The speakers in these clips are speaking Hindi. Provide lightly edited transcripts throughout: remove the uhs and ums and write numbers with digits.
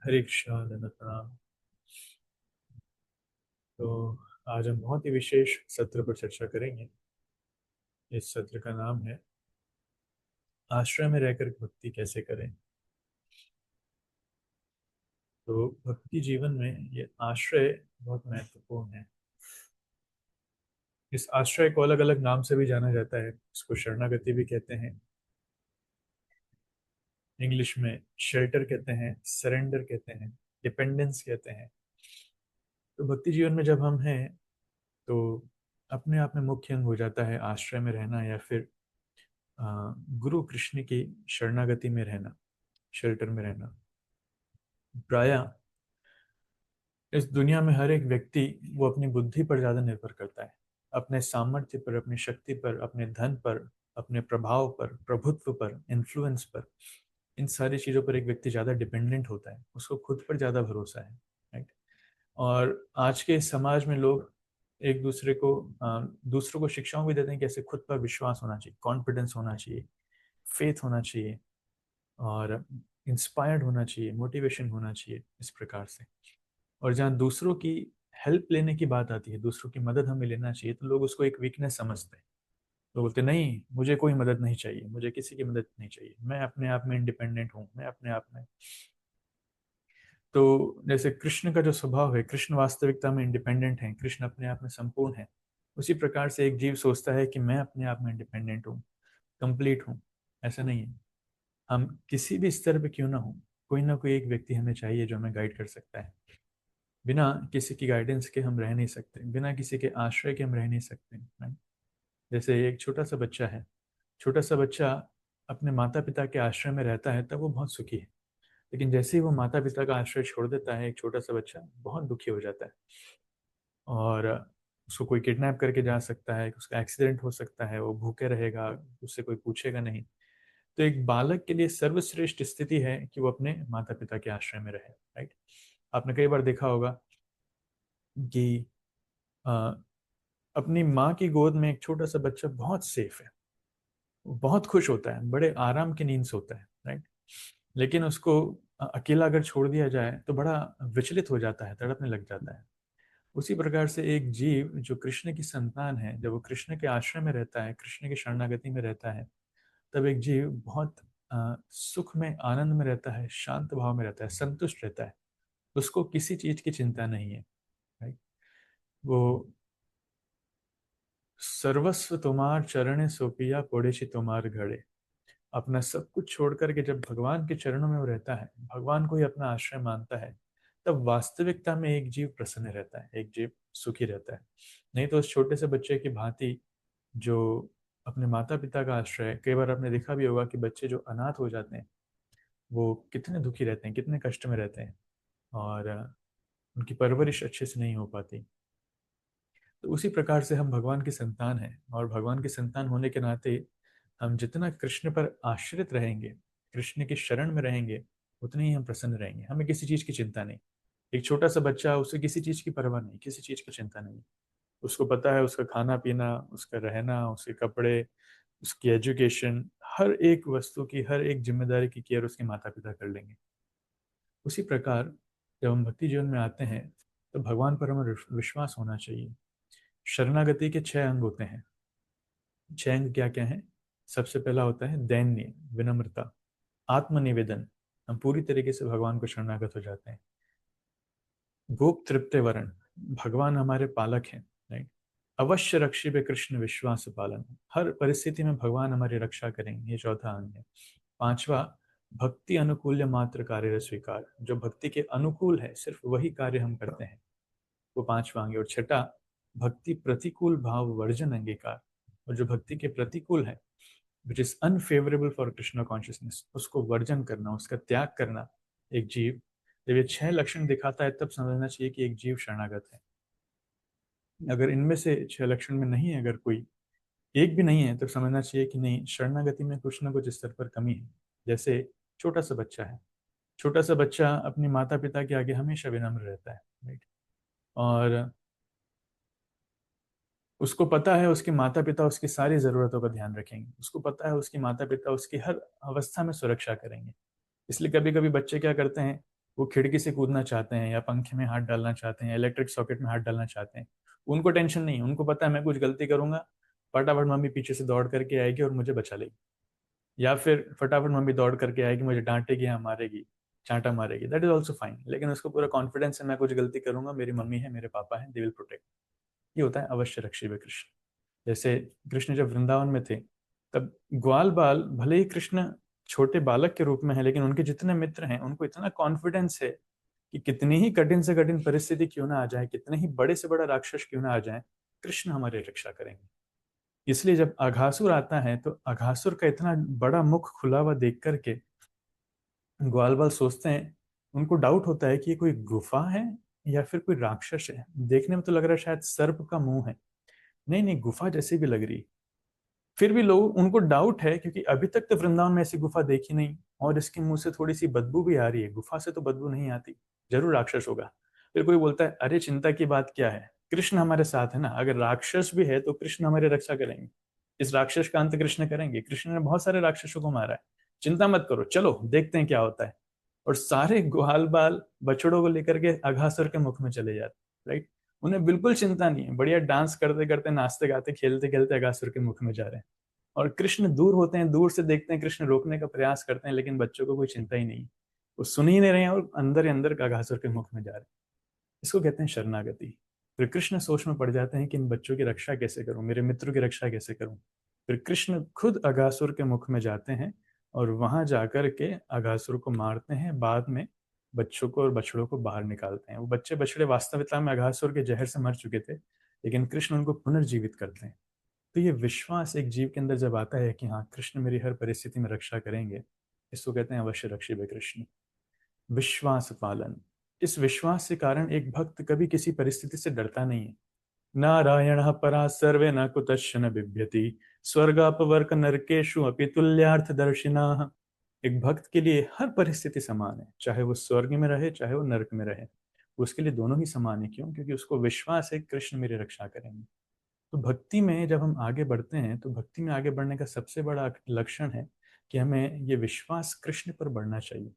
हरे कृष्णा दंडवत प्रणाम। तो आज हम बहुत ही विशेष सत्र पर चर्चा करेंगे। इस सत्र का नाम है आश्रय में रहकर भक्ति कैसे करें। तो भक्ति जीवन में ये आश्रय बहुत महत्वपूर्ण है। इस आश्रय को अलग अलग नाम से भी जाना जाता है। इसको शरणागति भी कहते हैं, इंग्लिश में शेल्टर कहते हैं, सरेंडर कहते हैं, डिपेंडेंस कहते हैं। तो भक्ति जीवन में जब हम हैं तो अपने आप में मुख्य अंग हो जाता है आश्रय में रहना, या फिर गुरु कृष्ण की शरणागति में रहना, शेल्टर में रहना। प्रायः इस दुनिया में हर एक व्यक्ति वो अपनी बुद्धि पर ज़्यादा निर्भर करता है, अपने सामर्थ्य पर, अपनी शक्ति पर, अपने धन पर, अपने प्रभाव पर, प्रभुत्व पर, इन्फ्लुएंस पर। इन सारी चीज़ों पर एक व्यक्ति ज़्यादा डिपेंडेंट होता है, उसको खुद पर ज़्यादा भरोसा है। राइट। और आज के समाज में लोग एक दूसरे को दूसरों को शिक्षाओं भी देते हैं कि ऐसे खुद पर विश्वास होना चाहिए, कॉन्फिडेंस होना चाहिए, फेथ होना चाहिए, और इंस्पायर्ड होना चाहिए, मोटिवेशन होना चाहिए, इस प्रकार से। और जहाँ दूसरों की हेल्प लेने की बात आती है, दूसरों की मदद हमें लेना चाहिए, तो लोग उसको एक वीकनेस समझते हैं। लोग बोलते हैं, नहीं मुझे कोई मदद नहीं चाहिए, मुझे किसी की मदद नहीं चाहिए, मैं अपने आप में इंडिपेंडेंट हूँ, मैं अपने आप में। तो जैसे कृष्ण का जो स्वभाव है, कृष्ण वास्तविकता में इंडिपेंडेंट है, कृष्ण अपने आप में संपूर्ण है। उसी प्रकार से एक जीव सोचता है कि मैं अपने आप में इंडिपेंडेंट हूँ, कंप्लीट हूँ। ऐसा नहीं है। हम किसी भी स्तर पे क्यों ना हो, कोई ना कोई एक व्यक्ति हमें चाहिए जो हमें गाइड कर सकता है। बिना किसी की गाइडेंस के हम रह नहीं सकते, बिना किसी के आश्रय के हम रह नहीं सकते। right? जैसे एक छोटा सा बच्चा है, छोटा सा बच्चा अपने माता पिता के आश्रय में रहता है तब वो बहुत सुखी है। लेकिन जैसे ही वो माता पिता का आश्रय छोड़ देता है, एक छोटा सा बच्चा बहुत दुखी हो जाता है। और उसको कोई किडनैप करके जा सकता है, उसका एक्सीडेंट हो सकता है, वो भूखे रहेगा, उससे कोई पूछेगा नहीं। तो एक बालक के लिए सर्वश्रेष्ठ स्थिति है कि वो अपने माता पिता के आश्रय में रहे। राइट। आपने कई बार देखा होगा कि अ, अपनी माँ की गोद में एक छोटा सा बच्चा बहुत सेफ है, वो बहुत खुश होता है, बड़े आराम की नींद सोता है। राइट। लेकिन उसको अकेला अगर छोड़ दिया जाए तो बड़ा विचलित हो जाता है, तड़पने लग जाता है। उसी प्रकार से एक जीव जो कृष्ण की संतान है, जब वो कृष्ण के आश्रय में रहता है, कृष्ण की शरणागति में रहता है, तब एक जीव बहुत सुख में, आनंद में रहता है, शांत भाव में रहता है, संतुष्ट रहता है। उसको किसी चीज की चिंता नहीं है। राइट। वो सर्वस्व तुम्हार चरण सोपिया पड़ेछि तुम्हार घड़े। अपना सब कुछ छोड़ करके जब भगवान के चरणों में वो रहता है, भगवान को ही अपना आश्रय मानता है, तब वास्तविकता में एक जीव प्रसन्न रहता है, एक जीव सुखी रहता है। नहीं तो उस छोटे से बच्चे की भांति जो अपने माता पिता का आश्रय, कई बार आपने देखा भी होगा कि बच्चे जो अनाथ हो जाते हैं वो कितने दुखी रहते हैं, कितने कष्ट में रहते हैं, और उनकी परवरिश अच्छे से नहीं हो पाती। तो उसी प्रकार से हम भगवान की संतान हैं, और भगवान की संतान होने के नाते हम जितना कृष्ण पर आश्रित रहेंगे, कृष्ण की शरण में रहेंगे, उतने ही हम प्रसन्न रहेंगे। हमें किसी चीज की चिंता नहीं। एक छोटा सा बच्चा, उसे किसी चीज की परवाह नहीं, किसी चीज की चिंता नहीं। उसको पता है उसका खाना पीना, उसका रहना, उसके कपड़े, उसकी एजुकेशन, हर एक वस्तु की, हर एक जिम्मेदारी की केयर उसके माता पिता कर लेंगे। उसी प्रकार जब हम भक्ति जीवन में आते हैं तो भगवान पर हमें विश्वास होना चाहिए। शरणागति के 6 अंग होते हैं। 6 अंग क्या क्या हैं? सबसे पहला होता है दैन्य, विनम्रता, आत्मनिवेदन। हम पूरी तरीके से भगवान को शरणागत हो जाते हैं। गोप तृप्ते वरण, भगवान हमारे पालक हैं। राइट। अवश्य रक्षी पे कृष्ण विश्वास पालन, हर परिस्थिति में भगवान हमारी रक्षा करेंगे, ये चौथा अंग है। पांचवा, भक्ति अनुकूल्य मात्र कार्य स्वीकार, जो भक्ति के अनुकूल है सिर्फ वही कार्य हम करते हैं, वो पांचवा अंग है। और छठा, भक्ति प्रतिकूल भाव वर्जन अंगीकार, और जो भक्ति के प्रतिकूल है, which is unfavourable for Krishna consciousness, उसको वर्जन करना, उसका त्याग करना। एक जीव जब ये 6 लक्षण दिखाता है तब समझना चाहिए कि एक जीव शरणागत है। अगर इनमें से 6 लक्षण में नहीं है, अगर कोई एक भी नहीं है, तो समझना चाहिए कि नहीं, शरणागति में कुछ ना कुछ स्तर पर कमी है। जैसे छोटा सा बच्चा है, छोटा सा बच्चा अपने माता पिता के आगे हमेशा विनम्र रहता है। राइट। और उसको पता है उसके माता पिता उसकी सारी ज़रूरतों का ध्यान रखेंगे, उसको पता है उसके माता पिता उसकी हर अवस्था में सुरक्षा करेंगे। इसलिए कभी कभी बच्चे क्या करते हैं, वो खिड़की से कूदना चाहते हैं या पंखे में हाथ डालना चाहते हैं, इलेक्ट्रिक सॉकेट में हाथ डालना चाहते हैं, उनको टेंशन नहीं है। उनको पता है मैं कुछ गलती करूंगा, फटाफट मम्मी पीछे से दौड़ करके आएगी और मुझे बचा लेगी, या फिर फटाफट मम्मी दौड़ करके आएगी, मुझे डांटेगी या मारेगी, चांटा मारेगी, दैट इज ऑल्सो फाइन। लेकिन उसको पूरा कॉन्फिडेंस है मैं कुछ गलती करूंगा, मेरी मम्मी है, मेरे पापा है, दे विल प्रोटेक्ट। ये होता है अवश्य रक्षी व कृष्ण। जैसे कृष्ण जब वृंदावन में थे, तब ग्वाल बाल भले ही कृष्ण छोटे बालक के रूप में है, लेकिन उनके जितने मित्र हैं उनको इतना कॉन्फिडेंस है कि कितनी ही कठिन से कठिन परिस्थिति क्यों ना आ जाए, कितने ही बड़े से बड़ा राक्षस क्यों ना आ जाए, कृष्ण हमारी रक्षा करेंगे। इसलिए जब अघासुर आता है तो अघासुर का इतना बड़ा मुख खुला हुआ देख करके ग्वाल बाल सोचते हैं, उनको डाउट होता है कि ये कोई गुफा है या फिर कोई राक्षस है। देखने में तो लग रहा है शायद सर्प का मुंह है, नहीं नहीं गुफा जैसी भी लग रही। फिर भी लोग, उनको डाउट है क्योंकि अभी तक तो वृंदावन में ऐसी गुफा देखी नहीं, और इसके मुंह से थोड़ी सी बदबू भी आ रही है, गुफा से तो बदबू नहीं आती, जरूर राक्षस होगा। फिर कोई बोलता है अरे चिंता की बात क्या है, कृष्ण हमारे साथ है ना, अगर राक्षस भी है तो कृष्ण हमारी रक्षा करेंगे, इस राक्षस का अंत कृष्ण करेंगे, कृष्ण ने बहुत सारे राक्षसों को मारा है, चिंता मत करो, चलो देखते हैं क्या होता है। और सारे ग्वाल बाल बछड़ों को लेकर के अघासुर के मुख में चले जाते, राइट। उन्हें बिल्कुल चिंता नहीं है, बढ़िया डांस करते करते, नाचते गाते, खेलते खेलते अघासुर के मुख में जा रहे हैं। और कृष्ण दूर होते हैं, दूर से देखते हैं, कृष्ण रोकने का प्रयास करते हैं, लेकिन बच्चों को कोई चिंता ही नहीं, वो सुन ही नहीं रहे हैं और अंदर ही अंदर अघासुर के मुख में जा रहे हैं। इसको कहते हैं शरणागति। फिर कृष्ण सोच में पड़ जाते हैं कि इन बच्चों की रक्षा कैसे करूं, मेरे मित्रों की रक्षा कैसे करूं। फिर कृष्ण खुद अघासुर के मुख में जाते हैं और वहां जाकर के अघासुर को मारते हैं, बाद में बच्चों को और बछड़ों को बाहर निकालते हैं। वो बच्चे बछड़े वास्तविकता में अघासुर के जहर से मर चुके थे, लेकिन कृष्ण उनको पुनर्जीवित करते हैं। तो ये विश्वास एक जीव के अंदर जब आता है कि हाँ कृष्ण मेरी हर परिस्थिति में रक्षा करेंगे, इसको कहते हैं अवश्य रक्षी वे कृष्ण। विश्वास पालन। इस विश्वास के कारण एक भक्त कभी किसी परिस्थिति से डरता नहीं है। नारायण परा सर्वे न कुतश्चन बिभ्यति, स्वर्गापवर्क नरकेशु अपि तुल्यार्थ दर्शिना। एक भक्त के लिए हर परिस्थिति समान है, चाहे वो स्वर्ग में रहे चाहे वो नरक में रहे, उसके लिए दोनों ही समान है। क्यों? क्योंकि उसको विश्वास है कृष्ण मेरी रक्षा करेंगे। तो भक्ति में जब हम आगे बढ़ते हैं तो भक्ति में आगे बढ़ने का सबसे बड़ा लक्षण है कि हमें ये विश्वास कृष्ण पर बढ़ना चाहिए।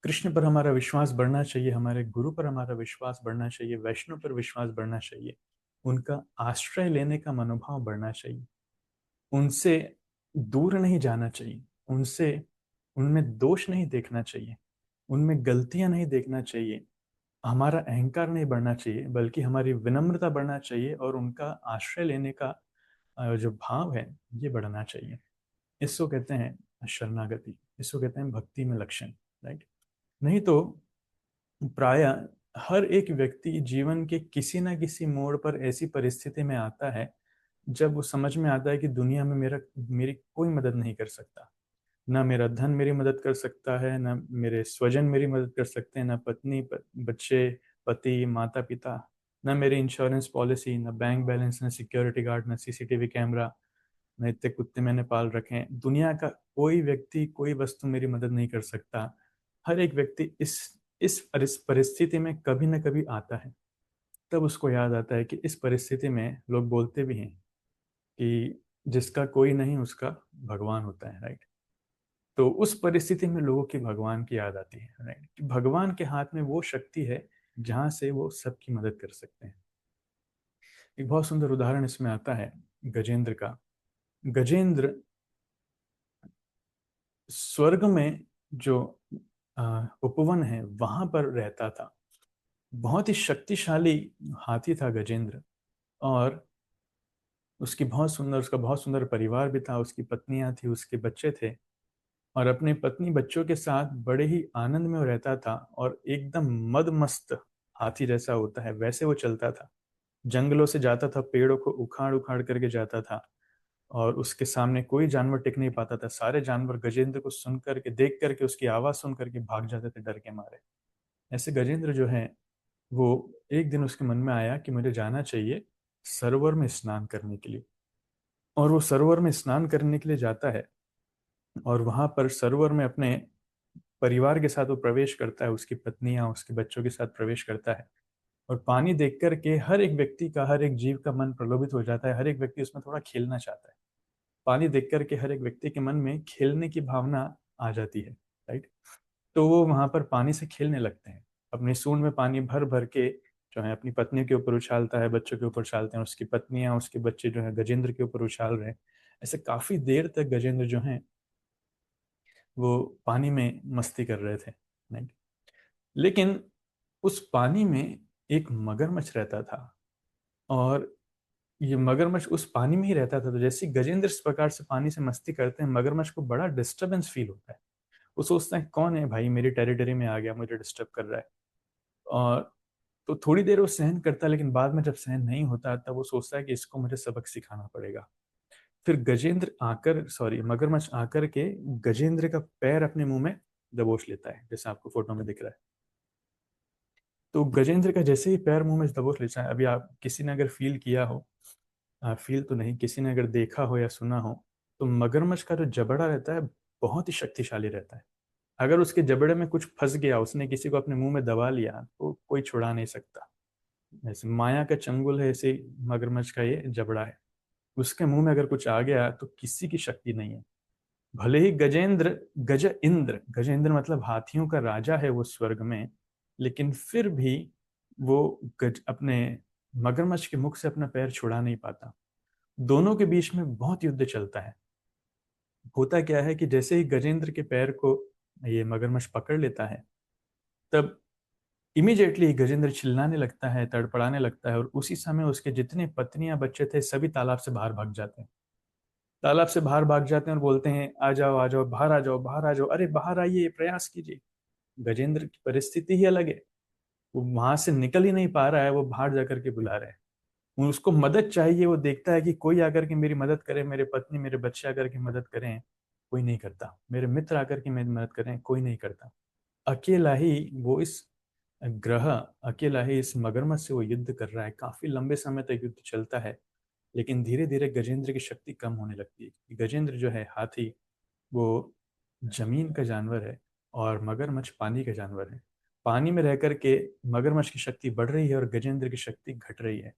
कृष्ण पर हमारा विश्वास बढ़ना चाहिए, हमारे गुरु पर हमारा विश्वास बढ़ना चाहिए, वैष्णव पर विश्वास बढ़ना चाहिए, उनका आश्रय लेने का मनोभाव बढ़ना चाहिए, उनसे दूर नहीं जाना चाहिए, उनसे उनमें दोष नहीं देखना चाहिए, उनमें गलतियां नहीं देखना चाहिए, हमारा अहंकार नहीं बढ़ना चाहिए, बल्कि हमारी विनम्रता बढ़ना चाहिए और उनका आश्रय लेने का जो भाव है ये बढ़ना चाहिए। इसको कहते हैं शरणागति, इसको कहते हैं भक्ति में लक्षण, राइट। नहीं तो प्राय हर एक व्यक्ति जीवन के किसी ना किसी मोड़ पर ऐसी परिस्थिति में आता है जब वो समझ में आता है कि दुनिया में मेरी कोई मदद नहीं कर सकता। ना मेरा धन मेरी मदद कर सकता है, ना मेरे स्वजन मेरी मदद कर सकते हैं, ना पत्नी बच्चे, पति, माता पिता, ना मेरी इंश्योरेंस पॉलिसी, ना बैंक बैलेंस, ना सिक्योरिटी गार्ड, ना सीसीटीवी कैमरा, ना इतने कुत्ते मैंने पाल रखे हैं। दुनिया का कोई व्यक्ति, कोई वस्तु मेरी मदद नहीं कर सकता। हर एक व्यक्ति इस परिस्थिति में कभी ना कभी आता है। तब उसको याद आता है कि इस परिस्थिति में लोग बोलते भी हैं कि जिसका कोई नहीं उसका भगवान होता है, राइट। तो उस परिस्थिति में लोगों की भगवान की याद आती है, राइट, कि भगवान के हाथ में वो शक्ति है जहां से वो सबकी मदद कर सकते हैं। एक बहुत सुंदर उदाहरण इसमें आता है गजेंद्र का। गजेंद्र स्वर्ग में जो उपवन है वहां पर रहता था। बहुत ही शक्तिशाली हाथी था गजेंद्र, और उसका बहुत सुंदर परिवार भी था, उसकी पत्नियां थी, उसके बच्चे थे, और अपने पत्नी बच्चों के साथ बड़े ही आनंद में वो रहता था। और एकदम मद मस्त हाथी जैसा होता है वैसे वो चलता था, जंगलों से जाता था, पेड़ों को उखाड़ उखाड़ करके जाता था, और उसके सामने कोई जानवर टिक नहीं पाता था। सारे जानवर गजेंद्र को सुन करके, देख करके, उसकी आवाज सुन करके भाग जाते थे डर के मारे। ऐसे गजेंद्र जो है, वो एक दिन उसके मन में आया कि मुझे जाना चाहिए सरोवर में स्नान करने के लिए। और वो सरोवर में स्नान करने के लिए जाता है, और वहां पर सरोवर में अपने परिवार के साथ वो प्रवेश करता है, उसकी पत्नियां, उसके बच्चों के साथ प्रवेश करता है। और पानी देख करके हर एक व्यक्ति का, हर एक जीव का मन प्रलोभित हो जाता है, हर एक व्यक्ति उसमें थोड़ा खेलना चाहता है। पानी देख करके हर एक व्यक्ति के मन में खेलने की भावना आ जाती है, राइट। तो वो वहां पर पानी से खेलने लगते हैं, अपनी सूंड में पानी भर भर के जो है अपनी पत्नी के ऊपर उछालता है, बच्चों के ऊपर उछालते हैं, उसकी पत्नियां उसके बच्चे जो है गजेंद्र के ऊपर उछाल रहे हैं। ऐसे काफी देर तक गजेंद्र जो है वो पानी में मस्ती कर रहे थे, नहीं। लेकिन उस पानी में एक मगरमच्छ रहता था, और ये मगरमच्छ उस पानी में ही रहता था। तो जैसे ही गजेंद्र इस प्रकार से पानी से मस्ती करते हैं, मगरमच्छ को बड़ा डिस्टरबेंस फील होता है। वो सोचता है कौन है भाई, मेरी टेरिटरी में आ गया, मुझे डिस्टर्ब कर रहा है। और तो थोड़ी देर वो सहन करता है, लेकिन बाद में जब सहन नहीं होता तब वो सोचता है कि इसको मुझे सबक सिखाना पड़ेगा। फिर गजेंद्र आकर, सॉरी, मगरमच्छ आकर के गजेंद्र का पैर अपने मुंह में दबोच लेता है, जैसे आपको फोटो में दिख रहा है। तो गजेंद्र का जैसे ही पैर मुंह में दबोच लेता है, अभी आप किसी ने अगर फील किया हो, फील तो नहीं, किसी ने अगर देखा हो या सुना हो, तो मगरमच्छ का जो जबड़ा रहता है बहुत ही शक्तिशाली रहता है। अगर उसके जबड़े में कुछ फंस गया, उसने किसी को अपने मुंह में दबा लिया, तो कोई छुड़ा नहीं सकता। जैसे माया का चंगुल है, ऐसे मगरमच्छ का ये जबड़ा है। उसके मुंह में अगर कुछ आ गया तो किसी की शक्ति नहीं है। भले ही गजेंद्र, गजेंद्र मतलब हाथियों का राजा है वो स्वर्ग में, लेकिन फिर भी वो अपने मगरमच्छ के मुख से अपना पैर छुड़ा नहीं पाता। दोनों के बीच में बहुत युद्ध चलता है। होता क्या है कि जैसे ही गजेंद्र के पैर को ये मगरमच्छ पकड़ लेता है, तब इमीडिएटली गजेंद्र चिल्लाने लगता है, तड़पड़ाने लगता है, और उसी समय उसके जितने पत्नियां बच्चे थे सभी तालाब से बाहर भाग जाते हैं। तालाब से बाहर भाग जाते हैं और बोलते हैं आ जाओ, बाहर आ जाओ, बाहर आ जाओ, अरे बाहर आइए, प्रयास कीजिए। गजेंद्र की परिस्थिति ही अलग है, वो वहां से निकल ही नहीं पा रहा है, वो बाहर जाकर के बुला रहे हैं। उसको मदद चाहिए, वो देखता है कि कोई आकर के मेरी मदद करे, मेरे पत्नी मेरे बच्चे आकर के मदद करें, कोई नहीं करता। मेरे मित्र आकर के मेरी मदद करें, कोई नहीं करता। अकेला ही वो इस ग्रह, अकेला ही इस मगरमच्छ से वो युद्ध कर रहा है। काफी लंबे समय तक युद्ध चलता है, लेकिन धीरे धीरे गजेंद्र की शक्ति कम होने लगती है। गजेंद्र जो है हाथी, वो जमीन का जानवर है, और मगरमच्छ पानी का जानवर है। पानी में रह करके मगरमच्छ की शक्ति बढ़ रही है और गजेंद्र की शक्ति घट रही है।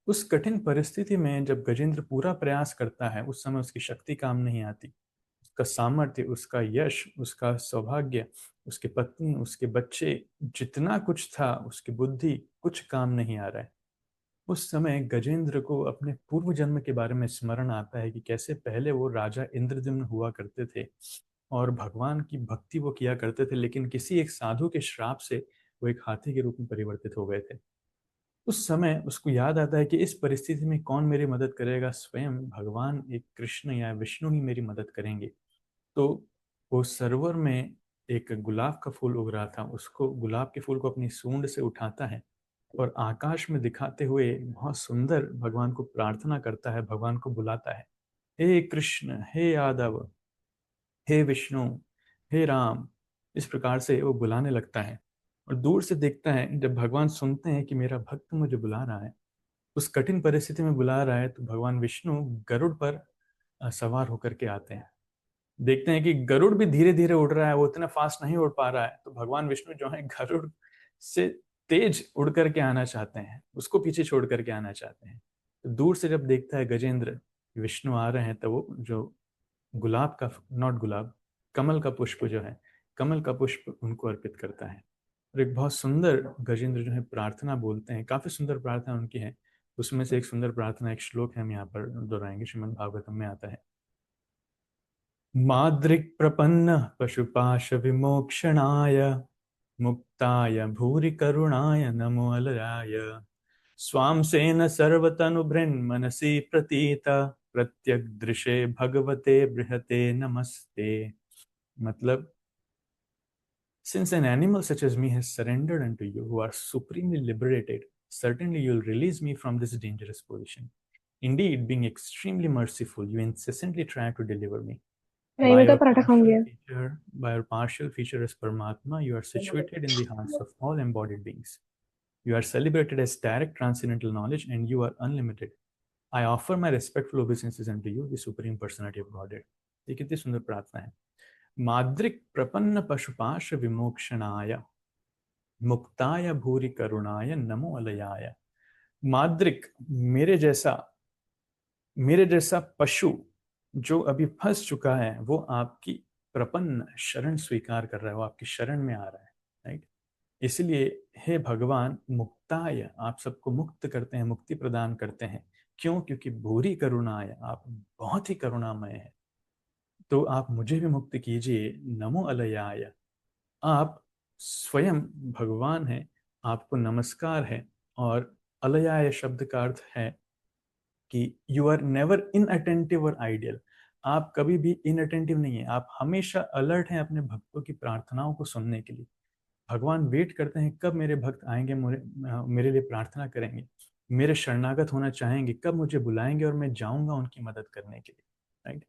उस कठिन परिस्थिति में जब गजेंद्र पूरा प्रयास करता है, उस समय उसकी शक्ति काम नहीं आती। उसका सामर्थ्य, उसका यश, उसका सौभाग्य, उसकी पत्नी, उसके बच्चे, जितना कुछ था, उसकी बुद्धि, कुछ काम नहीं आ रहा है। उस समय गजेंद्र को अपने पूर्व जन्म के बारे में स्मरण आता है कि कैसे पहले वो राजा इंद्रद्युम्न हुआ करते थे और भगवान की भक्ति वो किया करते थे, लेकिन किसी एक साधु के श्राप से वो एक हाथी के रूप में परिवर्तित हो गए थे। उस समय उसको याद आता है कि इस परिस्थिति में कौन मेरी मदद करेगा, स्वयं भगवान एक कृष्ण या विष्णु ही मेरी मदद करेंगे। तो वो सरोवर में एक गुलाब का फूल उग रहा था, उसको, गुलाब के फूल को अपनी सूंड से उठाता है और आकाश में दिखाते हुए बहुत सुंदर भगवान को प्रार्थना करता है, भगवान को बुलाता है। हे कृष्ण, हे यादव, हे विष्णु, हे राम, इस प्रकार से वो बुलाने लगता है। और दूर से देखता है, जब भगवान सुनते हैं कि मेरा भक्त मुझे बुला रहा है, उस कठिन परिस्थिति में बुला रहा है, तो भगवान विष्णु गरुड़ पर सवार होकर के आते हैं। देखते हैं कि गरुड़ भी धीरे धीरे उड़ रहा है, वो इतना फास्ट नहीं उड़ पा रहा है, तो भगवान विष्णु जो है गरुड़ से तेज उड़ करके आना चाहते हैं, उसको पीछे छोड़ करके आना चाहते हैं। तो दूर से जब देखता है गजेंद्र विष्णु आ रहे हैं, तो वो जो गुलाब का, नॉट गुलाब, कमल का पुष्प जो है, कमल का पुष्प उनको अर्पित करता है। और एक बहुत सुंदर गजेंद्र जो है प्रार्थना बोलते हैं, काफी सुंदर प्रार्थना उनकी है। उसमें से एक सुंदर प्रार्थना, एक श्लोक है, हम यहाँ पर दोहराएंगे, श्रीमद् भागवतम में आता है। माद्रिक प्रपन्न पशुपाश विमोक्षणाय मुक्ताय भूरि करुणाय नमो अलराय स्वांसेन सर्वतनुभृन् मनसि प्रतीत प्रत्यक दृशे भगवते बृहते नमस्ते। मतलब, since an animal such as me has surrendered unto you, who are supremely liberated, certainly you'll release me from this dangerous position. Indeed, being extremely merciful, you incessantly try to deliver me. नहीं, मैं तो पराठा खाऊंगी। By your partial feature as Paramatma, you are situated in the hearts of all embodied beings. You are celebrated as direct transcendental knowledge, and you are unlimited. I offer my respectful obeisances unto you, the Supreme Personality of Godhead. ये कितनी सुंदर प्रार्थना है। माद्रिक प्रपन्न पशुपाश विमोक्षणाय मुक्ताय भूरि करुणाय नमो अलयाय। माद्रिक, मेरे जैसा, मेरे जैसा पशु जो अभी फंस चुका है, वो आपकी प्रपन्न शरण स्वीकार कर रहा है, वो आपकी शरण में आ रहा है, राइट। इसलिए हे भगवान मुक्ताय, आप सबको मुक्त करते हैं, मुक्ति प्रदान करते हैं। क्यों? क्योंकि भूरी करुणाय, आप बहुत ही करुणामय है। तो आप मुझे भी मुक्त कीजिए। नमो अलयाय, आप स्वयं भगवान हैं, आपको नमस्कार है। और अलयाय शब्द का अर्थ है कि यू आर नेवर इनअटेंटिव और आइडियल। आप कभी भी इनअटेंटिव नहीं है, आप हमेशा अलर्ट हैं अपने भक्तों की प्रार्थनाओं को सुनने के लिए। भगवान वेट करते हैं कब मेरे भक्त आएंगे, मेरे लिए प्रार्थना करेंगे, मेरे शरणागत होना चाहेंगे, कब मुझे बुलाएंगे और मैं जाऊंगा उनकी मदद करने के लिए, राइट।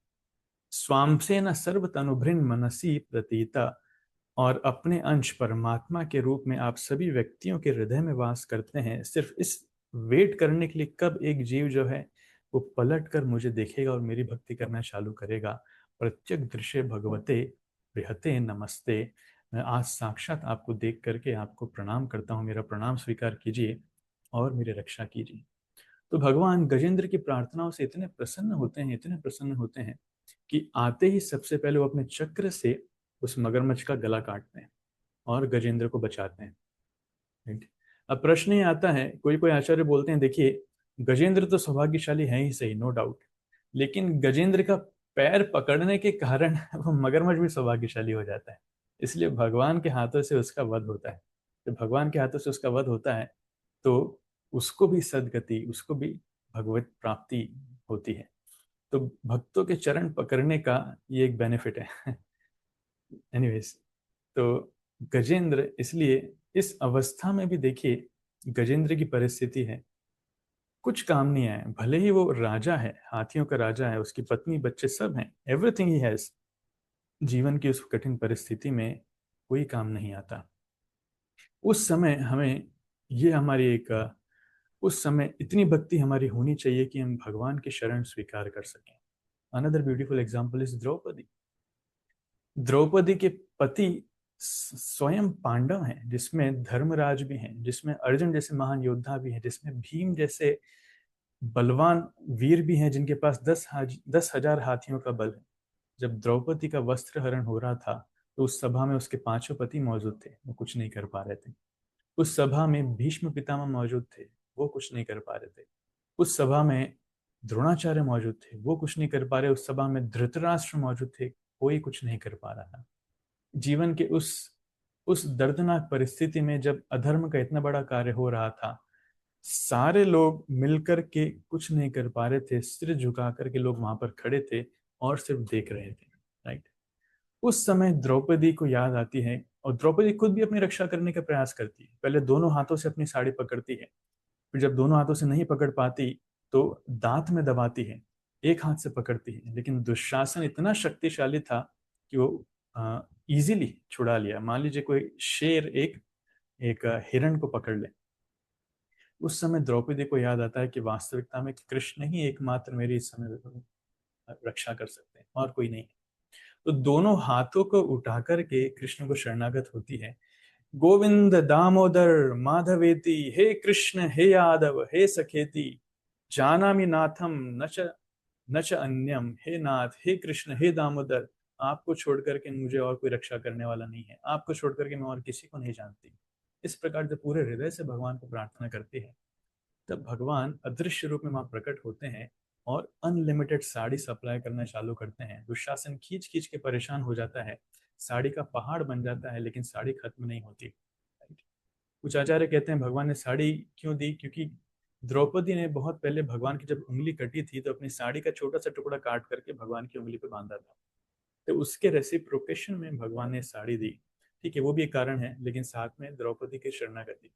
स्वांसेन सर्व तनुभृन मनसी प्रतीता, और अपने अंश परमात्मा के रूप में आप सभी व्यक्तियों के हृदय में वास करते हैं, सिर्फ इस वेट करने के लिए कब एक जीव जो है वो पलट कर मुझे देखेगा और मेरी भक्ति करना चालू करेगा। प्रत्यक दृश्य भगवते बृहते नमस्ते। मैं आज साक्षात आपको देख करके आपको प्रणाम करता हूँ, मेरा प्रणाम स्वीकार कीजिए और मेरी रक्षा कीजिए। तो भगवान गजेंद्र की प्रार्थनाओं से इतने प्रसन्न होते हैं, इतने प्रसन्न होते हैं कि आते ही सबसे पहले वो अपने चक्र से उस मगरमच्छ का गला काटते हैं और गजेंद्र को बचाते हैं, right? अब प्रश्न ये आता है, कोई कोई आचार्य बोलते हैं देखिए गजेंद्र तो सौभाग्यशाली है ही सही, नो डाउट, लेकिन गजेंद्र का पैर पकड़ने के कारण वो मगरमच्छ भी सौभाग्यशाली हो जाता है। इसलिए भगवान के हाथों से उसका वध होता है। जब भगवान के हाथों से उसका वध होता है तो उसको भी सदगति, उसको भी भगवत प्राप्ति होती है। तो भक्तों के चरण पकड़ने का ये एक बेनिफिट है। एनीवेज, तो गजेंद्र, इसलिए इस अवस्था में भी देखिए गजेंद्र की परिस्थिति है, कुछ काम नहीं आया, भले ही वो राजा है, हाथियों का राजा है, उसकी पत्नी बच्चे सब हैं, एवरीथिंग ही हैज, जीवन की उस कठिन परिस्थिति में कोई काम नहीं आता। उस समय हमें, ये हमारी एक, उस समय इतनी भक्ति हमारी होनी चाहिए कि हम भगवान की शरण स्वीकार कर सकें। Another beautiful example is Draupadi. Draupadi के पति स्वयं पांडव हैं, जिसमें धर्मराज भी हैं, जिसमें अर्जुन जैसे महान योद्धा भी हैं, जिसमें भीम जैसे बलवान वीर भी हैं, जिनके पास 10,000 हाथियों का बल है। जब द्रौपदी का वस्त्र हरण हो रहा था तो उस सभा में उसके पांचों पति मौजूद थे, वो कुछ नहीं कर पा रहे थे। उस सभा में भीष्म पितामह मौजूद थे, वो कुछ नहीं कर पा रहे थे। उस सभा में द्रोणाचार्य मौजूद थे, वो कुछ नहीं कर पा रहे। उस सभा में धृतराष्ट्र मौजूद थे, कोई कुछ नहीं कर पा रहा था। जीवन के उस दर्दनाक परिस्थिति में जब अधर्म का इतना बड़ा कार्य हो रहा था, सारे लोग मिलकर के कुछ नहीं कर पा रहे थे, सिर झुका करके लोग वहां पर खड़े थे और सिर्फ देख रहे थे, राइट। उस समय द्रौपदी को याद आती है, और द्रौपदी खुद भी अपनी रक्षा करने का प्रयास करती है। पहले दोनों हाथों से अपनी साड़ी पकड़ती है, फिर जब दोनों हाथों से नहीं पकड़ पाती तो दांत में दबाती है, एक हाथ से पकड़ती है। लेकिन दुशासन इतना शक्तिशाली था कि वो इजीली छुड़ा लिया। मान लीजिए कोई शेर एक एक हिरण को पकड़ ले, उस समय द्रौपदी को याद आता है कि वास्तविकता में कृष्ण ही एकमात्र मेरी इस समय रक्षा कर सकते हैं और कोई नहीं। तो दोनों हाथों को उठा करके कृष्ण को शरणागत होती है। गोविंद दामोदर माधवेति, हे कृष्ण हे यादव हे सखेति, जानामि नाथम न च अन्यम, हे नाथ हे कृष्ण हे दामोदर, आपको छोड़ करके मुझे और कोई रक्षा करने वाला नहीं है, आपको छोड़ करके मैं और किसी को नहीं जानती। इस प्रकार जब पूरे हृदय से भगवान को प्रार्थना करती है, तब भगवान अदृश्य रूप में वहां प्रकट होते हैं और अनलिमिटेड साड़ी सप्लाई करना चालू करते हैं। दुशासन खींच खींच के परेशान हो जाता है, साड़ी का पहाड़ बन जाता है, लेकिन साड़ी खत्म नहीं होती। कुछ आचार्य कहते हैं भगवान ने साड़ी क्यों दी, क्योंकि द्रौपदी ने बहुत पहले भगवान की जब उंगली कटी थी तो अपनी साड़ी का छोटा सा टुकड़ा काट करके भगवान की उंगली पे बांधा था। तो उसके रेसिप्रोकेशन में भगवान ने साड़ी दी। ठीक है, वो भी एक कारण है, लेकिन साथ में द्रौपदी की शरणागति।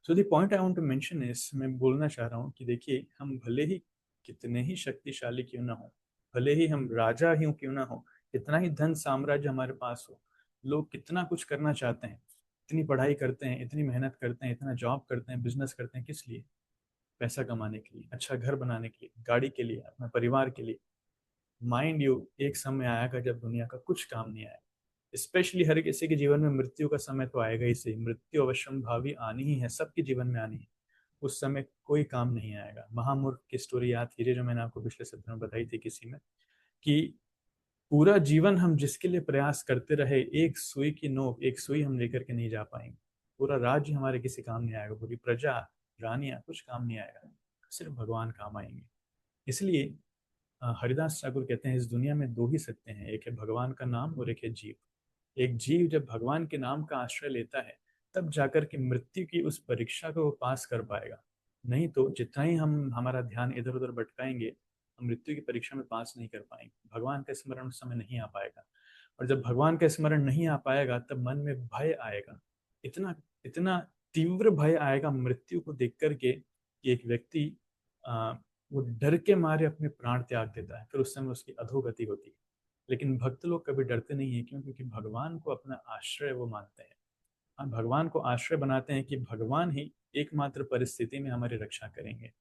So the point I want to mention is, मैं बोलना चाह रहा हूँ कि देखिए, हम भले ही कितने ही शक्तिशाली क्यों ना हो, भले ही हम राजा ही क्यों ना हो, कितना ही धन साम्राज्य हमारे पास हो, लोग कितना कुछ करना चाहते हैं, इतनी पढ़ाई करते हैं, इतनी मेहनत करते हैं, इतना जॉब करते हैं, बिजनेस करते हैं, किस लिए? पैसा कमाने के लिए, अच्छा घर बनाने के लिए, गाड़ी के लिए, अपने परिवार के लिए। माइंड यू, एक समय आएगा जब दुनिया का कुछ काम नहीं आएगा। स्पेशली हर किसी के जीवन में मृत्यु का समय तो आएगा ही सही, मृत्यु अवश्यम भावी आनी ही है, सबके जीवन में आनी है। उस समय कोई काम नहीं आएगा। महामूर्ख की स्टोरी याद कीजिए, जो मैंने आपको पिछले सत्र में बताई थी किसी में, कि पूरा जीवन हम जिसके लिए प्रयास करते रहे, एक सुई की नोक, एक सुई हम लेकर के नहीं जा पाएंगे। पूरा राज्य हमारे किसी काम नहीं आएगा, पूरी प्रजा, रानियां, कुछ काम नहीं आएगा, सिर्फ भगवान काम आएंगे। इसलिए हरिदास ठाकुर कहते हैं इस दुनिया में दो ही सत्य हैं, एक है भगवान का नाम और एक है जीव। एक जीव जब भगवान के नाम का आश्रय लेता है तब जाकर के मृत्यु की उस परीक्षा को वो पास कर पाएगा। नहीं तो जितना ही हम हमारा ध्यान इधर उधर भटकाएंगे, हम मृत्यु की परीक्षा में पास नहीं कर पाएंगे, भगवान का स्मरण उस समय नहीं आ पाएगा। और जब भगवान का स्मरण नहीं आ पाएगा तब मन में भय आएगा, इतना इतना तीव्र भय आएगा मृत्यु को देख करके कि एक व्यक्ति आ, वो डर के मारे अपने प्राण त्याग देता है, फिर उस समय उसकी अधोगति होती है। लेकिन भक्त लोग कभी डरते नहीं है, क्यों? क्योंकि भगवान को अपना आश्रय वो मानते हैं। हाँ, भगवान को आश्रय बनाते हैं कि भगवान ही एकमात्र परिस्थिति में हमारी रक्षा करेंगे।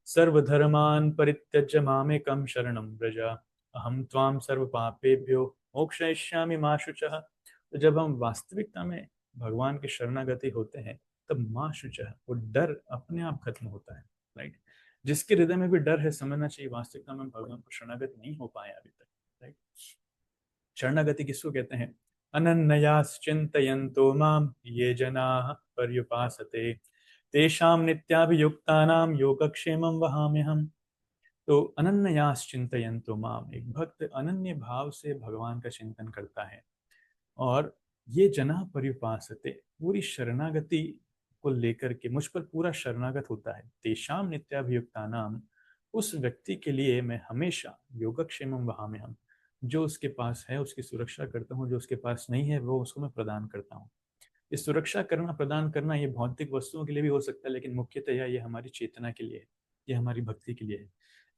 सर्वधर्मान परित्यज्य मामेकं शरणं व्रज, अहम त्वाम सर्व पापेभ्यो मोक्षयिष्यामि मा शुचः। तो जब हम वास्तविकता में भगवान के शरणागति होते हैं तब माँ शुचः, वो डर अपने आप खत्म होता है। राइट? जिसके हृदय में भी डर है, समझना चाहिए वास्तविकता में भगवान को शरणागत नहीं हो पाए अभी तक। राइट? शरणागति किसको कहते हैं? अनन्ययाश्चिन्तयन्तो माम ये जनाः पर्युपासते तेषां नित्याभियुक्तानां योगक्षेमं वहाम्यहम्। तो अनन्ययाश्चिन्तयन्तो माम, एक भक्त अनन्य भाव से भगवान का चिंतन करता है, और ये जना पर्युपासते, पूरी शरणागति को लेकर के मुझ पर पूरा शरणागत होता है। तेषाम नित्याभियुक्ता नाम, उस व्यक्ति के लिए मैं हमेशा योगक्षेमम वहां हम, जो उसके पास है उसकी सुरक्षा करता हूँ, जो उसके पास नहीं है वो उसको मैं प्रदान करता हूँ। ये सुरक्षा करना, प्रदान करना, ये भौतिक वस्तुओं के लिए भी हो सकता है, लेकिन मुख्यतः ये हमारी चेतना के लिए है, ये हमारी भक्ति के लिए है।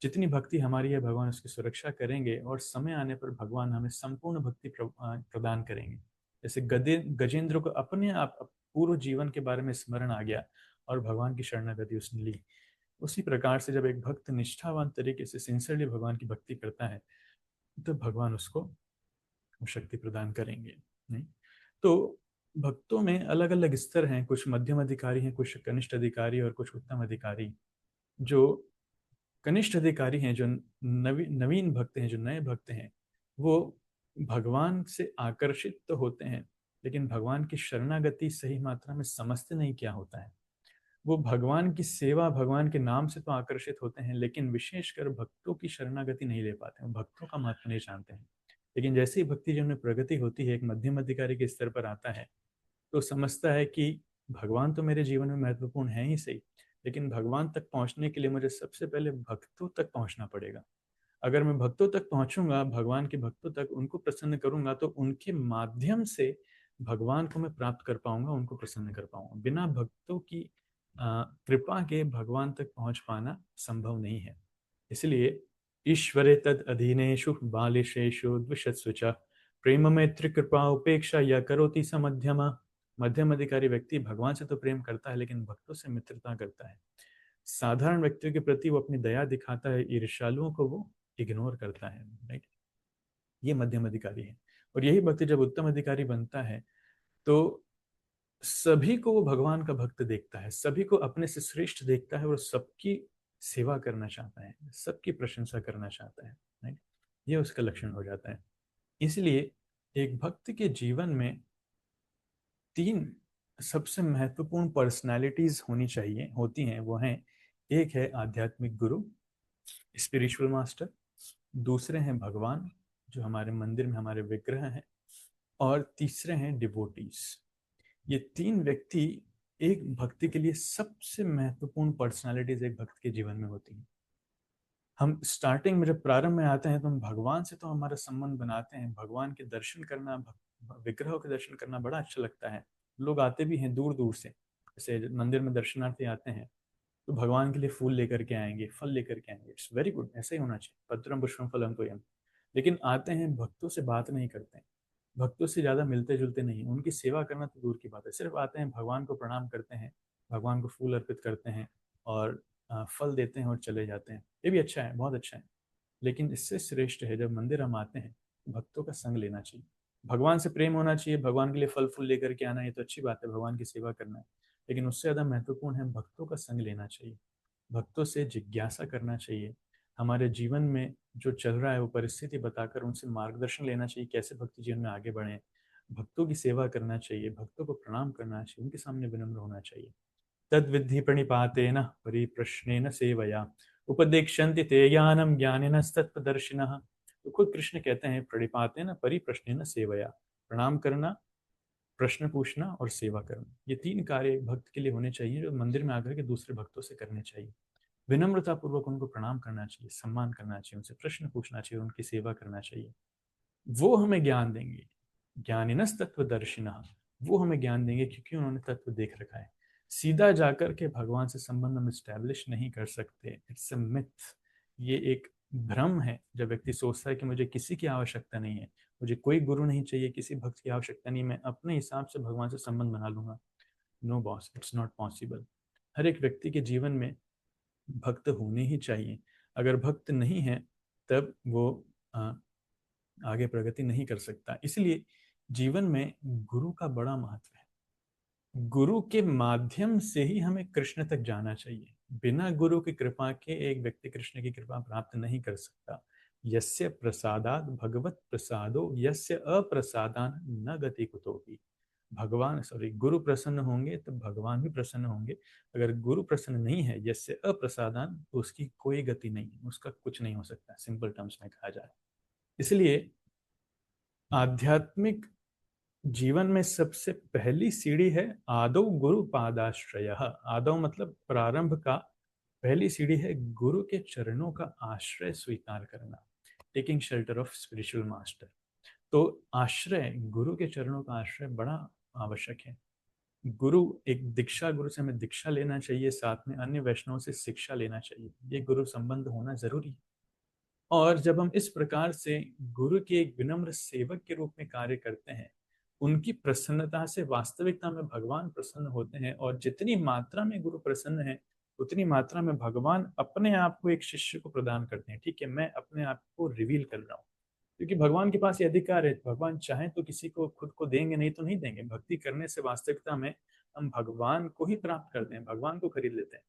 जितनी भक्ति हमारी है भगवान उसकी सुरक्षा करेंगे, और समय आने पर भगवान हमें संपूर्ण भक्ति प्रदान करेंगे। जैसे गदे गजेंद्र को अपने आप पूर्व जीवन के बारे में स्मरण आ गया और भगवान की शरणागति उसने ली। उसी प्रकार से जब एक भक्त निष्ठावान तरीके से सिंसियरली भगवान की भक्ति करता है तो भगवान उसको शक्ति प्रदान करेंगे। नहीं तो भक्तों में अलग अलग स्तर हैं, कुछ मध्यम अधिकारी हैं, कुछ कनिष्ठ अधिकारी और कुछ उत्तम अधिकारी। जो कनिष्ठ अधिकारी हैं, जो नवीन भक्त हैं, जो नए भक्त हैं, वो भगवान से आकर्षित तो होते हैं, लेकिन भगवान की शरणागति सही मात्रा में समझते नहीं क्या होता है। वो भगवान की सेवा, भगवान के नाम से तो आकर्षित होते हैं, लेकिन विशेषकर भक्तों की शरणागति नहीं ले पाते हैं, भक्तों का महत्व नहीं जानते हैं। लेकिन जैसे ही भक्ति जीवन में प्रगति होती है, एक मध्यम अधिकारी के स्तर पर आता है, तो समझता है कि भगवान तो मेरे जीवन में महत्वपूर्ण है ही सही, लेकिन भगवान तक पहुंचने के लिए मुझे सबसे पहले भक्तों तक पहुंचना पड़ेगा। अगर मैं भक्तों तक पहुंचूंगा, भगवान के भक्तों तक उनको प्रसन्न करूंगा, तो उनके माध्यम से भगवान को मैं प्राप्त कर पाऊंगा, उनको प्रसन्न कर पाऊंगा। बिना भक्तों की कृपा के भगवान तक पहुंच पाना संभव नहीं है। इसलिए ईश्वरे तद अधीनेषु बालिशेषु द्विषत्सु च प्रेम मैत्री कृपा उपेक्षा या करोति स मध्यमा। मध्यम अधिकारी व्यक्ति भगवान से तो प्रेम करता है, लेकिन भक्तों से मित्रता करता है। साधारण व्यक्तियों के प्रति वो अपनी दया दिखाता है, ईर्ष्यालुओं को वो इग्नोर करता है। राइट? ये मध्यम अधिकारी है। और यही भक्ति जब उत्तम अधिकारी बनता है तो सभी को वो भगवान का भक्त देखता है, सभी को अपने से श्रेष्ठ देखता है, और सबकी सेवा करना चाहता है, सबकी प्रशंसा करना चाहता है। राइट? ये उसका लक्षण हो जाता है। इसलिए एक भक्त के जीवन में तीन सबसे महत्वपूर्ण पर्सनालिटीज होनी चाहिए, होती हैं। वो हैं, एक है आध्यात्मिक गुरु, स्पिरिचुअल मास्टर। दूसरे हैं भगवान, जो हमारे मंदिर में हमारे विग्रह हैं। और तीसरे हैं डिवोटीज। ये तीन व्यक्ति एक भक्ति के लिए सबसे महत्वपूर्ण पर्सनालिटीज एक भक्त के जीवन में होती हैं। हम स्टार्टिंग में जब प्रारंभ में आते हैं तो हम भगवान से तो हमारा संबंध बनाते हैं, भगवान के दर्शन करना, विग्रहों के दर्शन करना बड़ा अच्छा लगता है। लोग आते भी हैं दूर दूर से, जैसे मंदिर में दर्शनार्थी आते हैं तो भगवान के लिए फूल लेकर के आएंगे, फल लेकर के आएंगे। इट्स वेरी गुड, ऐसा ही होना चाहिए, पत्रम पुष्पम फलम तोयम। लेकिन आते हैं, भक्तों से बात नहीं करते हैं, भक्तों से ज़्यादा मिलते जुलते नहीं, उनकी सेवा करना तो दूर की बात है, सिर्फ आते हैं, भगवान को प्रणाम करते हैं, भगवान को फूल अर्पित करते हैं और फल देते हैं और चले जाते हैं। ये भी अच्छा है, बहुत अच्छा है। लेकिन इससे श्रेष्ठ है जब मंदिर हम आते हैं, भक्तों का संग लेना चाहिए, भगवान से प्रेम होना चाहिए, भगवान के लिए फल फूल लेकर के आना, ये तो अच्छी बात है, भगवान की सेवा करना है। लेकिन उससे ज़्यादा महत्वपूर्ण है भक्तों का संग लेना चाहिए, भक्तों से जिज्ञासा करना चाहिए। हमारे जीवन में जो चल रहा है वो परिस्थिति बताकर उनसे मार्गदर्शन लेना चाहिए, कैसे भक्ति जीवन में आगे बढ़ें। भक्तों की सेवा करना चाहिए, भक्तों को प्रणाम करना चाहिए, उनके सामने विनम्र होना चाहिए। तद्विद्धि प्रणिपातेन परिप्रश्नेन सेवया उपदेक्षन्ति ते ज्ञानम ज्ञानिनस्तत्त्वदर्शिनः। तो खुद कृष्ण कहते हैं प्रणिपातेन परिप्रश्नेन सेवया, प्रणाम करना, प्रश्न पूछना और सेवा करना, ये तीन कार्य एक भक्त के लिए होने चाहिए जो मंदिर में आकर के दूसरे भक्तों से करने चाहिए। विनम्रता पूर्वक उनको प्रणाम करना चाहिए, सम्मान करना चाहिए, उनसे प्रश्न पूछना चाहिए, उनकी सेवा करना चाहिए। वो हमें ज्ञान देंगे, ज्ञानिनस तत्वदर्शिनः, वो हमें ज्ञान देंगे क्योंकि उन्होंने तत्व देख रखा है। सीधा जाकर के भगवान से संबंध हम स्टैब्लिश नहीं कर सकते, इट्स अ मिथ। ये एक भ्रम है जब व्यक्ति सोचता है कि मुझे किसी की आवश्यकता नहीं है, मुझे कोई गुरु नहीं चाहिए, किसी भक्त की आवश्यकता नहीं, मैं अपने हिसाब से भगवान से संबंध बना लूंगा। No boss, it's not possible. हर एक व्यक्ति के जीवन में भक्त होने ही चाहिए। अगर भक्त नहीं है तब वो आगे प्रगति नहीं कर सकता। इसलिए जीवन में गुरु का बड़ा महत्व है। गुरु के माध्यम से ही हमें कृष्ण तक जाना चाहिए। बिना गुरु की कृपा के एक व्यक्ति कृष्ण की कृपा प्राप्त नहीं कर सकता। यस्य प्रसादात भगवत प्रसादो यस्य अप्रसादान न गति कुतोपि। भगवान सॉरी गुरु प्रसन्न होंगे तो भगवान भी प्रसन्न होंगे। अगर गुरु प्रसन्न नहीं है, यस्य अप्रसादान, तो उसकी कोई गति नहीं है, उसका कुछ नहीं हो सकता, सिंपल टर्म्स में कहा जाए। इसलिए आध्यात्मिक जीवन में सबसे पहली सीढ़ी है आदौ गुरु पादाश्रय। आदौ मतलब प्रारंभ का, पहली सीढ़ी है गुरु के चरणों का आश्रय स्वीकार करना, taking shelter of spiritual master. तो आश्रय, गुरु के चरणों का आश्रय बड़ा आवश्यक है। गुरु एक दीक्षा, गुरु से हमें दीक्षा लेना चाहिए, साथ में अन्य वैष्णवों से शिक्षा लेना चाहिए, ये गुरु संबंध होना जरूरी है। और जब हम इस प्रकार से गुरु के एक विनम्र सेवक के रूप में कार्य करते हैं, उनकी प्रसन्नता से वास्तविकता में भगवान प्रसन्न होते हैं। और जितनी मात्रा में गुरु प्रसन्न है उतनी मात्रा में भगवान अपने आप को एक शिष्य को प्रदान करते हैं। ठीक है, मैं अपने आप को रिवील कर रहा हूँ, क्योंकि भगवान के पास ये अधिकार है। भगवान चाहे तो किसी को खुद को देंगे, नहीं तो नहीं देंगे। भक्ति करने से वास्तविकता में हम भगवान को ही प्राप्त करते हैं, भगवान को खरीद लेते हैं।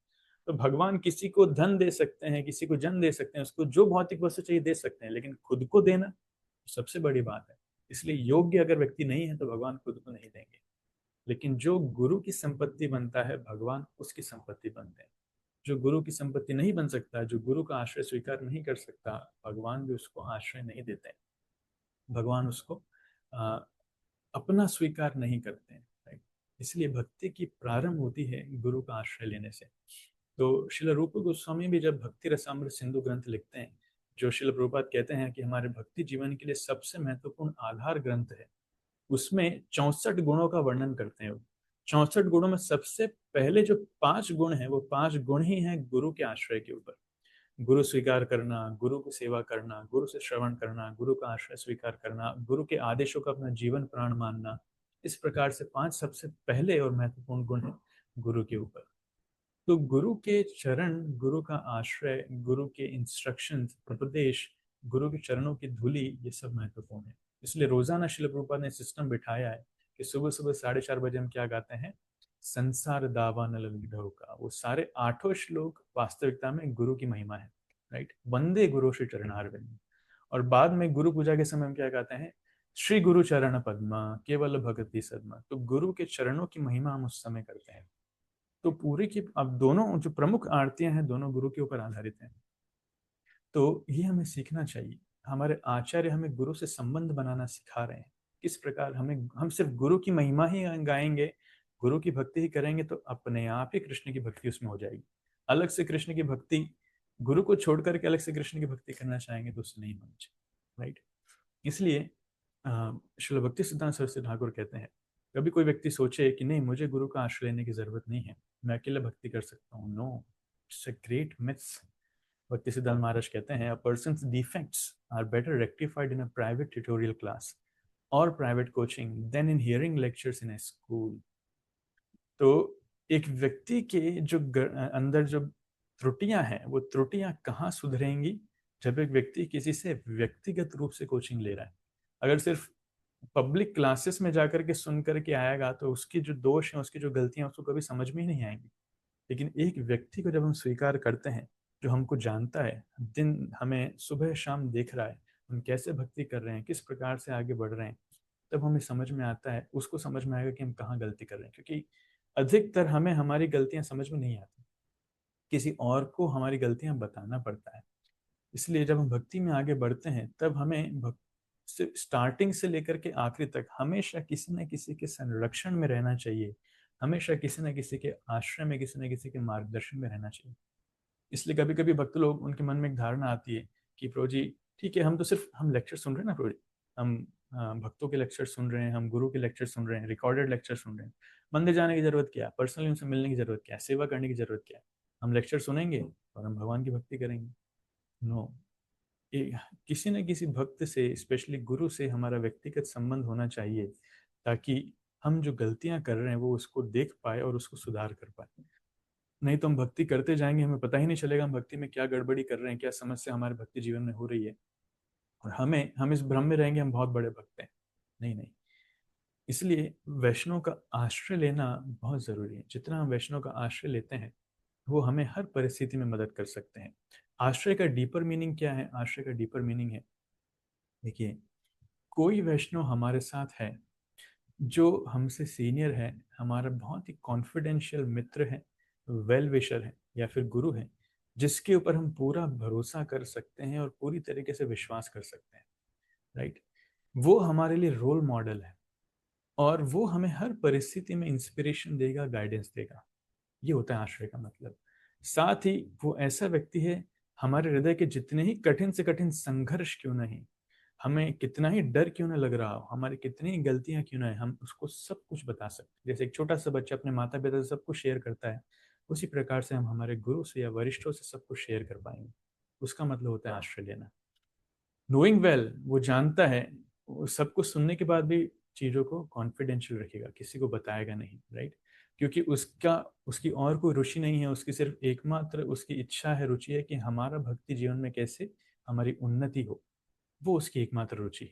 तो भगवान किसी को धन दे सकते हैं, किसी को जन दे सकते हैं, उसको जो भौतिक वस्तु चाहिए दे सकते हैं, लेकिन खुद को देना सबसे बड़ी बात है। इसलिए योग्य अगर व्यक्ति नहीं है तो भगवान खुद को नहीं देंगे। लेकिन जो गुरु की संपत्ति बनता है, भगवान उसकी संपत्ति बनते हैं। जो गुरु की संपत्ति नहीं बन सकता, जो गुरु का आश्रय स्वीकार नहीं कर सकता, भगवान भी उसको आश्रय नहीं देते हैं। भगवान उसको आ, अपना स्वीकार नहीं करते हैं, राइट। इसलिए भक्ति की प्रारंभ होती है गुरु का आश्रय लेने से। तो शिल रूप गोस्वामी भी जब भक्ति रसामृत सिंधु ग्रंथ लिखते हैं, जो शिल प्रभुपाद कहते हैं कि हमारे भक्ति जीवन के लिए सबसे महत्वपूर्ण आधार ग्रंथ है, उसमें 64 गुणों का वर्णन करते हैं। 64 गुणों में सबसे पहले जो 5 गुण हैं, वो 5 गुण ही हैं गुरु के आश्रय के ऊपर। गुरु स्वीकार करना, गुरु की सेवा करना, गुरु से श्रवण करना, गुरु का आश्रय स्वीकार करना, गुरु के आदेशों का अपना जीवन प्राण मानना। इस प्रकार से 5 सबसे पहले और महत्वपूर्ण गुण है गुरु के ऊपर। तो गुरु के चरण, गुरु का आश्रय, गुरु के इंस्ट्रक्शंस, उपदेश, गुरु के चरणों की धूली, ये सब महत्वपूर्ण है। इसलिए रोजाना श्रील प्रभुपाद ने सिस्टम बिठाया है कि सुबह सुबह 4:30 बजे हम क्या गाते हैं, संसार दावा नल विधौ का। वो सारे 8 श्लोक वास्तविकता में गुरु की महिमा है, राइट। वंदे गुरु श्री चरणारविंद। और बाद में गुरु पूजा के समय हम क्या गाते हैं, श्री गुरु चरण पद्मा केवल भक्ति सदमा। तो गुरु के चरणों की महिमा हम उस समय करते हैं। तो पूरी की, अब दोनों जो प्रमुख आरतियां हैं दोनों गुरु के ऊपर आधारित हैं। तो ये हमें सीखना चाहिए। हमारे आचार्य हमें गुरु से संबंध बनाना सिखा रहे हैं, किस प्रकार हमें, हम सिर्फ गुरु की महिमा ही गाएंगे, गुरु की भक्ति ही करेंगे तो अपने आप ही कृष्ण की भक्ति उसमें हो जाएगी। अलग से कृष्ण की भक्ति, गुरु को छोड़ करके अलग से कृष्ण की भक्ति करना चाहेंगे तो उससे नहीं होनी चाहिए, राइट। इसलिए श्रील भक्ति सिद्धांत सरस्वती ठाकुर कहते हैं, कभी कोई व्यक्ति सोचे कि नहीं मुझे गुरु का आश्रय लेने की जरूरत नहीं है, मैं अकेले भक्ति कर सकता हूँ, no, it's a great myths. Bhakti Siddhanta Maharaj कहते हैं, a person's defects are better rectified in a private tutorial class और private coaching than in hearing lectures in a school. तो एक व्यक्ति के जो अंदर जो त्रुटियां हैं, वो त्रुटियां कहाँ सुधरेंगी, जब एक व्यक्ति किसी से व्यक्तिगत रूप से कोचिंग ले रहा है। अगर सिर्फ पब्लिक क्लासेस में जाकर के सुन करके आएगा तो उसकी जो दोष हैं, उसकी जो गलतियां उसको कभी समझ में ही नहीं आएंगी। लेकिन एक व्यक्ति को जब हम स्वीकार करते हैं जो हमको जानता है, दिन हमें सुबह शाम देख रहा है, हम कैसे भक्ति कर रहे हैं, किस प्रकार से आगे बढ़ रहे हैं, तब हमें समझ में आता है, उसको समझ में आएगा कि हम कहाँ गलती कर रहे हैं। क्योंकि अधिकतर हमें हमारी गलतियां समझ में नहीं आती, किसी और को हमारी गलतियां बताना पड़ता है। इसलिए जब हम भक्ति में आगे बढ़ते हैं तब हमें स्टार्टिंग से लेकर के आखिरी तक हमेशा किसी न किसी के संरक्षण में रहना चाहिए, हमेशा किसी न किसी के आश्रय में, किसी न किसी के मार्गदर्शन में रहना चाहिए। इसलिए कभी कभी भक्त लोग, उनके मन में एक धारणा आती है कि प्रभु जी ठीक है, हम तो सिर्फ हम लेक्चर सुन रहे हैं ना प्रभु जी, हम भक्तों के लेक्चर सुन रहे हैं, हम गुरु के लेक्चर सुन रहे हैं, रिकॉर्डेड लेक्चर सुन रहे हैं, मंदिर जाने की जरूरत क्या है, पर्सनली उनसे मिलने की जरूरत क्या है, सेवा करने की जरूरत क्या है, हम लेक्चर सुनेंगे और हम भगवान की भक्ति करेंगे। नो, किसी न किसी भक्त से, स्पेशली गुरु से हमारा व्यक्तिगत संबंध होना चाहिए, ताकि हम जो गलतियां कर रहे हैं वो उसको देख पाए और उसको सुधार कर पाए। नहीं तो हम भक्ति करते जाएंगे, हमें पता ही नहीं चलेगा हम भक्ति में क्या गड़बड़ी कर रहे हैं, क्या समस्या हमारे भक्ति जीवन में हो रही है, और हम इस भ्रम में रहेंगे हम बहुत बड़े भक्त हैं। नहीं नहीं, इसलिए वैष्णव का आश्रय लेना बहुत जरूरी है। जितना हम वैष्णव का आश्रय लेते हैं वो हमें हर परिस्थिति में मदद कर सकते हैं। आश्रय का डीपर मीनिंग क्या है? आश्रय का डीपर मीनिंग है, देखिए, कोई वैष्णव हमारे साथ है जो हमसे सीनियर है, हमारा बहुत ही कॉन्फिडेंशियल मित्र है, वेल विशर है, या फिर गुरु है, जिसके ऊपर हम पूरा भरोसा कर सकते हैं और पूरी तरीके से विश्वास कर सकते हैं, राइट? वो हमारे लिए रोल मॉडल है और वो हमें हर परिस्थिति में इंस्पिरेशन देगा, गाइडेंस देगा। ये होता है आश्रय का मतलब। साथ ही वो ऐसा व्यक्ति है, हमारे हृदय के जितने ही कठिन से कठिन संघर्ष क्यों नहीं, हमें कितना ही डर क्यों ना लग रहा हो, हमारी कितनी ही गलतियां क्यों ना है, हम उसको सब कुछ बता सकते हैं। जैसे एक छोटा सा बच्चा अपने माता पिता से सब कुछ शेयर करता है, उसी प्रकार से हम हमारे गुरु से या वरिष्ठों से सब कुछ शेयर कर पाएंगे। उसका मतलब होता है आश्रय लेना। नोइंग वेल, वो जानता है, वो सब कुछ सुनने के बाद भी चीज़ों को कॉन्फिडेंशियल रखेगा, किसी को बताएगा नहीं, राइट? क्योंकि उसकी और कोई रुचि नहीं है, उसकी सिर्फ एकमात्र उसकी इच्छा है, रुचि है कि हमारा भक्ति जीवन में कैसे हमारी उन्नति हो। वो उसकी एकमात्र रुचि है।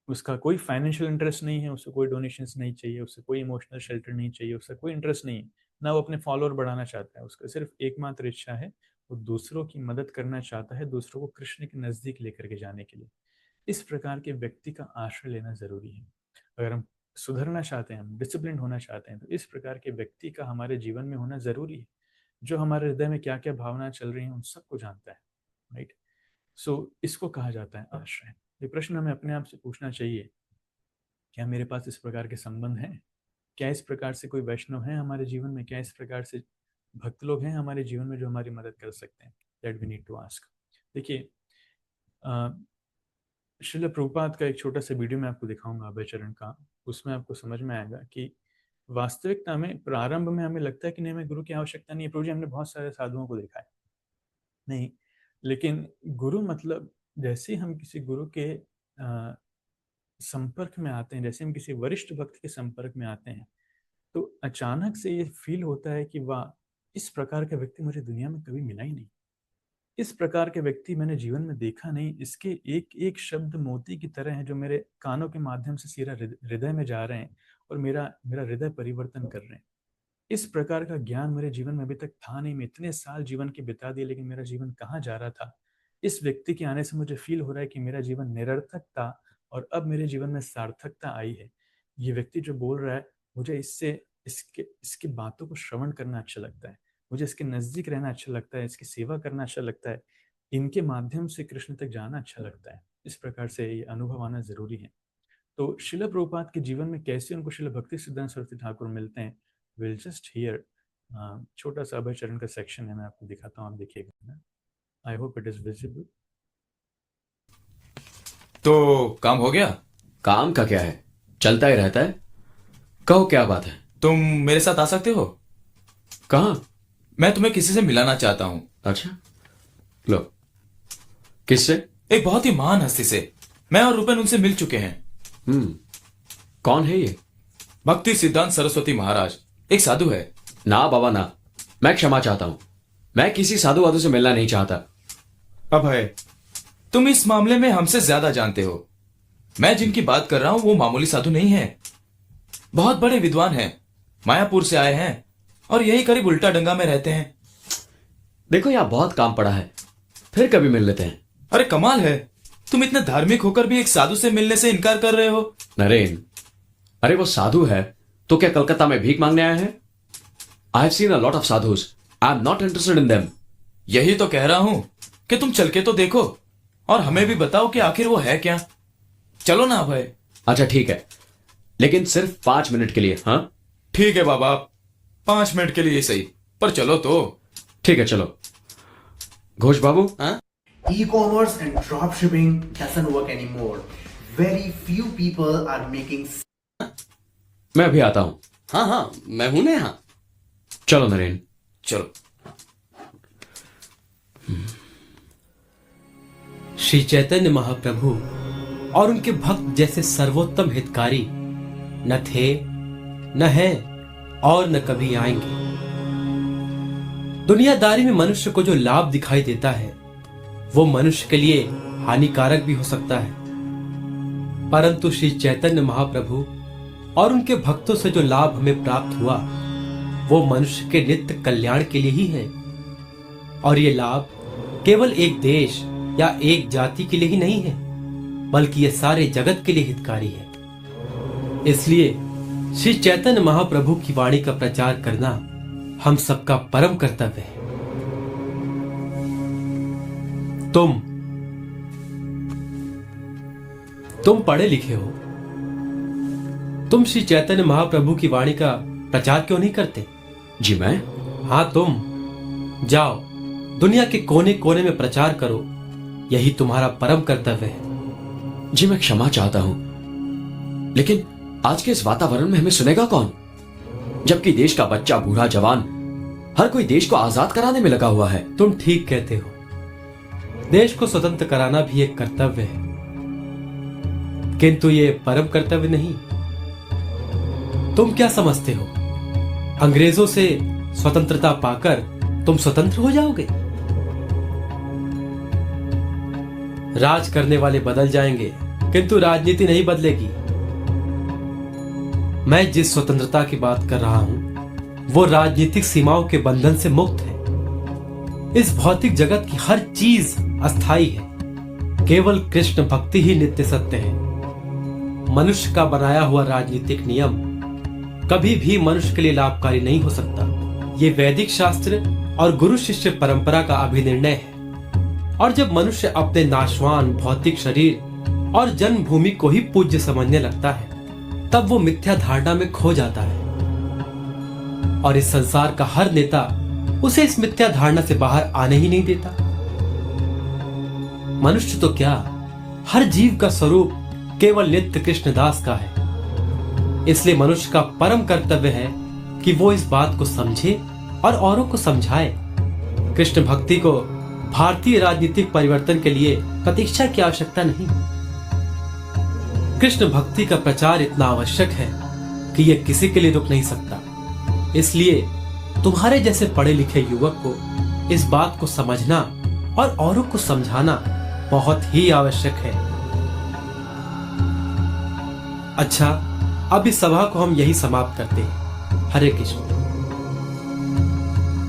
उसका कोई फाइनेंशियल इंटरेस्ट नहीं है, उसको कोई डोनेशंस नहीं चाहिए, उससे कोई इमोशनल शेल्टर नहीं चाहिए, उसका कोई इंटरेस्ट नहीं है, ना वो अपने फॉलोअर बढ़ाना चाहता है। उसका सिर्फ एकमात्र इच्छा है, वो दूसरों की मदद करना चाहता है, दूसरों को कृष्ण के नज़दीक लेकर के जाने के लिए। इस प्रकार के व्यक्ति का आश्रय लेना ज़रूरी है। अगर हम सुधरना चाहते हैं, हम डिसिप्लिन होना चाहते हैं, तो इस प्रकार के व्यक्ति का हमारे जीवन में होना ज़रूरी है, जो हमारे हृदय में क्या क्या भावना चल रही हैं उन सबको जानता है, राइट? इसको कहा जाता है आश्रय। ये प्रश्न हमें अपने आप से पूछना चाहिए, क्या मेरे पास इस प्रकार के संबंध हैं? क्या इस प्रकार से कोई वैष्णव है हमारे जीवन में? क्या इस प्रकार से भक्त लोग हैं हमारे जीवन में जो हमारी मदद कर सकते हैं? That we need to ask. देखिए, श्रील प्रभुपाद का एक छोटा सा वीडियो मैं आपको दिखाऊंगा अभय चरण का। उसमें आपको समझ में आएगा कि वास्तविकता में प्रारंभ में हमें लगता है कि नहीं, हमें गुरु की आवश्यकता नहीं है, प्रभु जी हमने बहुत सारे साधुओं को देखा है, नहीं, लेकिन गुरु मतलब जैसे ही हम किसी गुरु के संपर्क में आते हैं, जैसे हम किसी वरिष्ठ भक्त के संपर्क में आते हैं, तो अचानक से ये फील होता है कि वाह, इस प्रकार का व्यक्ति मुझे दुनिया में कभी मिला ही नहीं, इस प्रकार के व्यक्ति मैंने जीवन में देखा नहीं। इसके एक एक शब्द मोती की तरह हैं, जो मेरे कानों के माध्यम से सीधा हृदय में जा रहे हैं और मेरा मेरा हृदय परिवर्तन कर रहे हैं। इस प्रकार का ज्ञान मेरे जीवन में अभी तक था नहीं। मैं इतने साल जीवन के बिता दिए, लेकिन मेरा जीवन कहाँ जा रहा था? इस व्यक्ति के आने से मुझे फील हो रहा है कि मेरा जीवन निरर्थक था और अब मेरे जीवन में सार्थकता आई है। ये व्यक्ति जो बोल रहा है, मुझे इससे इसके इसकी बातों को श्रवण करना अच्छा लगता है, मुझे इसके नज़दीक रहना अच्छा लगता है, इसकी सेवा करना अच्छा लगता है, इनके माध्यम से कृष्ण तक जाना अच्छा लगता है। इस प्रकार से ये अनुभव आना ज़रूरी है। तो शिला प्रभुपाद के जीवन में कैसे उनको शिला भक्ति सिद्धांत सरस्वती ठाकुर मिलते हैं, विल जस्ट हियर। छोटा सा अभय चरण का सेक्शन है, मैं आपको दिखाता हूँ, आप देखिएगा। आई होप इट इज विजिबल। तो काम हो गया? काम का क्या है, चलता ही रहता है। कहो क्या बात है? तुम मेरे साथ आ सकते हो? कहाँ? मैं तुम्हें किसी से मिलाना चाहता हूँ। अच्छा, लो। किससे? एक बहुत ही महान हस्ती से। मैं और रूपेन उनसे मिल चुके हैं। कौन है ये? भक्ति सिद्धांत सरस्वती महाराज, एक साधु है। ना बाबा ना, मैं क्षमा चाहता हूं, मैं किसी साधु वाधु से मिलना नहीं चाहता। अभय, तुम इस मामले में हमसे ज्यादा जानते हो। मैं जिनकी बात कर रहा हूं वो मामूली साधु नहीं है, बहुत बड़े विद्वान हैं, मायापुर से आए हैं और यही करीब उल्टा डंगा में रहते हैं। देखो यहाँ बहुत काम पड़ा है, फिर कभी मिल लेते हैं। अरे कमाल है, तुम इतने धार्मिक होकर भी एक साधु से मिलने से इनकार कर रहे हो। नरेन, अरे वो साधु है तो क्या कलकत्ता में भीख मांगने आया है? I have seen a lot of sadhus, I am not interested in them. यही तो कह रहा हूं कि तुम चल के तो देखो और हमें भी बताओ कि आखिर वो है क्या। चलो ना अभय। अच्छा ठीक है, लेकिन सिर्फ 5 मिनट के लिए। हाँ ठीक है बाबा, 5 मिनट के लिए सही, पर चलो तो। ठीक है, चलो। घोष बाबू, E-commerce and drop shipping doesn't work anymore. Very few people are making. मैं अभी आता हूं। हाँ हाँ, मैं हूं ना यहाँ। चलो नरेन। चलो। श्री चैतन्य महाप्रभु और उनके भक्त जैसे सर्वोत्तम हितकारी न थे, न हैं और न कभी आएंगे। दुनियादारी में मनुष्य को जो लाभ दिखाई देता है वो मनुष्य के लिए हानिकारक भी हो सकता है, परंतु श्री चैतन्य महाप्रभु और उनके भक्तों से जो लाभ हमें प्राप्त हुआ वो मनुष्य के नित्य कल्याण के लिए ही है। और ये लाभ केवल एक देश या एक जाति के लिए ही नहीं है, बल्कि ये सारे जगत के लिए हितकारी है। इसलिए श्री चैतन्य महाप्रभु की वाणी का प्रचार करना हम सबका परम कर्तव्य है। तुम पढ़े लिखे हो, तुम श्री चैतन्य महाप्रभु की वाणी का प्रचार क्यों नहीं करते? जी मैं? हाँ, तुम जाओ, दुनिया के कोने कोने में प्रचार करो, यही तुम्हारा परम कर्तव्य है। जी मैं क्षमा चाहता हूं, लेकिन आज के इस वातावरण में हमें सुनेगा कौन? जबकि देश का बच्चा, बूढ़ा, जवान, हर कोई देश को आजाद कराने में लगा हुआ है। तुम ठीक कहते हो, देश को स्वतंत्र कराना भी एक कर्तव्य है, किंतु ये परम कर्तव्य नहीं। तुम क्या समझते हो, अंग्रेजों से स्वतंत्रता पाकर तुम स्वतंत्र हो जाओगे? राज करने वाले बदल जाएंगे, किंतु राजनीति नहीं बदलेगी। मैं जिस स्वतंत्रता की बात कर रहा हूं वो राजनीतिक सीमाओं के बंधन से मुक्त है। इस भौतिक जगत की हर चीज अस्थाई है, केवल कृष्ण भक्ति ही नित्य सत्य है। मनुष्य का बनाया हुआ राजनीतिक नियम कभी भी मनुष्य के लिए लाभकारी नहीं हो सकता। ये वैदिक शास्त्र और गुरु शिष्य परंपरा का अभिनिर्णय है। और जब मनुष्य अपने नाशवान भौतिक शरीर और जन्मभूमि को ही पूज्य समझने लगता है, तब वो मिथ्या धारणा में खो जाता है। और इस संसार का हर नेता उसे इस मिथ्या धारणा से बाहर आने ही नहीं देता। मनुष्य तो क्या, हर जीव का स्वरूप केवल नित्य कृष्णदास का है। इसलिए मनुष्य का परम कर्तव्य है कि वो इस बात को समझे और औरों को समझाए। कृष्ण भक्ति को भारतीय राजनीतिक परिवर्तन के लिए प्रतीक्षा की आवश्यकता नहीं। कृष्ण भक्ति का प्रचार इतना आवश्यक है कि यह किसी के लिए रुक नहीं सकता। इसलिए तुम्हारे जैसे पढ़े लिखे युवक को इस बात को समझना और औरों को समझाना बहुत ही आवश्यक है। अच्छा, अब इस सभा को हम यही समाप्त करते हैं। हरे कृष्ण।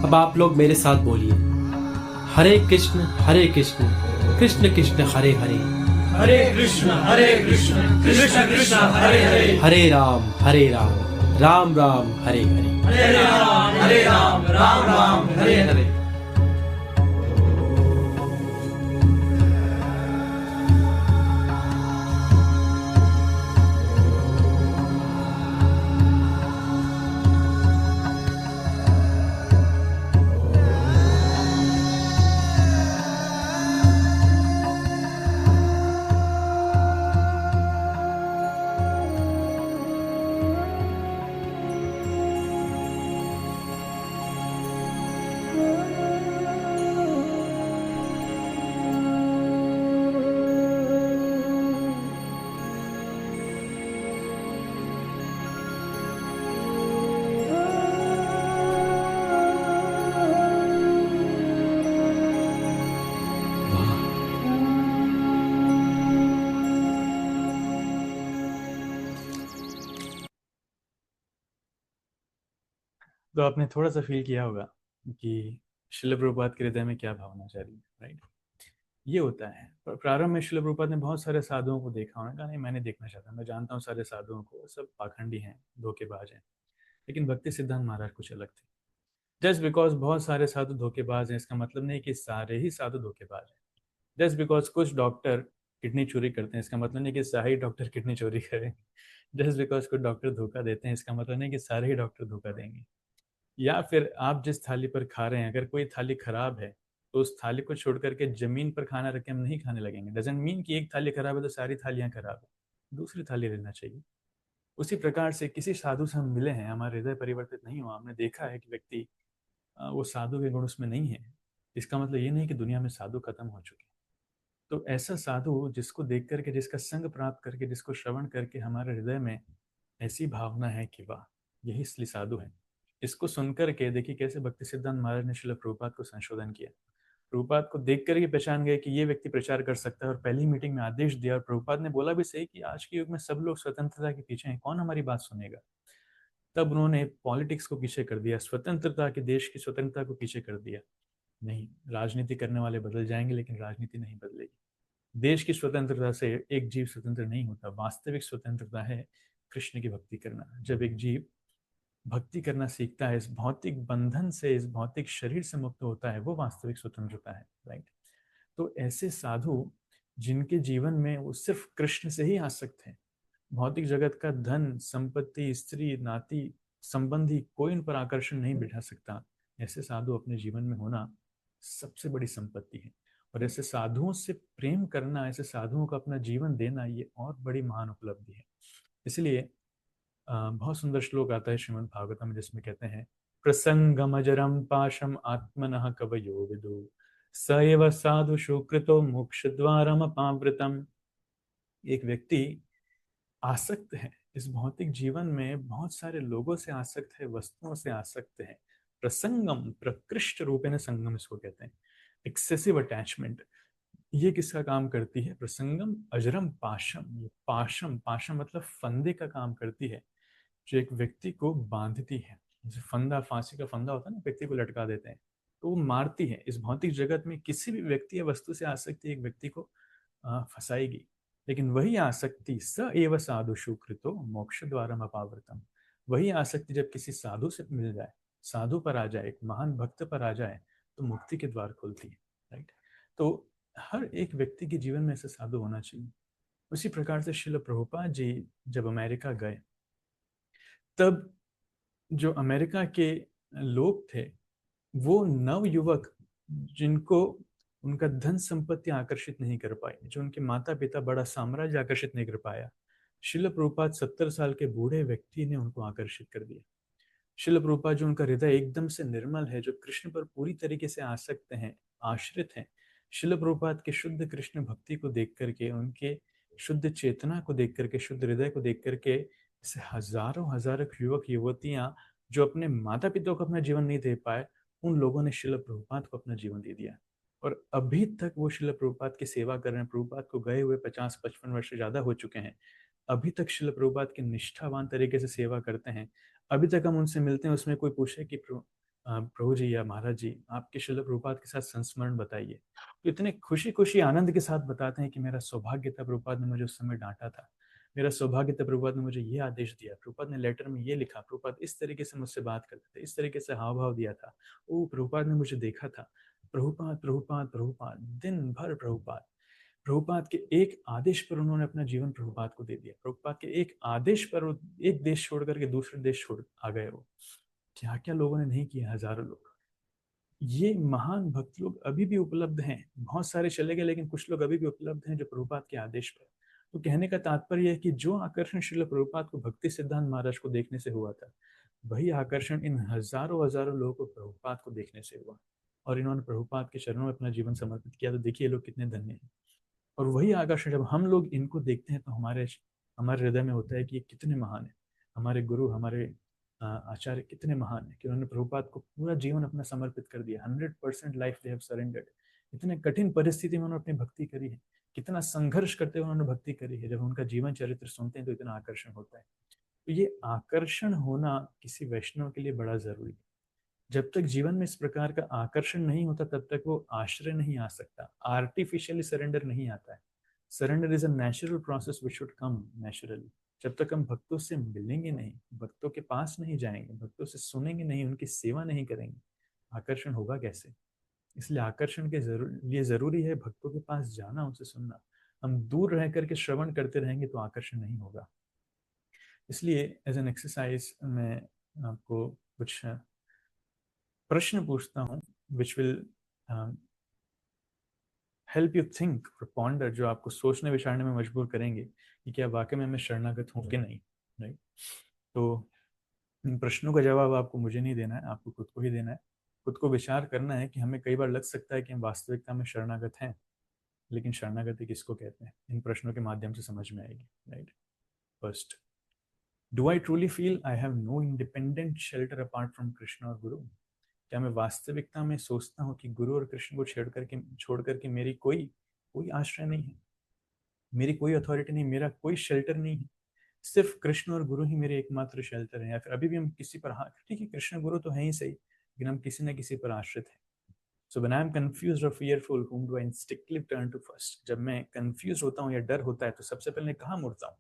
अब आप लोग मेरे साथ बोलिए, हरे कृष्ण कृष्ण कृष्ण हरे हरे, हरे कृष्ण कृष्ण कृष्ण हरे हरे, हरे राम राम राम हरे हरे। हरे राम राम हरे हरे। तो आपने थोड़ा सा फील किया होगा कि शिल प्रभुपाद के हृदय में क्या भावना जा रही है, राइट। ये होता है। प्रारंभ में शिल प्रभुपाद ने बहुत सारे साधुओं को देखा, उन्होंने कहा नहीं मैं नहीं देखना चाहता, मैं जानता हूँ सारे साधुओं को, सब पाखंडी हैं, धोखेबाज हैं। लेकिन भक्ति सिद्धांत महाराज कुछ अलग थे। जस्ट बिकॉज बहुत सारे साधु धोखेबाज हैं इसका मतलब नहीं कि सारे ही साधु धोखेबाज हैं। जस्ट बिकॉज कुछ डॉक्टर किडनी चोरी करते हैं इसका मतलब नहीं कि सारे ही डॉक्टर किडनी चोरी करें। जस्ट बिकॉज कुछ डॉक्टर धोखा देते हैं इसका मतलब नहीं कि सारे ही डॉक्टर धोखा देंगे। या फिर आप जिस थाली पर खा रहे हैं अगर कोई थाली खराब है तो उस थाली को छोड़ करके जमीन पर खाना रख के हम नहीं खाने लगेंगे। डजेंट मीन कि एक थाली खराब है तो सारी थालियां खराब है, दूसरी थाली लेना चाहिए। उसी प्रकार से किसी साधु से हम मिले हैं, हमारा हृदय परिवर्तित नहीं हुआ, हमने देखा है कि व्यक्ति वो साधु के गुण उसमें नहीं है, इसका मतलब ये नहीं कि दुनिया में साधु खत्म हो चुके। तो ऐसा साधु जिसको देख करके, जिसका संग प्राप्त करके, जिसको श्रवण करके हमारे हृदय में ऐसी भावना है कि वाह यही असली साधु है, इसको सुनकर के देखिए कैसे भक्ति सिद्धांत महाराज ने श्रील प्रभुपाद को संशोधन किया। प्रभुपाद को देख करके पहचान गए कि ये व्यक्ति प्रचार कर सकता है और पहली मीटिंग में आदेश दिया। और प्रभुपाद ने बोला भी सही कि आज के युग में सब लोग स्वतंत्रता के पीछे हैं, कौन हमारी बात सुनेगा। तब उन्होंने पॉलिटिक्स को पीछे कर दिया, स्वतंत्रता के, देश की स्वतंत्रता को पीछे कर दिया। नहीं, राजनीति करने वाले बदल जाएंगे लेकिन राजनीति नहीं बदलेगी। देश की स्वतंत्रता से एक जीव स्वतंत्र नहीं होता। वास्तविक स्वतंत्रता है कृष्ण की भक्ति करना। जब एक जीव भक्ति करना सीखता है, इस भौतिक बंधन से, इस भौतिक शरीर से मुक्त होता है, वो वास्तविक स्वतंत्रता है, राइट। तो ऐसे साधु जिनके जीवन में वो सिर्फ कृष्ण से ही आसक्त हैं, भौतिक जगत का धन संपत्ति स्त्री नाती संबंधी कोई उन पर आकर्षण नहीं बिठा सकता, ऐसे साधु अपने जीवन में होना सबसे बड़ी संपत्ति है। और ऐसे साधुओं से प्रेम करना, ऐसे साधुओं को अपना जीवन देना, ये और बड़ी महान उपलब्धि है। इसलिए बहुत सुंदर श्लोक आता है श्रीमद् भागवतम में जिसमें कहते हैं प्रसंगमजरम पाशम आत्मनः कवयो विदु स एव साधु सुकृतो मोक्ष द्वारम अपावृतम। एक व्यक्ति आसक्त है इस भौतिक जीवन में, बहुत सारे लोगों से आसक्त है, वस्तुओं से आसक्त है। प्रसंगम, प्रकृष्ट रूपेण संगम इसको कहते हैं, एक्सेसिव अटैचमेंट। ये किसका काम करती है? प्रसंगम अजरम पाशम। ये पाशम, पाशम मतलब फंदे का काम करती है, जो एक व्यक्ति को बांधती है। जैसे फंदा, फांसी का फंदा होता है ना, व्यक्ति को लटका देते हैं, तो वो मारती है। इस भौतिक जगत में किसी भी व्यक्ति या वस्तु से आसक्ति एक व्यक्ति को फंसाएगी। लेकिन वही आसक्ति स एव साधु सुकृतो मोक्ष द्वारम अपावृतम, वही आसक्ति जब किसी साधु से मिल जाए, साधु पर आ जाए, एक महान भक्त पर आ जाए, तो मुक्ति के द्वार खुलती है, राइट। तो हर एक व्यक्ति के जीवन में ऐसे साधु होना चाहिए। उसी प्रकार से श्रील प्रभुपाद जी जब अमेरिका गए, तब जो अमेरिका के लोग थे वो नव युवक, जिनको उनका धन संपत्ति आकर्षित नहीं कर पाई, जो उनके माता पिता बड़ा साम्राज्य आकर्षित नहीं कर पाया, श्रील प्रभुपाद 70 साल के बूढ़े व्यक्ति ने उनको आकर्षित कर दिया। श्रील प्रभुपाद जो उनका हृदय एकदम से निर्मल है, जो कृष्ण पर पूरी तरीके से आसक्त हैं, आश्रित हैं, श्रील प्रभुपाद के शुद्ध कृष्ण भक्ति को देख करके, उनके शुद्ध चेतना को देख करके, शुद्ध हृदय को देख करके, ऐसे हजारों हजारों युवक युवतियां जो अपने माता पिता को अपना जीवन नहीं दे पाए, उन लोगों ने श्रील प्रभुपाद को अपना जीवन दे दिया। और अभी तक वो श्रील प्रभुपाद की सेवा कर रहे हैं। प्रभुपाद को गए हुए 50-55 वर्ष से ज्यादा हो चुके हैं, अभी तक श्रील प्रभुपाद की निष्ठावान तरीके से सेवा करते हैं। अभी तक हम उनसे मिलते हैं, उसमें कोई पूछे कि प्रभु जी या महाराज जी आपके श्रील प्रभुपाद के साथ संस्मरण बताइए, तो इतने खुशी खुशी आनंद के साथ बताते हैं कि मेरा सौभाग्य था, प्रभुपाद ने मुझे उस समय डांटा था, मेरा सौभाग्य था, प्रभुपाद ने मुझे ये आदेश दिया, प्रभुपाद ने लेटर में ये लिखा, प्रभुपाद इस तरीके से मुझसे बात करते थे, इस तरीके से हाव भाव दिया था, ओ प्रभुपाद ने मुझे देखा था। प्रभुपाद प्रभुपाद प्रभुपाद, दिन भर प्रभुपाद। प्रभुपाद के एक आदेश पर उन्होंने अपना जीवन प्रभुपाद को दे दिया। प्रभुपाद के एक आदेश पर वो एक देश छोड़ करके दूसरे देश छोड़ आ गए। वो क्या क्या लोगों ने नहीं किया, हजारों लोग। ये महान भक्त लोग अभी भी उपलब्ध हैं, बहुत सारे चले गए लेकिन कुछ लोग अभी भी उपलब्ध हैं जो प्रभुपाद के आदेश पर। तो कहने का तात्पर्य है कि जो आकर्षण श्रील प्रभुपाद को भक्ति सिद्धांत महाराज को देखने से हुआ था, वही आकर्षण इन हजारों हजारों लोगों को प्रभुपाद को देखने से हुआ, और इन्होंने प्रभुपाद के चरणों में अपना जीवन समर्पित किया। तो देखिए लोग कितने धन्य हैं। और वही आकर्षण जब हम लोग इनको देखते हैं तो हमारे हृदय में होता है कि ये कितने महान है, हमारे गुरु, हमारे आचार्य कितने महान है कि उन्होंने प्रभुपाद को पूरा जीवन अपना समर्पित कर दिया। 100% लाइफ दे हैव सरेंडर्ड। इतने कठिन परिस्थिति में उन्होंने अपनी भक्ति करी है, कितना संघर्ष करते हुए उन्होंने भक्ति करी है। जब उनका जीवन चरित्र सुनते हैं तो इतना आकर्षण होता है। तो ये आकर्षण होना किसी वैष्णव के लिए बड़ा जरूरी है। जब तक जीवन में इस प्रकार का आकर्षण नहीं होता तब तक वो आश्रय नहीं आ सकता, आर्टिफिशियली सरेंडर नहीं आता है। Surrender is a natural process which should come naturally. जब तक हम भक्तों से मिलेंगे नहीं, भक्तों के पास नहीं जाएंगे, भक्तों से सुनेंगे नहीं, उनकी सेवा नहीं करेंगे, आकर्षण होगा कैसे? इसलिए आकर्षण के लिए जरूरी है भक्तों के पास जाना, उनसे सुनना। हम दूर रह करके श्रवण करते रहेंगे तो आकर्षण नहीं होगा। इसलिए एज एन एक्सरसाइज मैं आपको कुछ प्रश्न पूछता हूँ which will help you think और पॉन्डर, जो आपको सोचने विचारने में मजबूर करेंगे कि क्या वाकई में मैं शरणागत हूँ कि नहीं। राइट, तो इन प्रश्नों का जवाब आपको मुझे नहीं देना है, आपको खुद को ही देना है। खुद को विचार करना है कि हमें कई बार लग सकता है कि हम वास्तविकता में शरणागत हैं, लेकिन शरणागति किसको कहते हैं, इन प्रश्नों के माध्यम से समझ में आएगी। Right, first, do I truly feel I have no independent shelter apart from Krishna और गुरु? क्या मैं वास्तविकता में सोचता हूँ कि गुरु और कृष्ण को छोड़ करके मेरी कोई कोई आश्रय नहीं है, मेरी कोई अथॉरिटी नहीं, मेरा कोई शेल्टर नहीं है, सिर्फ कृष्ण और गुरु ही मेरे एकमात्र शेल्टर हैं? या फिर अभी भी हम किसी पर, हाँ ठीक है कृष्ण गुरु तो है ही सही, लेकिन हम किसी न किसी पर आश्रित हैं। So when I am confused और fearful, whom do I instinctively turn to first? जब मैं कंफ्यूज होता हूँ या डर होता है तो सबसे पहले कहाँ मुड़ता हूँ?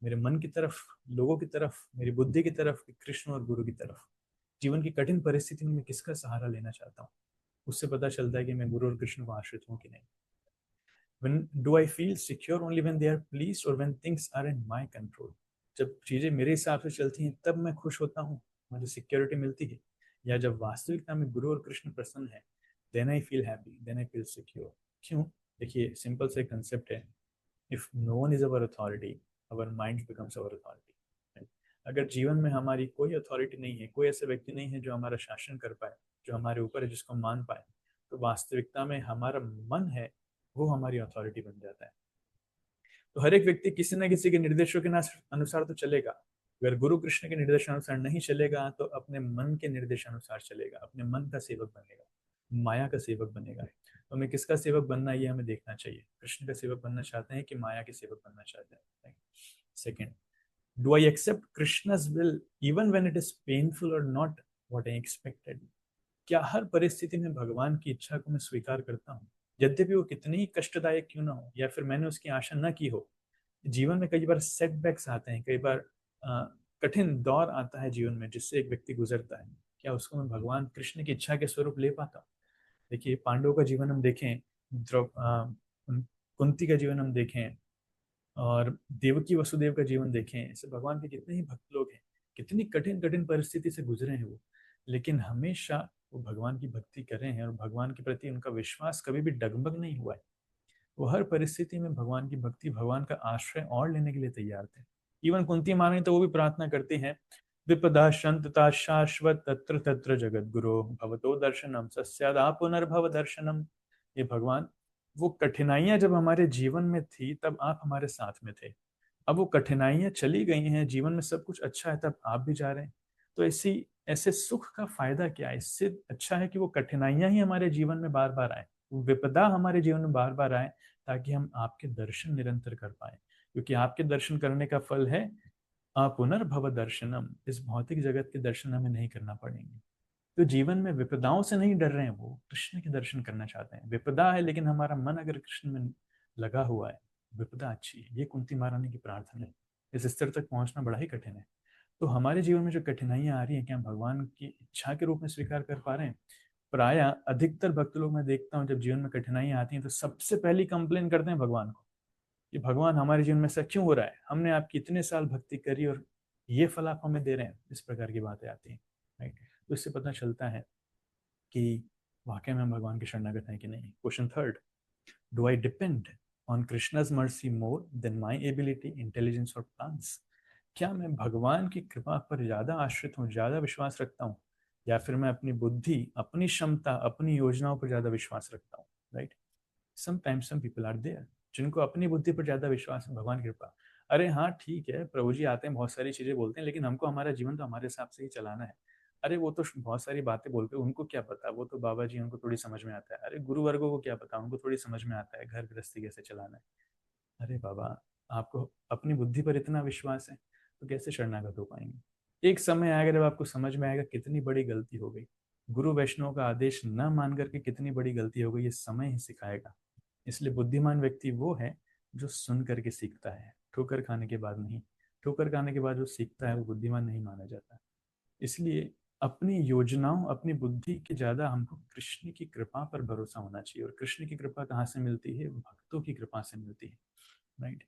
मेरे मन की तरफ, लोगों की तरफ, मेरी बुद्धि की तरफ, कृष्ण और गुरु की तरफ? जीवन की कठिन परिस्थिति में मैं किसका सहारा लेना चाहता हूँ? उससे पता चलता है कि मैं गुरु और कृष्ण को आश्रित हूँ कि नहीं। When do I feel secure only when they are pleased or when things are in my control? जब चीजें मेरे हिसाब से चलती हैं तब मैं खुश होता हूँ, मुझे सिक्योरिटी मिलती है, या जब वास्तविकता में गुरु और कृष्ण प्रसन्न है, then I feel happy, then I feel secure? क्यों? देखिए सिंपल से कंसेप्ट है, if no one is our authority, our mind becomes our authority. अगर जीवन में हमारी कोई अथॉरिटी नहीं है, कोई ऐसा व्यक्ति नहीं है जो हमारा शासन कर पाए, जो हमारे ऊपर है, जिसको मान पाए, तो वास्तविकता में हमारा मन है वो हमारी अथॉरिटी बन जाता है। तो हर एक व्यक्ति किसी न किसी के निर्देशों के अनुसार तो चलेगा। अगर गुरु कृष्ण के निर्देशानुसार नहीं चलेगा तो अपने मन के निर्देशानुसार चलेगा, अपने मन का सेवक बनेगा, माया का सेवक बनेगा। तो हमें किसका सेवक बनना है ये हमें देखना चाहिए। कृष्ण का सेवक बनना चाहते हैं कि माया के सेवक बनना चाहते हैं? Second, do I accept Krishna's will even when it is painful और नॉट व्हाट आई एक्सपेक्टेड? क्या हर परिस्थिति में भगवान की इच्छा को मैं स्वीकार करता हूँ, यद्यपि वो कितनी ही कष्टदायक क्यों ना हो या फिर मैंने उसकी आशा न की हो? जीवन में कई बार सेटबैक्स आते हैं, कई बार कठिन दौर आता है जीवन में जिससे एक व्यक्ति गुजरता है। क्या उसको मैं भगवान कृष्ण की इच्छा के स्वरूप ले पाता हूँ? देखिए पांडवों का जीवन हम देखें, कुंती का जीवन हम देखें, और देवकी वसुदेव का जीवन देखें, ऐसे भगवान के कितने ही भक्त लोग हैं, कितनी कठिन कठिन परिस्थिति से गुजरे हैं वो, लेकिन हमेशा वो भगवान की भक्ति कर रहे हैं और भगवान के प्रति उनका विश्वास कभी भी डगमग नहीं हुआ है। वो हर परिस्थिति में भगवान की भक्ति, भगवान का आश्रय और लेने के लिए तैयार थे। इवन कुंती माने तो वो भी प्रार्थना करती हैं, विपदा शंतता शाश्वत तत्र तत्र जगत गुरु भवतो दर्शनम सस्यादा पुनर्भव दर्शनम। ये भगवान, वो कठिनाइयां जब हमारे जीवन में थी तब आप हमारे साथ में थे, अब वो कठिनाइयां चली गई हैं, जीवन में सब कुछ अच्छा है, तब आप भी जा रहे हैं। तो ऐसे सुख का फायदा क्या है? इससे अच्छा है कि वो कठिनाइयां ही हमारे जीवन में बार बार आए, विपदा हमारे जीवन में बार बार आए, ताकि हम आपके दर्शन निरंतर कर पाए। क्योंकि आपके दर्शन करने का फल है पुनर्भव दर्शनम। इस भौतिक जगत के दर्शन हमें नहीं करना पड़ेंगे। तो जीवन में विपदाओं से नहीं डर रहे हैं, वो कृष्ण के दर्शन करना चाहते हैं। विपदा है लेकिन हमारा मन अगर कृष्ण में लगा हुआ है, विपदा अच्छी है। ये कुंती महारानी की प्रार्थना है। इस स्तर तक पहुंचना बड़ा ही कठिन है। तो हमारे जीवन में जो कठिनाइयां आ रही हैं, क्या हम भगवान की इच्छा के रूप में स्वीकार कर पा रहे हैं? प्राय अधिकतर भक्त लोग मैं देखता हूँ जब जीवन में कठिनाइयां आती हैं तो सबसे पहली कंप्लेन करते हैं भगवान को कि भगवान हमारे जीवन में ऐसा क्यों हो रहा है, हमने आपकी इतने साल भक्ति करी और ये फल आप हमें दे रहे हैं। इस प्रकार की बातें आती हैं। राइट, तो इससे पता चलता है कि वाकई में हम भगवान के शरणागत हैं कि नहीं। Question third, do I depend on Krishna's mercy more than my ability, intelligence और प्लान्स? क्या मैं भगवान की कृपा पर ज्यादा आश्रित हूँ, ज्यादा विश्वास रखता हूँ, या फिर मैं अपनी बुद्धि, अपनी क्षमता, अपनी योजनाओं पर ज्यादा विश्वास रखता हूँ? Right, sometimes some people are there जिनको अपनी बुद्धि पर ज्यादा विश्वास है, भगवान की कृपा। अरे हाँ ठीक है, प्रभु जी आते हैं, बहुत सारी चीजें बोलते हैं, लेकिन हमको हमारा जीवन तो हमारे हिसाब से ही चलाना है। अरे वो तो बहुत सारी बातें बोलते हैं, उनको क्या पता, वो तो बाबा जी, उनको थोड़ी समझ में आता है। अरे गुरु वर्गों को क्या पता, उनको थोड़ी समझ में आता है घर गृहस्थी कैसे चलाना है। अरे बाबा, आपको अपनी बुद्धि पर इतना विश्वास है तो कैसे शरणागत हो पाएंगे? एक समय आएगा जब आपको समझ में आएगा कितनी बड़ी गलती हो गई। गुरु वैष्णव का आदेश न मान करके कितनी बड़ी गलती हो गई ये समय ही सिखाएगा। इसलिए बुद्धिमान व्यक्ति वो है जो सुन करके सीखता है, ठोकर खाने के बाद नहीं। ठोकर खाने के बाद जो सीखता है वो बुद्धिमान नहीं माना जाता। इसलिए अपनी योजनाओं, अपनी बुद्धि के ज्यादा हमको कृष्ण की कृपा पर भरोसा होना चाहिए। और कृष्ण की कृपा कहाँ से मिलती है? भक्तों की कृपा से मिलती है, राइट।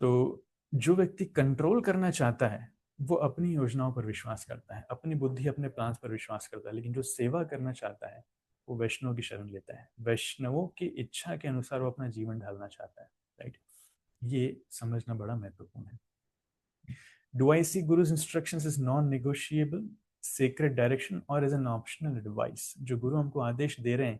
तो जो व्यक्ति कंट्रोल करना चाहता है वो अपनी योजनाओं पर विश्वास करता है, अपनी बुद्धि, अपने प्लान पर विश्वास करता है। लेकिन जो सेवा करना चाहता है वो वैष्णव की शरण लेता है, वैष्णवों की इच्छा के अनुसार वो अपना जीवन ढालना चाहता है, राइट। ये समझना बड़ा महत्वपूर्ण है। Do I see Guru's instructions as non-negotiable, sacred direction or as an optional advice? जो गुरु हमको आदेश दे रहे हैं,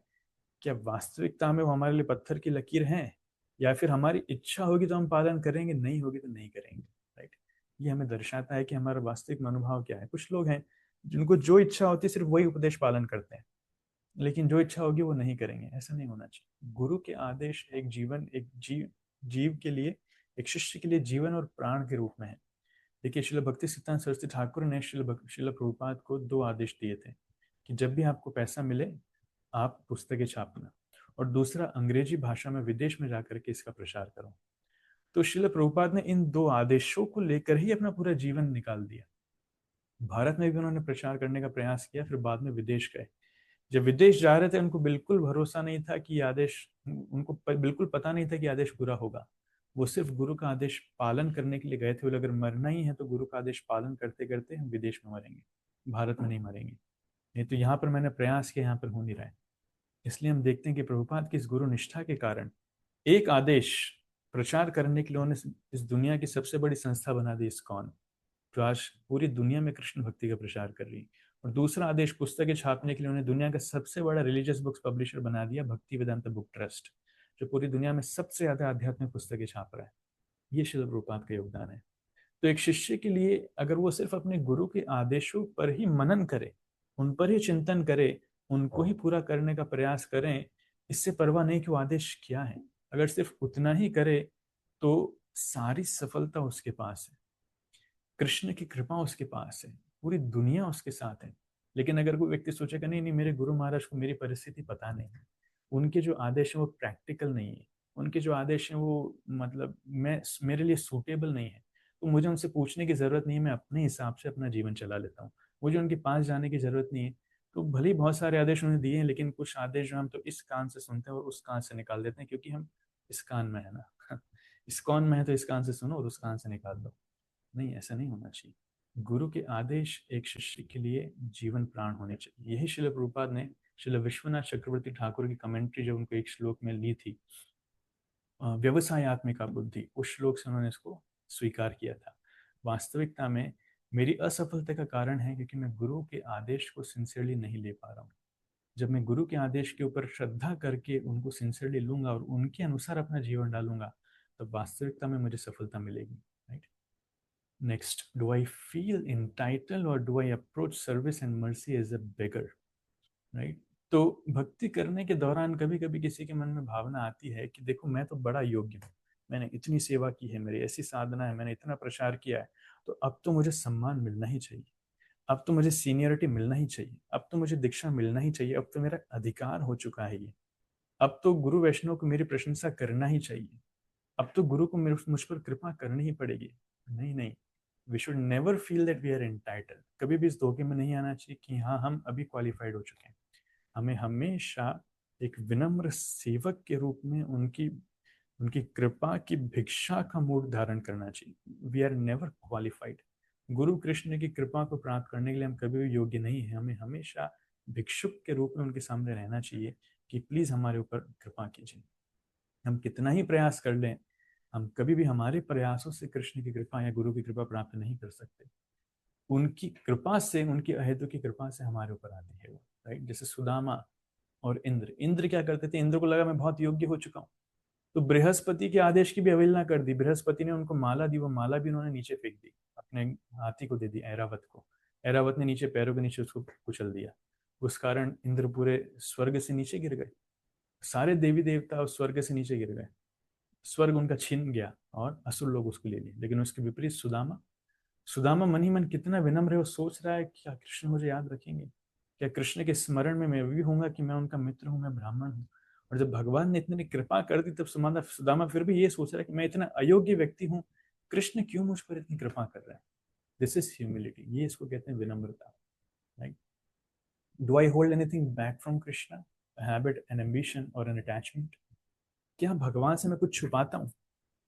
क्या वास्तविकता में वो हमारे लिए पत्थर की लकीर हैं, या फिर हमारी इच्छा होगी तो हम पालन करेंगे, नहीं होगी तो नहीं करेंगे, राइट। ये हमें दर्शाता है कि हमारा वास्तविक मनोभाव क्या है। कुछ लोग हैं जिनको जो इच्छा होती है सिर्फ वही उपदेश पालन करते हैं, लेकिन जो इच्छा होगी वो नहीं करेंगे। ऐसा नहीं होना चाहिए। गुरु के आदेश एक जीवन, एक जीव के लिए, एक शिष्य के लिए जीवन और प्राण के रूप में है। देखिए, श्रील भक्ति सिद्धांत सरस्वती ठाकुर ने श्रील प्रभुपाद को 2 आदेश दिए थे कि जब भी आपको पैसा मिले आप पुस्तकें छापना, और दूसरा अंग्रेजी भाषा में विदेश में जाकर के इसका प्रचार करो। तो श्रील प्रभुपाद ने इन 2 आदेशों को लेकर ही अपना पूरा जीवन निकाल दिया। भारत में भी उन्होंने प्रचार करने का प्रयास किया, फिर बाद में विदेश गए। जब विदेश जा रहे थे उनको बिल्कुल भरोसा नहीं था कि आदेश, उनको बिल्कुल पता नहीं था कि आदेश पूरा होगा। वो सिर्फ गुरु का आदेश पालन करने के लिए गए थे। बोले अगर मरना ही है तो गुरु का आदेश पालन करते करते हम विदेश में मरेंगे, भारत में नहीं मरेंगे। नहीं तो यहाँ पर मैंने प्रयास किया, यहाँ पर हो नहीं रहा है। इसलिए हम देखते हैं कि प्रभुपाद की इस गुरु निष्ठा के कारण एक आदेश प्रचार करने के लिए उन्होंने इस दुनिया की सबसे बड़ी संस्था बना दी, इस्कॉन, जो आज पूरी दुनिया में कृष्ण भक्ति का प्रचार कर रही है। और दूसरा आदेश पुस्तकें छापने के लिए उन्हें दुनिया का सबसे बड़ा रिलीजियस बुक्स पब्लिशर बना दिया, भक्ति वेदांत बुक ट्रस्ट, जो पूरी दुनिया में सबसे ज्यादा आध्यात्मिक पुस्तकें छाप रहा है। ये श्रील प्रभुपाद का योगदान है। तो एक शिष्य के लिए अगर वो सिर्फ अपने गुरु के आदेशों पर ही मनन करे, उन पर ही चिंतन करे, उनको ही पूरा करने का प्रयास करें, इससे परवाह नहीं कि वो आदेश क्या है, अगर सिर्फ उतना ही करे तो सारी सफलता उसके पास है, कृष्ण की कृपा उसके पास है, पूरी दुनिया उसके साथ है। लेकिन अगर कोई व्यक्ति सोचेगा नहीं नहीं मेरे गुरु महाराज को मेरी परिस्थिति पता नहीं है, उनके जो आदेश है वो प्रैक्टिकल नहीं है, उनके जो आदेश हैं वो मतलब मैं मेरे लिए सूटेबल नहीं है, तो मुझे उनसे पूछने की जरूरत नहीं है, मैं अपने हिसाब से अपना जीवन चला लेता हूँ, मुझे उनके पास जाने की जरूरत नहीं है। तो भले ही बहुत सारे आदेश उन्हें दिए हैं, लेकिन कुछ आदेश जो हम तो इस कान से सुनते हैं और उस कान से निकाल देते हैं, क्योंकि हम इस कान में है ना इस कान में है तो इस कान से सुनो और उस कान से निकाल दो। नहीं, ऐसा नहीं होना चाहिए। गुरु के आदेश एक शिष्य के लिए जीवन प्राण होने चाहिए। यही श्रील प्रभुपाद ने श्रील विश्वनाथ चक्रवर्ती ठाकुर की कमेंट्री जो उनको एक श्लोक में ली थी, व्यवसायत्मिका बुद्धि, उस श्लोक से उन्होंने इसको स्वीकार किया था। वास्तविकता में मेरी असफलता का कारण है क्योंकि मैं गुरु के आदेश को सिंसियरली नहीं ले पा रहा हूँ। जब मैं गुरु के आदेश के ऊपर श्रद्धा करके उनको सिंसियरली लूंगा और उनके अनुसार अपना जीवन डालूंगा, तो वास्तविकता में मुझे सफलता मिलेगी, right. Next, do I feel entitled or do I approach service and mercy as a beggar? Right? तो भक्ति करने के दौरान कभी कभी किसी के मन में भावना आती है कि देखो मैं तो बड़ा योग्य हूँ, मैंने इतनी सेवा की है, मेरी ऐसी साधना है, मैंने इतना प्रचार किया है, तो अब तो मुझे सम्मान मिलना ही चाहिए, अब तो मुझे सीनियरिटी मिलना ही चाहिए, अब तो मुझे दीक्षा मिलना ही चाहिए, अब तो मेरा अधिकार हो चुका है ये, अब तो गुरु वैष्णव को मेरी प्रशंसा करना ही चाहिए, अब तो गुरु को मुझ पर कृपा करनी ही पड़ेगी। नहीं नहीं, we should never feel that we are entitled. कभी भी इस धोखे में नहीं आना चाहिए कि हाँ हम अभी क्वालिफाइड हो चुके हैं। हमें हमेशा एक विनम्र सेवक के रूप में उनकी उनकी कृपा की भिक्षा का मूड धारण करना चाहिए। We are never qualified. गुरु कृष्ण की कृपा को प्राप्त करने के लिए हम कभी भी योग्य नहीं है। हमें हमेशा भिक्षुक के रूप में उनके सामने रहना चाहिए कि प्लीज हमारे ऊपर कृपा कीजिए। हम कितना ही प्रयास कर लें, हम कभी भी हमारे प्रयासों से कृष्ण की कृपा या गुरु की कृपा प्राप्त नहीं कर सकते। उनकी कृपा से, उनकी अहेतु की कृपा से हमारे ऊपर आती है वो, राइट। जैसे सुदामा और इंद्र क्या करते थे, इंद्र को लगा मैं बहुत योग्य हो चुका हूँ, तो बृहस्पति के आदेश की भी अवहेलना कर दी। बृहस्पति ने उनको माला दी, वो माला भी उन्होंने नीचे फेंक दी, अपने हाथी को दे दी, ऐरावत को। ऐरावत ने नीचे पैरों के नीचे उसको कुचल दिया। उस कारण इंद्र पूरे स्वर्ग से नीचे गिर गए, सारे देवी देवता उस स्वर्ग से नीचे गिर गए, स्वर्ग उनका छीन गया और असुर लोग उसको ले लिए। लेकिन उसके विपरीत सुदामा मन ही मन कितना विनम्र है, वो सोच रहा है क्या कृष्ण मुझे याद रखेंगे, क्या कृष्ण के स्मरण में मैं भी हूँगा कि मैं उनका मित्र हूँ, मैं ब्राह्मण हूँ? और जब भगवान ने इतनी कृपा कर दी तब सुदामा सुदामा फिर भी ये सोच रहा है कि मैं इतना अयोग्य व्यक्ति हूँ, कृष्ण क्यों मुझ पर इतनी कृपा कर रहा है? दिस इज ह्यूमिलिटी, ये इसको कहते हैं विनम्रता। Right? Do I hold anything back from Krishna, habit, N ambition और एन अटैचमेंट? क्या भगवान से मैं कुछ छुपाता हूँ?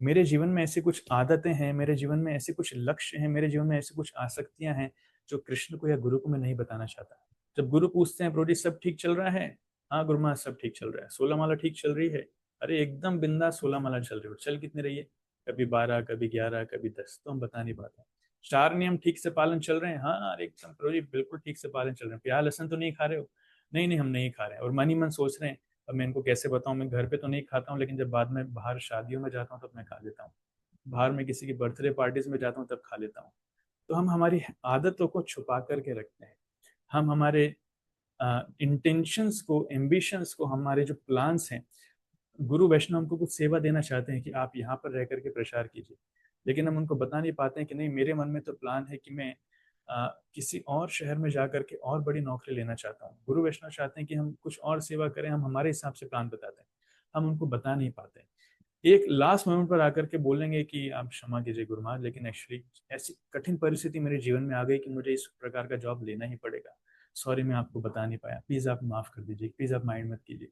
मेरे जीवन में ऐसी कुछ आदतें हैं, मेरे जीवन में ऐसे कुछ लक्ष्य हैं, मेरे जीवन में ऐसी कुछ आसक्तियां हैं जो कृष्ण को या गुरु को मैं नहीं बताना चाहता। जब गुरु पूछते हैं, प्रभु जी सब ठीक चल रहा है? हाँ गुरु महाराज सब ठीक चल रहा है। 16 माला ठीक चल रही है? अरे एकदम बिंदास 16 माला चल रही है। चल कितनी रही है? कभी 12, कभी 11, कभी 10, तो हम बता नहीं पाते। 4 नियम ठीक से पालन चल रहे हैं? हाँ अरे एकदम प्रभु जी बिल्कुल ठीक से पालन चल रहे हैं। प्याज लहसुन तो नहीं खा रहे हो? नहीं नहीं हम नहीं खा रहे हैं। और मन ही मन सोच रहे हैं अब मैं इनको कैसे बताऊं, मैं घर पे तो नहीं खाता हूँ लेकिन जब बाद में बाहर शादियों में जाता हूँ तब मैं खा लेता हूँ, बाहर में किसी की बर्थडे पार्टीज में जाता हूँ तब खा लेता हूँ। तो हम हमारी आदतों को छुपा करके रखते हैं। हम हमारे इंटेंशंस को, एम्बिशंस को, हमारे जो प्लान्स हैं, गुरु वैष्णव हमको कुछ सेवा देना चाहते हैं कि आप यहाँ पर रह करके प्रचार कीजिए, लेकिन हम उनको बता नहीं पाते हैं कि नहीं मेरे मन में तो प्लान है कि मैं किसी और शहर में जा करके और बड़ी नौकरी लेना चाहता हूँ। गुरु वैष्णव चाहते हैं कि हम कुछ और सेवा करें, हम हमारे हिसाब से प्लान बताते हैं, हम उनको बता नहीं पाते। एक लास्ट मोमेंट पर आकर के बोलेंगे कि आप क्षमा कीजिए गुरु महाराज, लेकिन एक्चुअली ऐसी कठिन परिस्थिति मेरे जीवन में आ गई कि मुझे इस प्रकार का जॉब लेना ही पड़ेगा। सॉरी मैं आपको बता नहीं पाया, प्लीज आप माफ कर दीजिए, प्लीज आप माइंड मत कीजिए।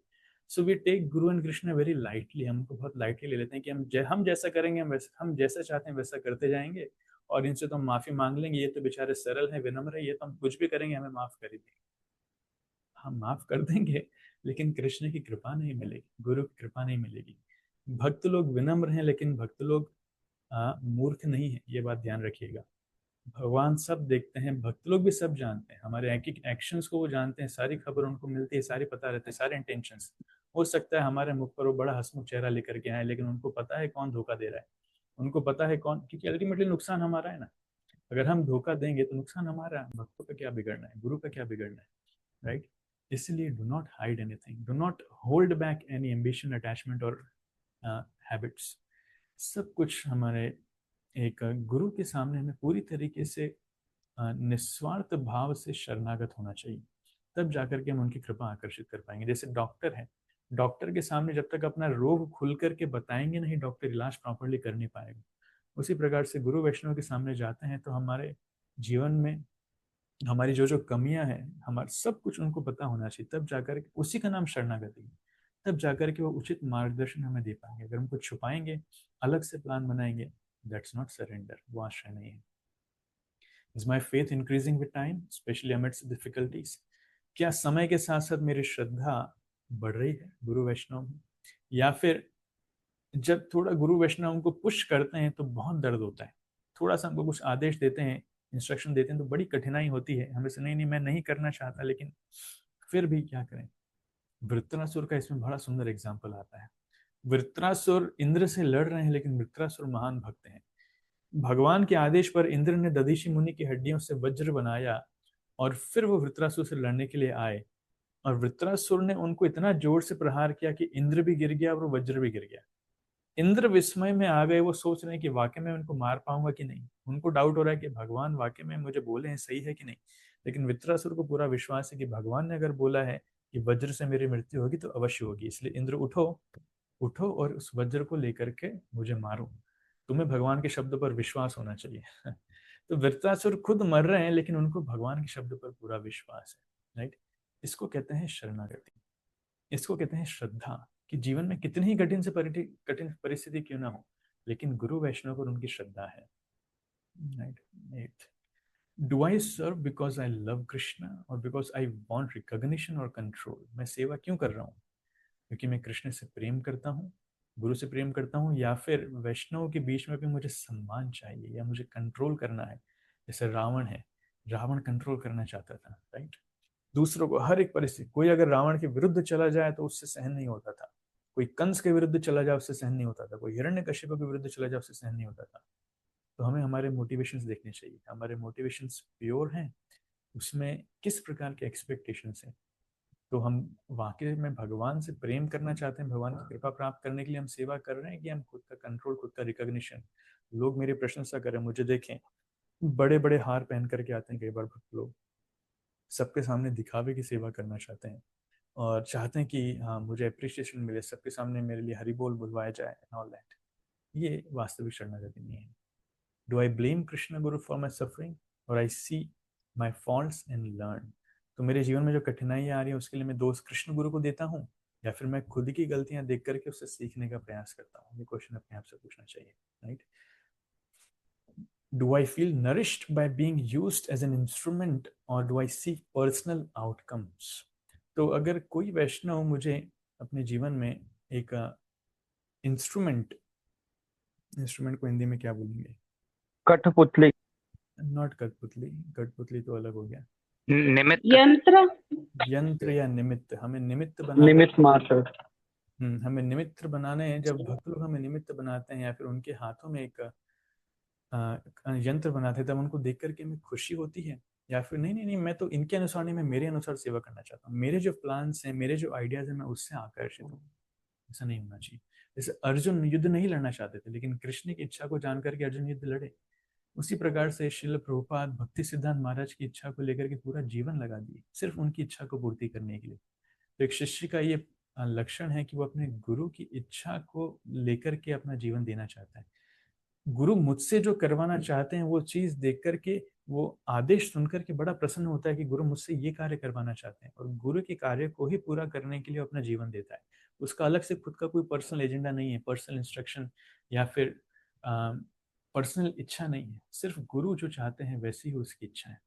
So we take Guru and Krishna very lightly, हम उनको बहुत लाइटली ले लेते हैं कि हम जैसा करेंगे, हम जैसा चाहते हैं वैसा करते जाएंगे और इनसे तो हम माफी मांग लेंगे, ये तो बेचारे सरल हैं, विनम्र है, ये तो हम कुछ भी करेंगे हमें माफ कर ही देंगे। हम माफ कर देंगे लेकिन कृष्ण की कृपा नहीं मिलेगी, गुरु की कृपा नहीं मिलेगी। भक्त लोग विनम्र हैं लेकिन भक्त लोग मूर्ख नहीं है, ये बात ध्यान रखिएगा। भगवान सब देखते हैं, भक्त लोग भी सब जानते हैं, हमारे एक एक एक्शंस को वो जानते हैं, सारी खबर उनको मिलती है, सारी पता रहती है, सारे इंटेंशंस। हो सकता है हमारे मुख पर वो बड़ा हंसमुख चेहरा लेकर के आए लेकिन उनको पता है कौन धोखा दे रहा है, उनको पता है कौन, क्योंकि अल्टीमेटली नुकसान हमारा है ना। अगर हम धोखा देंगे तो नुकसान हमारा है, भक्तों का क्या बिगड़ना है, गुरु का क्या बिगड़ना है? राइट? इसलिए do not hide anything, do not hold back any ambition, attachment और हैबिट्स। सब कुछ हमारे एक गुरु के सामने हमें पूरी तरीके से निस्वार्थ भाव से शरणागत होना चाहिए, तब जाकर के हम उनकी कृपा आकर्षित कर पाएंगे। जैसे डॉक्टर है, डॉक्टर के सामने जब तक अपना रोग खुल करके बताएंगे नहीं, डॉक्टर इलाज प्रॉपरली कर नहीं पाएगा। उसी प्रकार से गुरु वैष्णव के सामने जाते हैं तो हमारे जीवन में हमारी जो जो कमियां हैं, हमारा सब कुछ उनको पता होना चाहिए, तब जाकर के, उसी का नाम शरणागति है, तब जाकर के वो उचित मार्गदर्शन हमें दे पाएंगे। अगर हम कुछ छुपाएंगे, अलग से प्लान बनाएंगे, दैट्स नॉट सरेंडर, वो आश्रय नहीं है। Is my faith increasing with time specially amidst difficulties? क्या समय के साथ साथ मेरी श्रद्धा बढ़ रही है गुरु वैष्णव में? या फिर जब थोड़ा गुरु वैष्णव हमको पुश करते हैं तो बहुत दर्द होता है, थोड़ा सा हमको कुछ आदेश देते हैं, इंस्ट्रक्शन देते हैं तो बड़ी कठिनाई होती है हमें से, नहीं नहीं मैं नहीं करना चाहता लेकिन फिर भी क्या करें? वृत्रासुर का इसमें बड़ा सुंदर एग्जाम्पल आता है। वृत्रासुर इंद्र से लड़ रहे हैं लेकिन वृत्रासुर महान भक्त हैं। भगवान के आदेश पर इंद्र ने दधीचि मुनि की हड्डियों से वज्र बनाया और फिर वो वृत्रासुर से लड़ने के लिए आए, और वृत्रासुर ने उनको इतना जोर से प्रहार किया कि इंद्र भी गिर गया और वो वज्र भी गिर गया। इंद्र विस्मय में आ गए, वो सोच रहे हैं कि वाकई में उनको मार पाऊंगा कि नहीं, उनको डाउट हो रहा है कि भगवान वाकई में मुझे बोले हैं सही है कि नहीं। लेकिन वृत्रासुर को पूरा विश्वास है कि भगवान ने अगर बोला है कि वज्र से मेरी मृत्यु होगी तो अवश्य होगी, इसलिए इंद्र उठो, उठो और उस वज्र को लेकर के मुझे मारो, तुम्हें भगवान के शब्द पर विश्वास होना चाहिए। तो वृत्रासुर खुद मर रहे हैं लेकिन उनको भगवान के शब्द पर पूरा विश्वास है। राइट? इसको कहते हैं शरणागति, इसको कहते हैं श्रद्धा, कि जीवन में कितनी ही कठिन परिस्थिति क्यों ना हो लेकिन गुरु वैष्णव पर उनकी श्रद्धा है। Right? Eight, do I serve because I love Krishna और बिकॉज आई वॉन्ट रिकॉग्निशन और कंट्रोल? मैं सेवा क्यों कर रहा हूँ? क्योंकि मैं कृष्ण से प्रेम करता हूँ, गुरु से प्रेम करता हूँ, या फिर वैष्णव के बीच में भी मुझे सम्मान चाहिए या मुझे कंट्रोल करना है? जैसे रावण है, रावण कंट्रोल करना चाहता था। राइट? दूसरों को हर एक परिस्थिति, कोई अगर रावण के विरुद्ध चला जाए तो उससे सहन नहीं होता था, कोई कंस के विरुद्ध चला जाए उससे सहन नहीं होता था, कोई हिरण्यकश्यप के विरुद्ध चला जाए उससे सहन नहीं होता था। तो हमें हमारे मोटिवेशंस देखने चाहिए, हमारे मोटिवेशंस प्योर हैं, उसमें किस प्रकार के एक्सपेक्टेशंस हैं। तो हम वाकई में भगवान से प्रेम करना चाहते हैं, भगवान की कृपा प्राप्त करने के लिए हम सेवा कर रहे हैं, कि हम खुद का कंट्रोल, खुद का रिकॉग्निशन, लोग मेरी प्रशंसा करें, मुझे देखें। बड़े बड़े हार पहन करके आते हैं कई बार भक्त लोग, सबके सामने दिखावे की सेवा करना चाहते हैं और चाहते हैं कि हाँ मुझे अप्रिसिएशन मिले, सबके सामने मेरे लिए हरि बोल बुलवाया जाए एंड ऑल दैट। ये वास्तविक शरणागति नहीं है। Do I blame Krishna Guru for my suffering और आई सी माई फॉल्ट्स एंड लर्न? तो मेरे जीवन में जो कठिनाइयाँ आ रही है उसके लिए मैं दोष कृष्ण गुरु को देता हूँ या फिर मैं खुद की गलतियां देख करके उससे सीखने का प्रयास करता हूँ? ये क्वेश्चन अपने आप से पूछना चाहिए, right? Do I feel nourished by being used as an instrument or do I seek personal outcomes? तो अगर कोई वैष्णव मुझे अपने जीवन में एक इंस्ट्रूमेंट को हिंदी में क्या बोलेंगे? कठपुतली, नॉट कठपुतली, कठपुतली तो अलग हो गया। निमित्त, यंत्र। यंत्र या निमित्त, हमें निमित्त बनाना, निमित्त मात्र। हमें निमित्त बनाने हैं। जब भक्त लोग हमें निमित्त बनाते हैं या फिर उनके हाथों में एक यंत्र बनाते हैं तब उनको देख करके हमें खुशी होती है या फिर नहीं नहीं नहीं मैं तो इनके अनुसार नहीं, मैं मेरे अनुसार सेवा करना चाहता हूँ, मेरे जो प्लान्स हैं, मेरे जो आइडियाज हैं, मैं उससे आकर्षित हूँ। ऐसा नहीं होना चाहिए। जैसे अर्जुन युद्ध नहीं लड़ना चाहते थे लेकिन कृष्ण की इच्छा को जान करके अर्जुन युद्ध लड़े, उसी प्रकार से श्रील प्रभुपाद भक्ति सिद्धांत महाराज की इच्छा को लेकर के पूरा जीवन लगा दिए सिर्फ उनकी इच्छा को पूर्ति करने के लिए। तो एक शिष्य का ये लक्षण है कि वो अपने गुरु की इच्छा को लेकर के अपना जीवन देना चाहता है। गुरु मुझसे जो करवाना चाहते हैं वो चीज देख करके, वो आदेश सुनकर के बड़ा प्रसन्न होता है कि गुरु मुझसे ये कार्य करवाना चाहते हैं और गुरु के कार्य को ही पूरा करने के लिए अपना जीवन देता है। उसका अलग से खुद का कोई पर्सनल एजेंडा नहीं है, पर्सनल इंस्ट्रक्शन या फिर पर्सनल इच्छा नहीं है। सिर्फ गुरु जो चाहते हैं वैसी ही उसकी इच्छा है।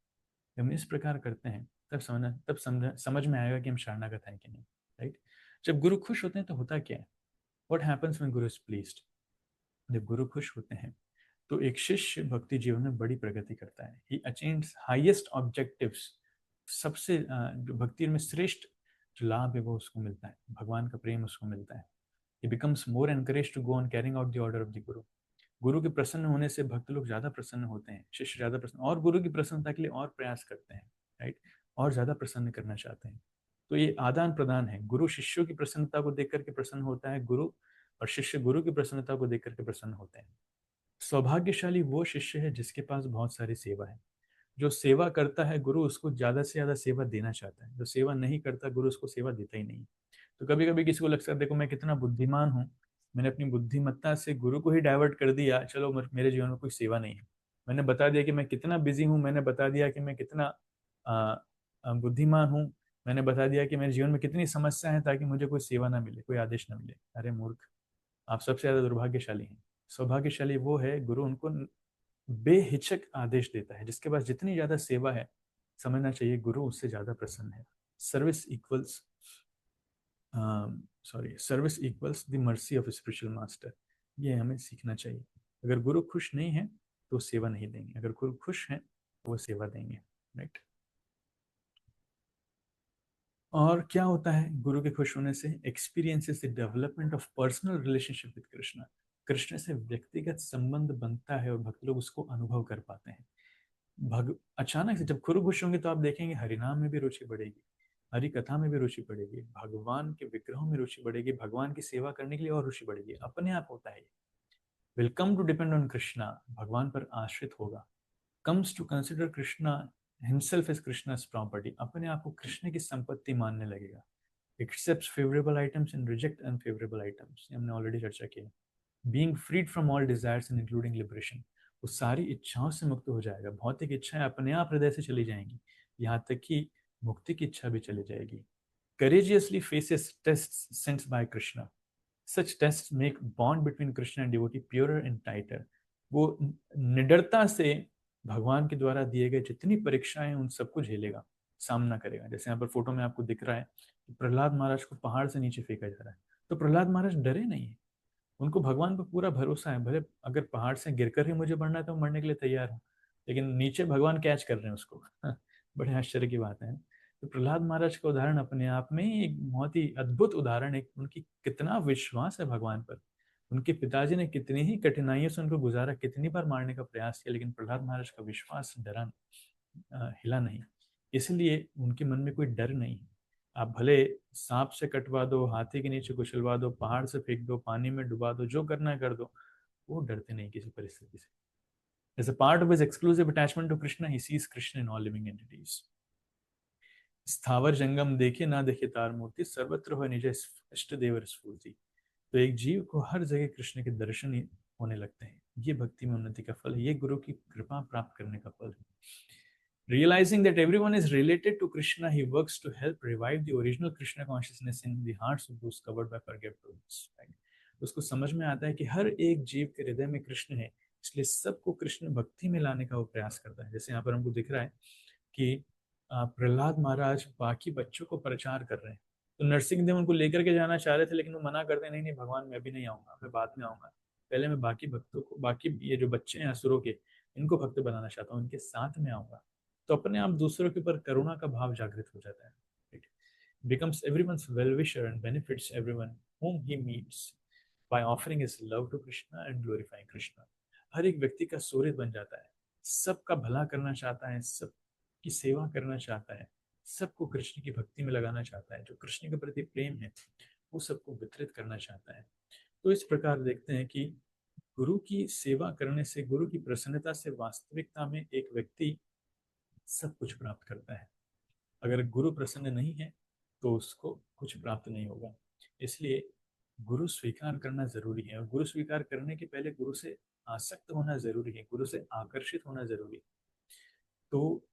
जब हम इस प्रकार करते हैं तब समझ में आएगा कि हम शरणागत हैं कि नहीं, राइट? जब गुरु खुश होते हैं तो होता क्या है? What happens when Guru is pleased? जब गुरु खुश होते हैं तो एक शिष्य भक्ति जीवन में बड़ी प्रगति करता है। ही अचीव्स हाईएस्ट ऑब्जेक्टिव्स। सबसे जो भक्ति में श्रेष्ठ जो लाभ है वो उसको मिलता है, भगवान का प्रेम उसको मिलता है। He becomes more encourage to go on carrying out the order of the guru. गुरु के प्रसन्न होने से भक्त लोग ज्यादा प्रसन्न होते हैं, शिष्य ज्यादा प्रसन्न और गुरु की प्रसन्नता के लिए और प्रयास करते हैं, राइट? और ज्यादा प्रसन्न करना चाहते हैं। तो ये आदान प्रदान है। गुरु शिष्यों की प्रसन्नता को देख करके प्रसन्न होता है, गुरु और शिष्य गुरु की प्रसन्नता को देख करके प्रसन्न होते हैं। सौभाग्यशाली वो शिष्य है जिसके पास बहुत सारी सेवा है। जो सेवा करता है गुरु उसको ज्यादा से ज्यादा सेवा देना चाहता है, जो सेवा नहीं करता गुरु उसको सेवा देता ही नहीं। तो कभी कभी किसी को लगता है देखो मैं कितना बुद्धिमान हूँ, मैंने अपनी बुद्धिमत्ता से गुरु को ही डाइवर्ट कर दिया, चलो मेरे जीवन में कोई सेवा नहीं है। मैंने बता दिया कि मैं कितना बिजी हूँ, मैंने बता दिया कि मैं कितना बुद्धिमान हूँ, मैंने बता दिया कि मेरे जीवन में कितनी समस्या है ताकि मुझे कोई सेवा ना मिले, कोई आदेश ना मिले। अरे मूर्ख, आप सबसे ज्यादा दुर्भाग्यशाली हैं। सौभाग्यशाली वो है गुरु उनको बेहिचक आदेश देता है। जिसके पास जितनी ज्यादा सेवा है समझना चाहिए गुरु उससे ज्यादा प्रसन्न है। Service equals the mercy of spiritual master. ये हमें सीखना चाहिए। अगर गुरु खुश नहीं है तो सेवा नहीं देंगे, अगर गुरु खुश है तो वो सेवा देंगे, राइट? और क्या होता है गुरु के खुश होने से? Experiences the development of personal relationship with Krishna. Krishna से व्यक्तिगत संबंध बनता है और भक्त लोग उसको अनुभव कर पाते हैं। अचानक से जब गुरु खुश होंगे तो आप देखेंगे हरिनाम में भी रुचि बढ़ेगी, हरि कथा में भी रुचि बढ़ेगी, भगवान के विग्रहों में रुचि बढ़ेगी, भगवान की सेवा करने के लिए और रुचि बढ़ेगी। अपने आप होता है। Welcome to depend on Krishna, भगवान पर आश्रित होगा। Comes to consider Krishna himself is Krishna's property, अपने आप को कृष्ण की संपत्ति मानने लगेगा। Accepts favourable items and reject unfavourable items, हमने ऑलरेडी चर्चा की है। Being freed from all desires and including liberation, वो सारी इच्छाओं से मुक्त हो जाएगा। भौतिक इच्छाएं अपने आप हृदय से चली जाएंगी, यहाँ तक कि मुक्ति की इच्छा भी चली जाएगी। courageously faces tests sent by Krishna. Such tests make bond between Krishna and devotee purer and tighter. वो निडरता से भगवान के द्वारा दिए गए जितनी परीक्षाएं उन सबको झेलेगा, सामना करेगा। जैसे यहाँ पर फोटो में आपको दिख रहा है कि प्रहलाद महाराज को पहाड़ से नीचे फेंका जा रहा है, तो प्रहलाद महाराज डरे नहीं है। उनको भगवान पर पूरा भरोसा है। भले अगर पहाड़ से गिरकर ही मुझे मरना है तो मरने के लिए तैयार हूँ, लेकिन नीचे भगवान कैच कर रहे हैं उसको। बड़े आश्चर्य की बात है। तो प्रहलाद महाराज का उदाहरण अपने आप में एक बहुत ही अद्भुत उदाहरण है। उनकी कितना विश्वास है भगवान पर। उनके पिताजी ने कितनी ही कठिनाइयों से उनको गुजारा, कितनी बार मारने का प्रयास किया, लेकिन प्रहलाद महाराज का विश्वास डरा हिला नहीं। इसलिए उनके मन में कोई डर नहीं है। आप भले सांप से कटवा दो, हाथी के नीचे कुचलवा दो, पहाड़ से फेंक दो, पानी में डुबा दो, जो करना है कर दो, वो डरते नहीं किसी परिस्थिति से। As a part of his exclusive attachment to Krishna, he sees Krishna in all living entities. स्थावर जंगम देखे ना देखे तार मूर्ति, सर्वत्र हो निज इष्ट देवर स्फूर्ति। तो एक जीव को हर जगह कृष्ण के दर्शन ही होने लगते हैं। ये भक्ति में उन्नति का फल है, ये गुरु की कृपा प्राप्त करने का फल है। Realizing that everyone is related to Krishna, he works to help revive the original Krishna consciousness in the hearts of those covered by forgetfulness. Right? उसको समझ में आता है कि हर एक जीव के हृदय में कृष्ण है, इसलिए सबको कृष्ण भक्ति में लाने का वो प्रयास करता है। जैसे यहाँ पर हमको दिख रहा है कि प्रहलाद महाराज बाकी बच्चों को प्रचार कर रहे हैं, तो नरसिंह देव उनको लेकर के जाना चाह रहे थे, लेकिन वो मना करते हैं, नहीं नहीं भगवान मैं अभी नहीं आऊंगा, मैं बाद में आऊंगा, पहले मैं बाकी भक्तों को, बाकी ये जो बच्चे हैं असुरों के, इनको भक्त बनाना चाहता हूँ, इनके साथ में आऊंगा। तो अपने आप दूसरों के ऊपर करुणा का भाव जागृत हो जाता है। Becomes everyone's well-wisher and benefits everyone whom he meets by offering his love to Krishna and glorifying Krishna. हर एक व्यक्ति का सूर्य बन जाता है, सबका भला करना चाहता है, सबकी सेवा करना चाहता है, सबको कृष्ण की भक्ति में लगाना चाहता है। जो कृष्ण के प्रति प्रेम है वो सबको वितरित करना चाहता है। तो इस प्रकार देखते हैं कि गुरु की सेवा करने से, गुरु की प्रसन्नता से वास्तविकता में एक व्यक्ति सब कुछ प्राप्त करता है। अगर गुरु प्रसन्न नहीं है तो उसको कुछ प्राप्त नहीं होगा। इसलिए गुरु स्वीकार करना जरूरी है, और गुरु स्वीकार करने के पहले गुरु से आसक्त होना जरूरी है, गुरु से आकर्षित होना जरूरी है। तो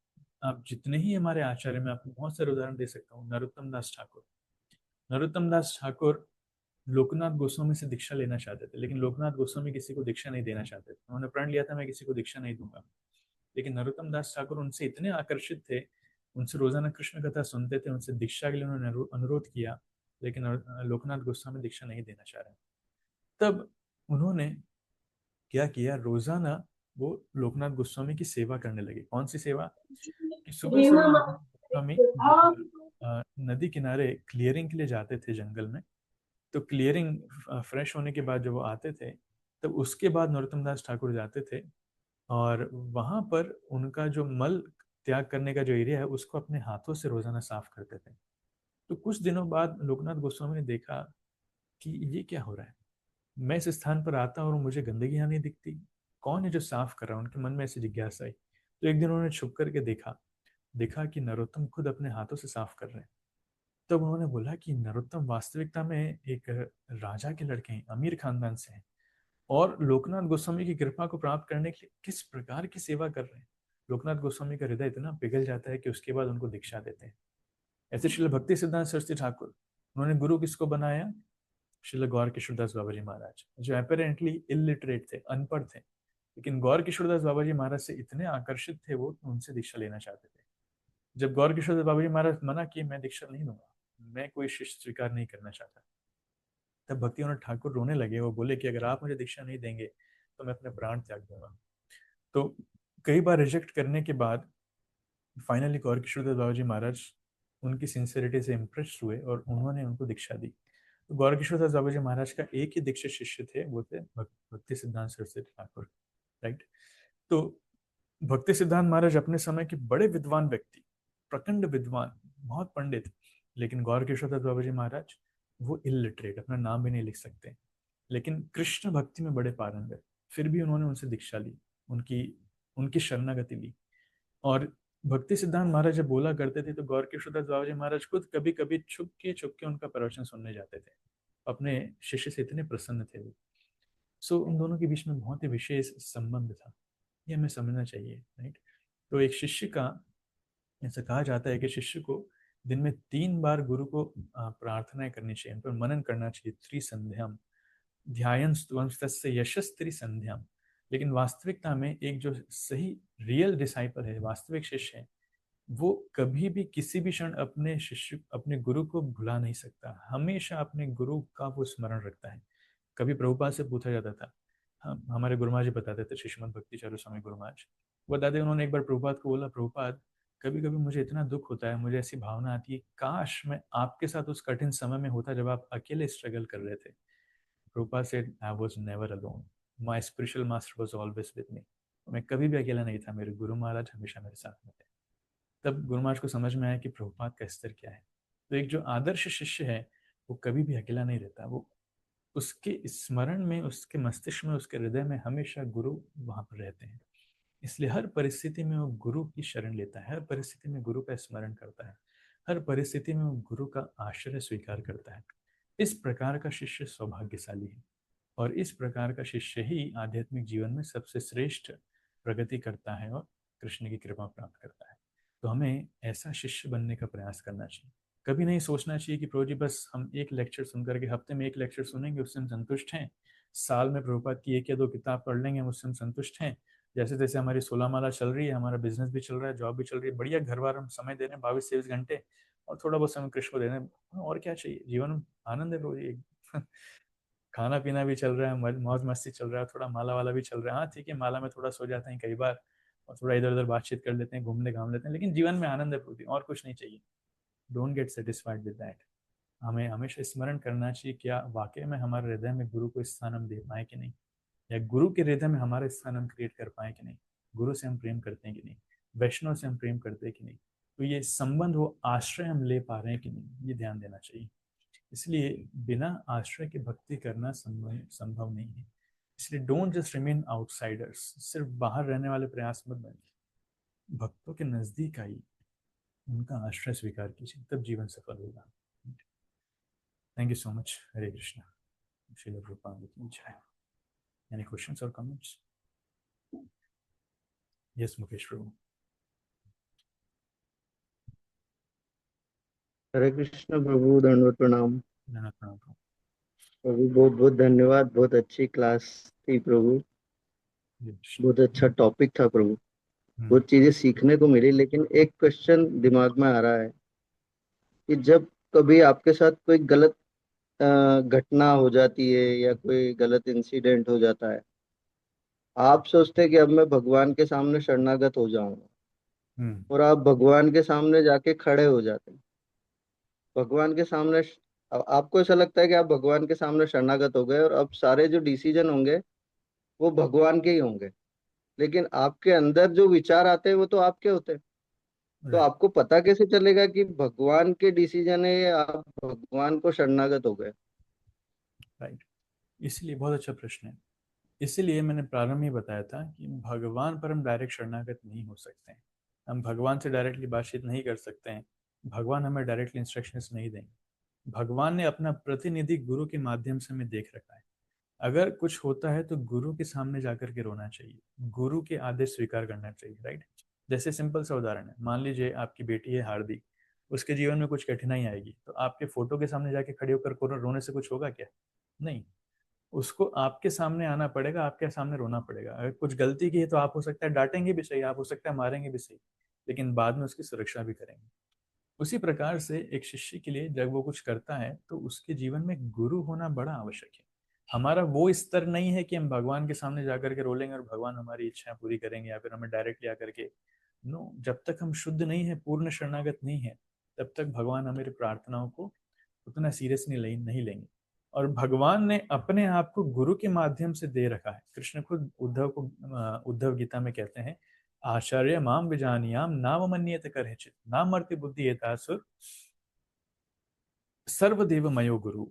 आप जितने ही हमारे आचार्य, में आपको बहुत सारे उदाहरण दे सकता हूँ। नरोत्तम दास ठाकुर लोकनाथ गोस्वामी से दीक्षा लेना चाहते थे, लेकिन लोकनाथ गोस्वामी किसी को दीक्षा नहीं देना चाहते थे। उन्होंने प्रण लिया था मैं किसी को दीक्षा नहीं दूंगा, लेकिन नरोत्तम दास ठाकुर उनसे इतने आकर्षित थे, उनसे रोजाना कृष्ण कथा सुनते थे, उनसे दीक्षा के लिए उन्होंने अनुरोध किया, लेकिन लोकनाथ गोस्वामी दीक्षा नहीं देना चाह रहे। तब उन्होंने क्या किया, रोजाना वो लोकनाथ गोस्वामी की सेवा करने लगे। कौन सी सेवा? कि सुबह सुबह गोस्वामी नदी किनारे क्लियरिंग के लिए जाते थे जंगल में, तो क्लियरिंग फ्रेश होने के बाद जब वो आते थे, तब उसके बाद नरोत्तम दास ठाकुर जाते थे और वहां पर उनका जो मल त्याग करने का जो एरिया है उसको अपने हाथों से रोजाना साफ करते थे। तो कुछ दिनों बाद लोकनाथ गोस्वामी ने देखा कि ये क्या हो रहा है, मैं इस स्थान पर आता हूँ और मुझे गंदगी यहाँ नहीं दिखती, कौन है जो साफ कर रहा है? उनके मन में ऐसी जिज्ञासा आई। तो एक दिन उन्होंने छुप करके देखा कि नरोत्तम खुद अपने हाथों से साफ कर रहे हैं। तब उन्होंने बोला कि नरोत्तम वास्तविकता में एक राजा के लड़के हैं, अमीर खानदान से हैं, और लोकनाथ गोस्वामी की कृपा को प्राप्त करने के लिए किस प्रकार की सेवा कर रहे हैं। लोकनाथ गोस्वामी का हृदय इतना पिघल जाता है कि उसके बाद उनको दीक्षा देते हैं। ऐसे श्रील भक्ति सिद्धांत सरस्वती ठाकुर, उन्होंने गुरु किसको बनाया? श्रील गौर किशोरदास बाबा जी महाराज, जो अपेरेंटली इलिटरेट थे, अनपढ़ थे, लेकिन गौर किशोरदास बाबा जी महाराज से इतने आकर्षित थे वो, उनसे दीक्षा लेना चाहते थे। जब गौर किशोरदास बाबा जी महाराज मना किए, मैं दीक्षा नहीं दूंगा, मैं कोई शिष्य स्वीकार नहीं करना चाहता, तब भक्तिविनोद ठाकुर रोने लगे। वो बोले कि अगर आप मुझे दीक्षा नहीं देंगे तो मैं अपने प्राण त्याग दूंगा। तो कई बार रिजेक्ट करने के बाद फाइनली गौर किशोरदास बाबा जी महाराज उनकी सिंसियरिटी से इम्प्रेस हुए और उन्होंने उनको दीक्षा दी। तो गौर किशोरदास बाबा जी महाराज का एक ही दीक्षित शिष्य थे, वो थे भक्ति सिद्धांत सरस्वती ठाकुर। राइट। तो भक्ति सिद्धांत महाराज अपने समय के बड़े विद्वान व्यक्ति, प्रखंड विद्वान, बहुत पंडित, लेकिन गौर किशोरदास बाबा जी महाराज वो इलिटरेट, अपना नाम भी नहीं लिख सकते, लेकिन कृष्ण भक्ति में बड़े पारंगत। फिर भी उन्होंने उनसे दीक्षा ली, उनकी शरणागति ली। और भक्ति सिद्धांत महाराज जब बोला करते थे तो गौर किशोरदास बाबा जी महाराज खुद कभी कभी छुप के उनका प्रवचन सुनने जाते थे। अपने शिष्य से इतने प्रसन्न थे वो। सो उन दोनों के बीच में बहुत ही विशेष संबंध था, ये हमें समझना चाहिए। राइट। तो एक शिष्य का, ऐसा कहा जाता है कि शिष्य को दिन में 3 बार गुरु को प्रार्थनाएं करनी चाहिए, उन पर मनन करना चाहिए। त्रिसंध्याम ध्यान स्तुवंस्तस्य यशस् त्रिसंध्याम। लेकिन वास्तविकता में एक जो सही रियल डिसाइपल है, वास्तविक शिष्य है, वो कभी भी किसी भी क्षण अपने शिष्य, अपने गुरु को भुला नहीं सकता, हमेशा अपने गुरु का वो स्मरण रखता है। कभी प्रभुपाद से पूछा जाता था, हमारे गुरुमाज जी बताते थे, श्रीमद भक्ति चारू स्वामी गुरुमाज बताते, उन्होंने एक बार प्रभुपाद को बोला, प्रभुपाद कभी कभी मुझे इतना दुख होता है, मुझे ऐसी भावना आती है काश मैं आपके साथ उस कठिन समय में होता जब आप अकेले स्ट्रगल कर रहे थे। Prabhupada said, I was never alone. My spiritual master was always with me. मैं कभी भी अकेला नहीं था, मेरे गुरु महाराज हमेशा मेरे साथ में थे। तब गुरु महाराज को समझ में आया कि प्रभुपाद का स्तर क्या है। तो एक जो आदर्श शिष्य है वो कभी भी अकेला नहीं रहता, वो उसके स्मरण में, उसके मस्तिष्क में, उसके हृदय में हमेशा गुरु वहां पर रहते हैं। इसलिए हर परिस्थिति में वो गुरु की शरण लेता है, हर परिस्थिति में गुरु का स्मरण करता है। हर परिस्थिति में वो गुरु का आश्रय स्वीकार करता है। इस प्रकार का शिष्य सौभाग्यशाली है, और इस प्रकार का शिष्य ही आध्यात्मिक जीवन में सबसे श्रेष्ठ प्रगति करता है और कृष्ण की कृपा प्राप्त करता है। तो हमें ऐसा शिष्य बनने का प्रयास करना चाहिए। कभी नहीं सोचना चाहिए कि प्रभु जी बस हम एक लेक्चर सुन करके, हफ्ते में एक लेक्चर सुनेंगे उससे हम संतुष्ट हैं, साल में प्रभुपाद की एक या दो किताब पढ़ लेंगे हम उससे हम संतुष्ट हैं, जैसे जैसे हमारी 16 माला चल रही है, हमारा बिजनेस भी चल रहा है, जॉब भी चल रही है, बढ़िया घर बार हम समय दे रहे हैं 22-23 घंटे, और थोड़ा बहुत समय कृष्ण को दे रहे हैं, और क्या चाहिए जीवन में? आनंद है प्रभु जी। खाना पीना भी चल रहा है, मौज मस्ती चल रहा है, थोड़ा माला वाला भी चल रहा है। हाँ ठीक है, माला में थोड़ा सो जाते हैं कई बार, और थोड़ा इधर उधर बातचीत कर लेते हैं, घूमने घाम लेते हैं, लेकिन जीवन में आनंद है प्रभु जी, और कुछ नहीं चाहिए। Don't get satisfied with that. हमें हमेशा स्मरण करना चाहिए, क्या वाकई में हमारे हृदय में गुरु को स्थान हम दे पाए कि नहीं, या गुरु के हृदय में हमारा स्थान हम क्रिएट कर पाए कि नहीं, गुरु से हम प्रेम करते हैं कि नहीं, वैष्णव से हम प्रेम करते हैं कि नहीं, तो ये संबंध, वो आश्रय हम ले पा रहे हैं कि नहीं, ये ध्यान देना चाहिए। इसलिए बिना आश्रय के भक्ति करना संभव नहीं है। इसलिए डोंट जस्ट रिमेन आउटसाइडर्स, सिर्फ बाहर रहने वाले प्रयास मत बनिए, भक्तों के नजदीक आइए, उनका आश्रय स्वीकार कीजिए, तब जीवन सफल होगा। Thank you so much. Hare Krishna. Srila Prabhupada की जय। एनी क्वेश्चंस और कमेंट्स? यस मुकेश प्रभु। हरे कृष्ण प्रभु, दंडवत प्रणाम। धन्यवाद प्रभु। प्रभु बहुत बहुत धन्यवाद, बहुत अच्छी क्लास थी प्रभु, जय कृष्ण। बहुत अच्छा टॉपिक था प्रभु, हम्म, बहुत चीजें सीखने को मिली। लेकिन एक क्वेश्चन दिमाग में आ रहा है कि जब कभी आपके साथ कोई गलत घटना हो जाती है या कोई गलत इंसिडेंट हो जाता है, आप सोचते हैं कि अब मैं भगवान के सामने शरणागत हो जाऊंगा, हम्म, और आप भगवान के सामने जाके खड़े हो जाते हैं भगवान के सामने। अब आपको ऐसा लगता है कि आप भगवान के सामने शरणागत हो गए, और अब सारे जो डिसीजन होंगे वो भगवान के ही होंगे, लेकिन आपके अंदर जो विचार आते हैं वो तो आपके होते हैं। तो राइट, आपको पता कैसे चलेगा कि भगवान के डिसीजन है या आप भगवान को शरणागत हो गए? राइट। इसलिए बहुत अच्छा प्रश्न है। इसीलिए मैंने प्रारंभ में बताया था कि भगवान पर हम डायरेक्ट शरणागत नहीं हो सकते हैं, हम भगवान से डायरेक्टली बातचीत नहीं कर सकते हैं, भगवान हमें डायरेक्टली इंस्ट्रक्शंस नहीं देंगे। भगवान ने अपना प्रतिनिधि गुरु के माध्यम से हमें देख रखा है। अगर कुछ होता है तो गुरु के सामने जाकर के रोना चाहिए, गुरु के आदेश स्वीकार करना चाहिए। राइट। जैसे सिंपल सा उदाहरण है, मान लीजिए आपकी बेटी है हार्दिक, उसके जीवन में कुछ कठिनाई आएगी, तो आपके फोटो के सामने जाके खड़े होकर रोने से कुछ होगा क्या? नहीं। उसको आपके सामने आना पड़ेगा, आपके सामने रोना पड़ेगा। अगर कुछ गलती की है तो आप हो सकता है डांटेंगे भी सही, आप हो सकता है मारेंगे भी सही, लेकिन बाद में उसकी सुरक्षा भी करेंगे। उसी प्रकार से एक शिष्य के लिए जब वो कुछ करता है तो उसके जीवन में गुरु होना बड़ा आवश्यक है। हमारा वो स्तर नहीं है कि हम भगवान के सामने जाकर के रोलेंगे और भगवान हमारी इच्छाएं पूरी करेंगे, या फिर हमें डायरेक्टली आकर के, नो, जब तक हम शुद्ध नहीं है, पूर्ण शरणागत नहीं है, तब तक भगवान हमारी प्रार्थनाओं को उतना सीरियसली नहीं लेंगे। और भगवान ने अपने आप को गुरु के माध्यम से दे रखा है। कृष्ण खुद उद्धव गीता में कहते हैं, आचार्य माम विजानियाम नाम मन्येत करहिचित नाम मर्ति बुद्धि एतासुर सर्वदेव मयो गुरु।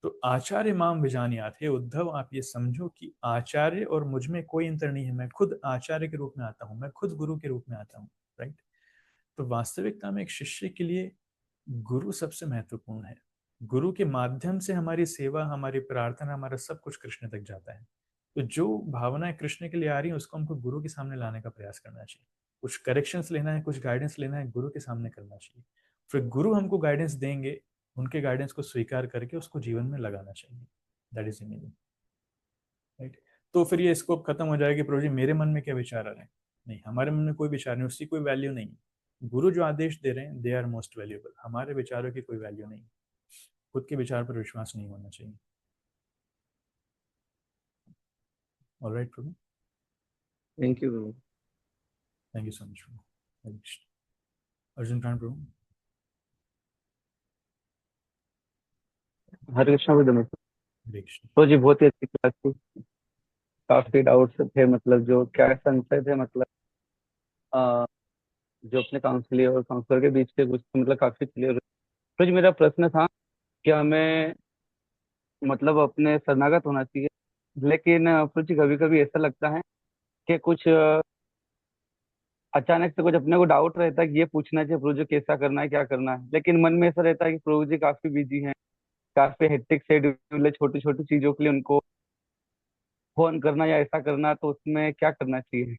तो आचार्य माम विजानियात, हे उद्धव आप ये समझो कि आचार्य और मुझ में कोई अंतर नहीं है, मैं खुद आचार्य के रूप में आता हूँ, मैं खुद गुरु के रूप में आता हूँ। राइट। तो वास्तविकता में एक शिष्य के लिए गुरु सबसे महत्वपूर्ण है। गुरु के माध्यम से हमारी सेवा, हमारी प्रार्थना, हमारा सब कुछ कृष्ण तक जाता है। तो जो भावनाएं कृष्ण के लिए आ रही है उसको हमको गुरु के सामने लाने का प्रयास करना चाहिए। कुछ करेक्शंस लेना है, कुछ गाइडेंस लेना है, गुरु के सामने करना चाहिए। फिर गुरु हमको गाइडेंस देंगे, उनके गाइडेंस को स्वीकार करके उसको जीवन में लगाना चाहिए। That is meaning. राइट। तो फिर ये स्कोप खत्म हो जाएगी, प्रभु जी मेरे मन में क्या विचार आ रहे हैं? नहीं, हमारे मन में कोई विचार नहीं, उसकी कोई वैल्यू नहीं। गुरु जो आदेश दे रहे हैं दे आर मोस्ट वैल्यूएबल, हमारे विचारों की कोई वैल्यू नहीं। खुद के विचार पर विश्वास नहीं होना चाहिए। Alright Prabhu. Thank you Prabhu. Thank you so much Prabhu. Hare Krishna. Arjun Pran Prabhu. Hare Krishna with Hare Krishna. तो जी बहुत ही अच्छी क्लास थी, काफी डाउट्स थे, मतलब जो क्या संशय थे, मतलब अ, जो अपने काउंसलियर और काउंसलर के बीच के कुछ मतलब काफी क्लियर हुए। तो जी मेरा प्रश्न था कि हमें मतलब अपने शरणागत होना चाहिए, लेकिन फिर जी कभी कभी ऐसा लगता है कि कुछ अचानक से कुछ अपने को डाउट रहता है कि ये पूछना चाहिए प्रभु जी कैसा करना है क्या करना है, लेकिन मन में ऐसा रहता है कि प्रभु जी काफी बिजी हैं, काफी हेक्टिक शेड्यूल है, छोटी छोटी चीजों के लिए उनको फोन करना या ऐसा करना, तो उसमें क्या करना चाहिए,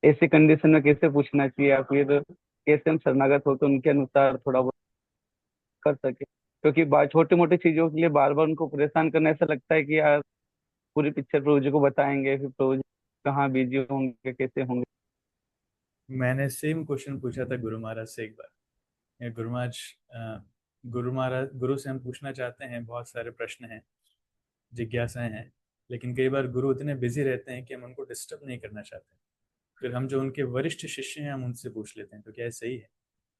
ऐसी कंडीशन में कैसे पूछना चाहिए, या फिर कैसे हम शरणागत होकर उनके अनुसार थोड़ा बहुत कर सके, क्योंकि छोटी मोटी चीजों के लिए बार बार उनको परेशान करना, ऐसा लगता है कि यार पूरी पिक्चर प्रभु जी को बताएंगे, फिर प्रभु जी कहाँ बिजी होंगे कैसे होंगे। मैंने सेम क्वेश्चन पूछा था गुरु महाराज से एक बार। ये गुरु महाराज गुरु महाराज गुरु से हम पूछना चाहते हैं, बहुत सारे प्रश्न हैं, जिज्ञासाएं हैं, लेकिन कई बार गुरु इतने बिजी रहते हैं कि हम उनको डिस्टर्ब नहीं करना चाहते। फिर हम जो उनके वरिष्ठ शिष्य हैं हम उनसे पूछ लेते हैं, तो क्या ये सही है?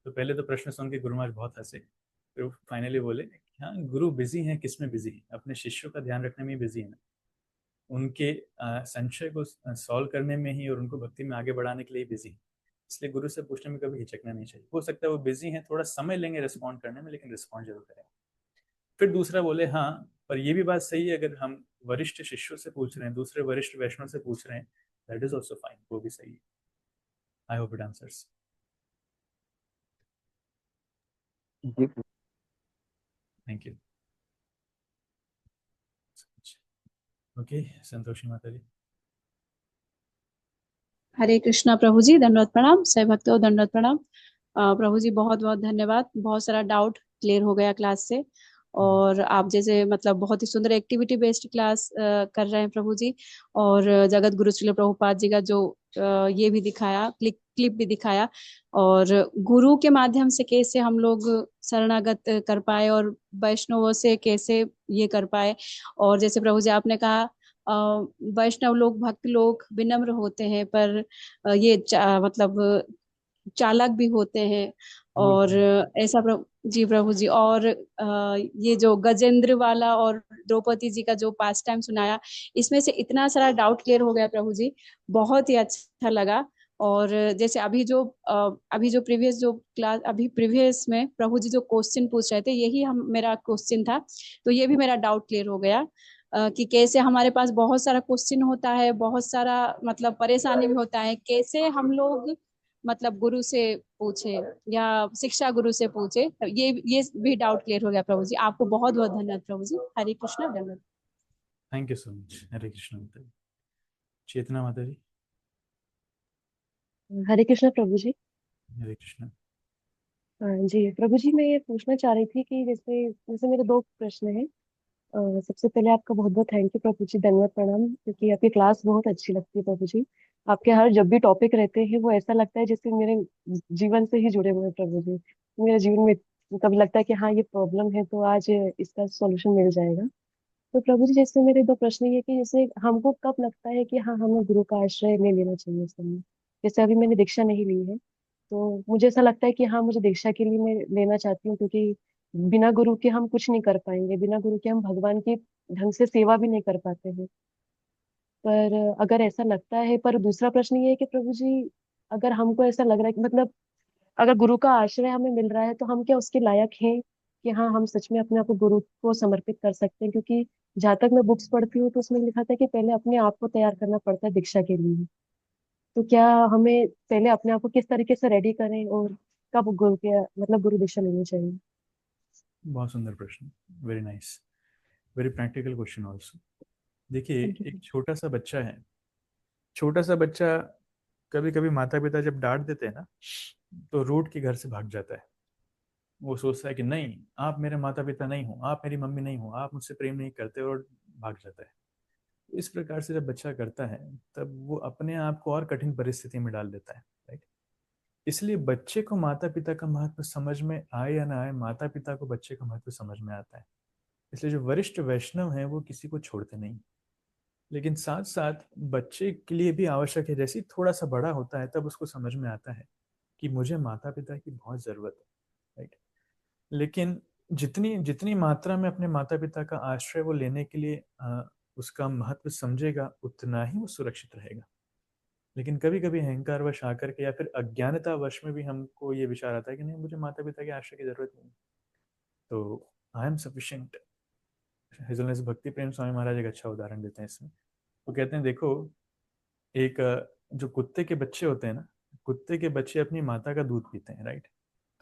तो पहले तो प्रश्न सुन के गुरु महाराज बहुत हंसे, फिर फाइनली बोले हाँ, गुरु बिजी हैं, किस में बिजी हैं? अपने शिष्यों का ध्यान रखने में ही बिजी है ना, उनके संशय को सॉल्व करने में ही और उनको भक्ति में आगे बढ़ाने के लिए बिजी है। इसलिए गुरु से पूछने में कभी हिचकना नहीं चाहिए। हो सकता है वो बिजी हैं, थोड़ा समय लेंगे रिस्पॉन्ड करने में, लेकिन रिस्पॉन्ड जरूर करेंगे। फिर दूसरा बोले हाँ, पर ये भी बात सही है, अगर हम वरिष्ठ शिष्यों से पूछ रहे हैं, दूसरे वरिष्ठ वैष्णव से पूछ रहे हैं, दैट इज ऑल्सो फाइन, वो भी सही है। I hope it answers. जी thank you. Okay, Santoshi Mata ji. Hare Krishna प्रभु जी, दंडवत प्रणाम। सभी भक्तों दंडवत प्रणाम। प्रभु जी बहुत बहुत धन्यवाद, बहुत सारा डाउट क्लियर हो गया क्लास से। और आप जैसे मतलब बहुत ही सुंदर एक्टिविटी बेस्ड क्लास कर रहे हैं प्रभु जी। और जगत गुरु श्रील प्रभुपाद जी का जो ये भी दिखाया, क्लिप भी दिखाया, और गुरु के माध्यम से कैसे हम लोग शरणागत कर पाए और वैष्णवों से कैसे ये कर पाए। और जैसे प्रभु जी आपने कहा वैष्णव लोग, भक्त लोग विनम्र होते हैं, पर ये मतलब चालाक भी होते हैं। और ऐसा जी प्रभु जी। और ये जो गजेंद्र वाला और द्रौपदी जी का जो पास टाइम सुनाया, इसमें से इतना सारा डाउट क्लियर हो गया प्रभु जी, बहुत ही अच्छा लगा। और जैसे अभी जो प्रीवियस में प्रभु जी जो क्वेश्चन पूछ रहे थे, यही हम मेरा क्वेश्चन था, तो ये भी मेरा डाउट क्लियर हो गया। कि कैसे हमारे पास बहुत सारा क्वेश्चन होता है, बहुत सारा मतलब परेशानी भी होता है, कैसे हम लोग मतलब गुरु से पूछे या शिक्षा गुरु से पूछे, ये भी डाउट क्लियर हो गया प्रभु जी। आपको बहुत बहुत धन्यवाद प्रभु जी। हरे कृष्णा, धन्यवाद। Thank you so much. Hare Krishna Mata ji. चेतना माता जी। हरे कृष्णा प्रभु जी। हरे कृष्ण। जी प्रभु जी, मैं ये पूछना चाह रही थी कि जैसे जैसे मेरे दो प्रश्न हैं। सबसे पहले आपका बहुत बहुत थैंक यू प्रभु जी, धन्यवाद प्रणाम, क्योंकि आपकी क्लास बहुत अच्छी लगती है प्रभु जी। आपके हर जब भी टॉपिक रहते हैं वो ऐसा लगता है जैसे मेरे जीवन से ही जुड़े हुए हैं प्रभु जी। मेरे जीवन में कभी लगता है कि हाँ ये प्रॉब्लम है तो आज इसका सॉल्यूशन मिल जाएगा। तो प्रभु जी, जैसे मेरे दो प्रश्न ये कि जैसे हमको कब लगता है कि हाँ हमें गुरु का आश्रय ले लेना चाहिए इस समय। जैसे अभी मैंने दीक्षा नहीं ली है, तो मुझे ऐसा लगता है कि हाँ मुझे दीक्षा के लिए मैं लेना चाहती हूँ, क्योंकि बिना गुरु के हम कुछ नहीं कर पाएंगे, बिना गुरु के हम भगवान की ढंग से सेवा भी नहीं कर पाते हैं। पर अगर ऐसा लगता है, पर दूसरा प्रश्न ये है कि प्रभु जी, अगर हमको ऐसा लग रहा है कि मतलब अगर गुरु का आश्रय हमें मिल रहा है तो हम क्या उसके लायक हैं कि हाँ हम सच में अपने आप को गुरु को समर्पित कर सकते हैं? क्योंकि जहां तक मैं बुक्स पढ़ती हूँ तो उसमें लिखा था कि पहले अपने आप को तैयार करना पड़ता है दीक्षा के लिए। तो क्या हमें पहले अपने आप को किस तरीके से रेडी करें और कब गुरु के मतलब गुरु दीक्षा लेनी चाहिए? बहुत सुंदर प्रश्न, very nice, very practical question also. देखिए, थैंक यू। एक छोटा सा बच्चा है, छोटा सा बच्चा कभी कभी माता पिता जब डांट देते हैं ना, तो रूठ के घर से भाग जाता है। वो सोचता है कि नहीं, आप मेरे माता पिता नहीं हो, आप मेरी मम्मी नहीं हो, आप मुझसे प्रेम नहीं करते, और भाग जाता है। इस प्रकार से जब बच्चा करता है, तब वो अपने आप को और कठिन परिस्थिति में डाल देता है, राइट। इसलिए बच्चे को माता पिता का महत्व समझ में आए या ना आए, माता पिता को बच्चे का महत्व समझ में आता है। इसलिए जो वरिष्ठ वैष्णव हैं वो किसी को छोड़ते नहीं। लेकिन साथ साथ बच्चे के लिए भी आवश्यक है, जैसे ही थोड़ा सा बड़ा होता है तब उसको समझ में आता है कि मुझे माता पिता की बहुत ज़रूरत है, राइट। लेकिन जितनी जितनी मात्रा में अपने माता पिता का आश्रय वो लेने के लिए उसका महत्व समझेगा, उतना ही वो सुरक्षित रहेगा। लेकिन कभी कभी अहंकारवश आकर के या फिर अज्ञानतावश में भी हमको ये विचार आता है कि नहीं, मुझे माता पिता के आश्रय की जरूरत नहीं, तो आई एम सफिशिएंट। हिजलनेस भक्ति प्रेम स्वामी महाराज एक अच्छा उदाहरण देते हैं इसमें। वो कहते हैं देखो, एक जो कुत्ते के बच्चे होते हैं ना, कुत्ते के बच्चे अपनी माता का दूध पीते हैं, राइट?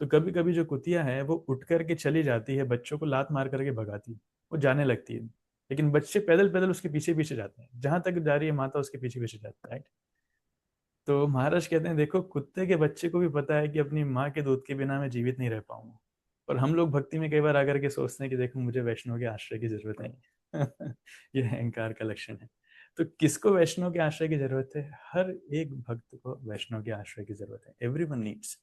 तो कभी कभी जो कुतिया है वो उठ करके चली जाती है, बच्चों को लात मार करके भगाती है, वो जाने लगती है, लेकिन बच्चे पैदल पैदल उसके पीछे पीछे जाते हैं, जहां तक जा रही है माता उसके पीछे पीछे जाता है, राइट? तो महाराज कहते हैं देखो, कुत्ते के बच्चे को भी पता है कि अपनी माँ के दूध के बिना मैं जीवित नहीं रह पाऊंगा। और हम लोग भक्ति में कई बार आकर के सोचते हैं कि देखो मुझे वैष्णव के आश्रय की जरूरत नहीं है। ये अहंकार का लक्षण है। तो किसको वैष्णव के आश्रय की जरूरत है? हर एक भक्त को वैष्णव के आश्रय की जरूरत है। Everyone needs.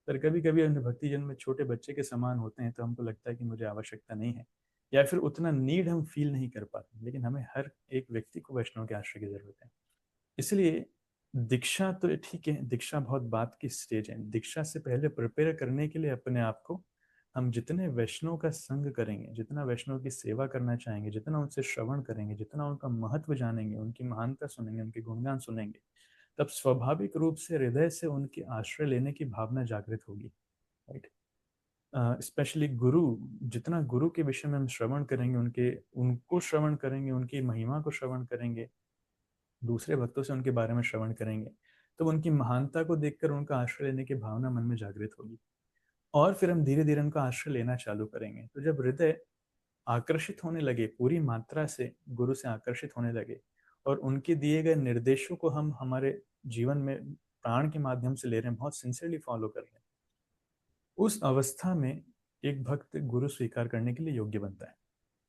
पर कभी कभी अन्य भक्ति जन में छोटे बच्चे के समान होते हैं, तो हमको लगता है कि मुझे आवश्यकता नहीं है, या फिर उतना नीड हम फील नहीं कर पाते। लेकिन हमें हर एक व्यक्ति को वैष्णव के आश्रय की जरूरत है। इसलिए दीक्षा तो ठीक है, दीक्षा बहुत बात की स्टेज है। दीक्षा से पहले प्रिपेयर करने के लिए अपने आप को हम जितने वैष्णव का संग करेंगे, जितना वैष्णव की सेवा करना चाहेंगे, जितना उनसे श्रवण करेंगे, जितना उनका महत्व जानेंगे, उनकी महानता सुनेंगे, उनके गुणगान सुनेंगे, तब स्वाभाविक रूप से हृदय से उनकी आश्रय लेने की भावना जागृत होगी, राइट? स्पेशली गुरु, जितना गुरु के विषय में हम श्रवण करेंगे, उनको श्रवण करेंगे, उनकी महिमा को श्रवण करेंगे, दूसरे भक्तों से उनके बारे में श्रवण करेंगे, तो उनकी महानता को देखकर उनका आश्रय लेने की भावना मन में जागृत होगी। और फिर हम धीरे धीरे उनका आश्रय लेना चालू करेंगे। तो जब हृदय आकर्षित होने लगे, पूरी मात्रा से गुरु से आकर्षित होने लगे, और उनके दिए गए निर्देशों को हम हमारे जीवन में प्राण के माध्यम से ले रहे हैं, बहुत सिंसियरली फॉलो कर रहे हैं, उस अवस्था में एक भक्त गुरु स्वीकार करने के लिए योग्य बनता है,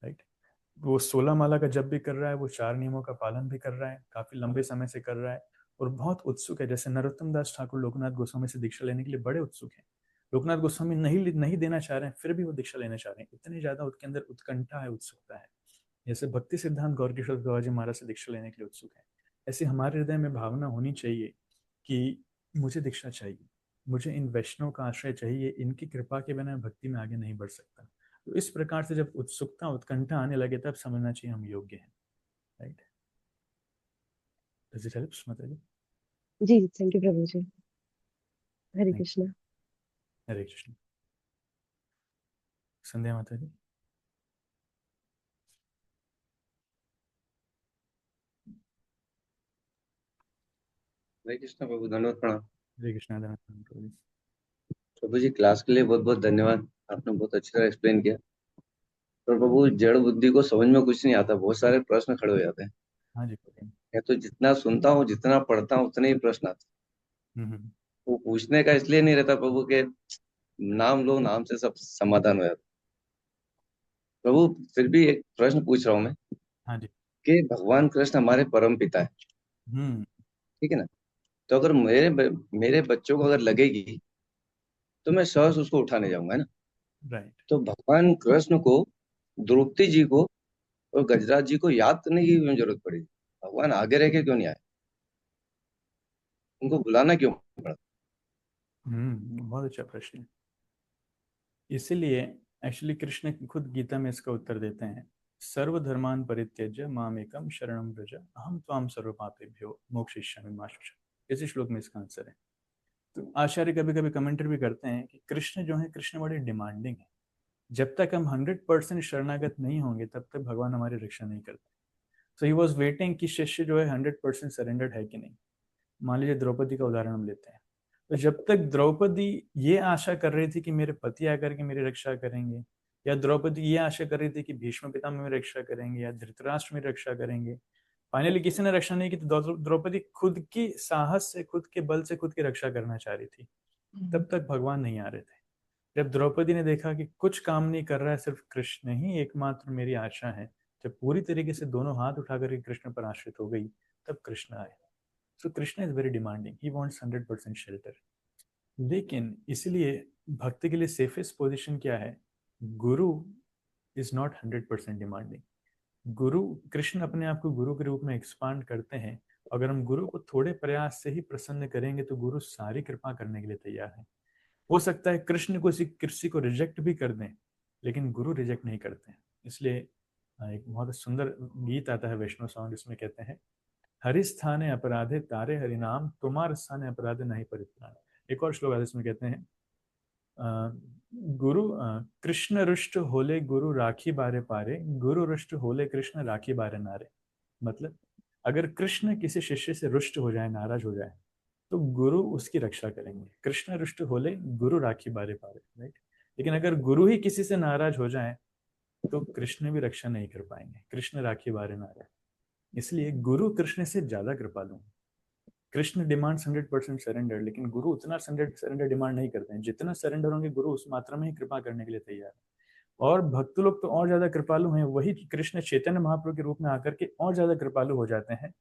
राइट? वो 16 माला का जप भी कर रहा है, वो 4 नियमों का पालन भी कर रहा है, काफी लंबे समय से कर रहा है, और बहुत उत्सुक है। जैसे नरोत्तम दास ठाकुर लोकनाथ गोस्वामी से दीक्षा लेने के लिए बड़े उत्सुक हैं। लोकनाथ गोस्वामी नहीं देना चाह रहे हैं, फिर भी वो दीक्षा लेना चाह रहे हैं। इतनी ज्यादा उसके अंदर उत्कंठा है, उत्सुकता है। जैसे भक्ति सिद्धांत गौर किशोर गवाजी महाराज से दीक्षा लेने के लिए उत्सुक है, ऐसे हमारे हृदय में भावना होनी चाहिए कि मुझे दीक्षा चाहिए, मुझे इन वैष्णव का आश्रय चाहिए, इनकी कृपा के बिना भक्ति में आगे नहीं बढ़ सकता। तो इस प्रकार से जब उत्सुकता, उत्कंठा आने लगे, तब समझना चाहिए हम योग्य हैं, right? Does it helps Mata ji? जी thank you Prabhu ji. Hare Thank Krishna. you. Hare Krishna. Sandhya Mata ji. हरे कृष्ण प्रभु, धन्यवाद प्रणाम। हरे कृष्ण। धन्यवाद प्रभु जी। प्रभु जी क्लास के लिए बहुत बहुत धन्यवाद, आपने बहुत अच्छी तरह एक्सप्लेन किया। पर प्रभु जड़ बुद्धि को समझ में कुछ नहीं आता, बहुत सारे प्रश्न खड़े हो जाते हैं। हाँ जी प्रभु। मैं तो जितना सुनता हूँ, जितना पढ़ता हूँ, उतने ही प्रश्न आते हैं। वो पूछने का इसलिए नहीं रहता प्रभु के नाम लो, नाम से सब समाधान हो जाता। प्रभु फिर भी एक प्रश्न पूछ रहा हूँ मैं हाँ जी। कि भगवान कृष्ण हमारे परम पिता है, ठीक है ना? तो अगर मेरे बच्चों को अगर लगेगी तो मैं सहज उसको उठाने जाऊंगा, है ना? राइट। तो भगवान कृष्ण को, द्रौपदी जी को और गजराज जी को याद करने की क्यों जरूरत पड़ी? भगवान आगे रह के क्यों नहीं आए? उनको बुलाना क्यों पड़ा? बहुत अच्छा प्रश्न है। इसीलिए एक्चुअली कृष्ण खुद गीता में इसका उत्तर देते हैं, सर्वधर्मान परित्यज्य मामेकम शरणम व्रज अहम त्वाम सर्व पापेभ्यो मोक्षयिष्यामि मा शुचः। इसी श्लोक में इसका आंसर है। तो आचार्य कभी कभी कमेंटर भी करते हैं कि कृष्ण जो है, कृष्ण बड़े डिमांडिंग है। जब तक हम 100% शरणागत नहीं होंगे, तब तक भगवान हमारी रक्षा नहीं करते। सो ही वॉज वेटिंग कि शिष्य जो है 100% सरेंडर्ड है कि नहीं। मान लीजिए द्रौपदी का उदाहरण हम लेते हैं, तो जब तक द्रौपदी ये आशा कर रही थी कि मेरे पति आकर के मेरी रक्षा करेंगे, या द्रौपदी ये आशा कर रही थी कि भीष्म पितामह मेरी रक्षा करेंगे, या धृतराष्ट्र मेरी रक्षा करेंगे, फाइनली किसी ने रक्षा नहीं की, तो द्रौपदी खुद की साहस से, खुद के बल से खुद की रक्षा करना चाह रही थी। तब तक भगवान नहीं आ रहे थे। जब द्रौपदी ने देखा कि कुछ काम नहीं कर रहा है, सिर्फ कृष्ण ही एकमात्र मेरी आशा है, जब पूरी तरीके से दोनों हाथ उठाकर के कृष्ण पर आश्रित हो गई, तब कृष्ण आए। So Krishna is very demanding, he wants 100% shelter. लेकिन इसलिए भक्ति के लिए सेफेस्ट पोजीशन क्या है? गुरु इज नॉट 100% डिमांडिंग। गुरु, कृष्ण अपने आप को गुरु के रूप में एक्सपांड करते हैं। अगर हम गुरु को थोड़े प्रयास से ही प्रसन्न करेंगे, तो गुरु सारी कृपा करने के लिए तैयार है। हो सकता है कृष्ण को किसी को रिजेक्ट भी कर दें, लेकिन गुरु रिजेक्ट नहीं करते हैं। इसलिए एक बहुत सुंदर गीत आता है वैष्णव सॉन्ग, इसमें कहते हैं, हरि स्थाने अपराधे तारे हरि नाम, तुम्हार स्थाने अपराधे नहीं परित्राण। एक और श्लोक आता है, इसमें कहते हैं, गुरु कृष्ण रुष्ट होले गुरु राखी बारे पारे, गुरु रुष्ट होले कृष्ण राखी बारे नारे। मतलब अगर कृष्ण किसी शिष्य से रुष्ट हो जाए, नाराज हो जाए, तो गुरु उसकी रक्षा करेंगे। कृष्ण रुष्ट होले गुरु राखी बारे पारे, राइट। लेकिन अगर गुरु ही किसी से नाराज हो जाए तो कृष्ण भी रक्षा नहीं कर पाएंगे, कृष्ण राखी बारे में आ रहा है। इसलिए गुरु कृष्ण से ज्यादा कृपालु हैं। कृष्ण डिमांड्स 100% सरेंडर, लेकिन गुरु उतना सरेंडर डिमांड नहीं करते हैं। जितना सरेंडर होंगे गुरु उस मात्रा में ही कृपा करने के लिए तैयार है। और भक्त लोग तो और ज्यादा कृपालु हैं, वही कृष्ण चैतन्य महाप्रभु के रूप में आकर के और ज्यादा कृपालु हो जाते हैं।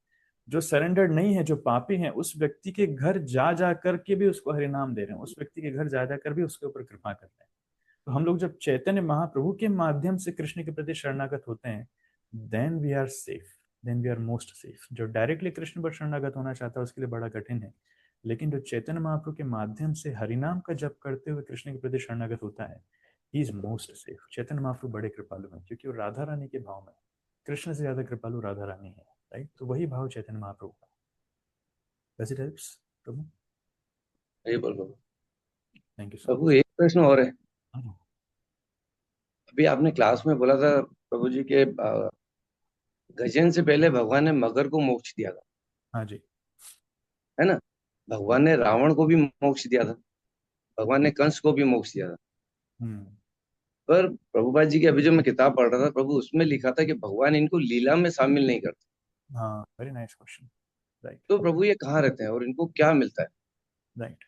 जो सरेंडर नहीं है, जो पापी हैं, उस व्यक्ति के घर जा जा करके भी उसको हरिनाम दे रहे हैं, उस व्यक्ति के घर जा जाकर भी उसके ऊपर कृपा कर रहे हैं। तो हम लोग जब चैतन्य महाप्रभु के माध्यम से कृष्ण के प्रति शरणागत होते हैं, then we are safe, then we are most safe. जो डायरेक्टली कृष्ण पर शरणागत होना चाहता है उसके लिए बड़ा कठिन है, लेकिन जो चैतन्य महाप्रभु के माध्यम से हरिनाम का जप करते हुए कृष्ण के प्रति शरणागत होता है, he is most safe. Chaitanya Mahaprabhu बड़े कृपालु हैं क्योंकि वो राधा रानी के भाव में, कृष्ण से ज्यादा कृपालु राधा रानी है, राइट। तो वही भाव चैतन्य महाप्रभु का। Does it helps, प्रभु? सही बोल प्रभु। थैंक यू सो प्रभु एक प्रश्न और है। मच। अभी आपने क्लास में बोला था प्रभु जी के गजन से पहले भगवान ने मगर को मोक्ष दिया था, हाँ जी। है ना। भगवान ने रावण को भी मोक्ष दिया था, भगवान ने कंस को भी मोक्ष दिया था। पर प्रभुपाद जी की अभी जो मैं किताब पढ़ रहा था प्रभु, उसमें लिखा था कि भगवान इनको लीला में शामिल नहीं करते। हाँ, वेरी नाइस क्वेश्चन, राइट। तो प्रभु ये कहाँ रहते हैं और इनको क्या मिलता है? राइट।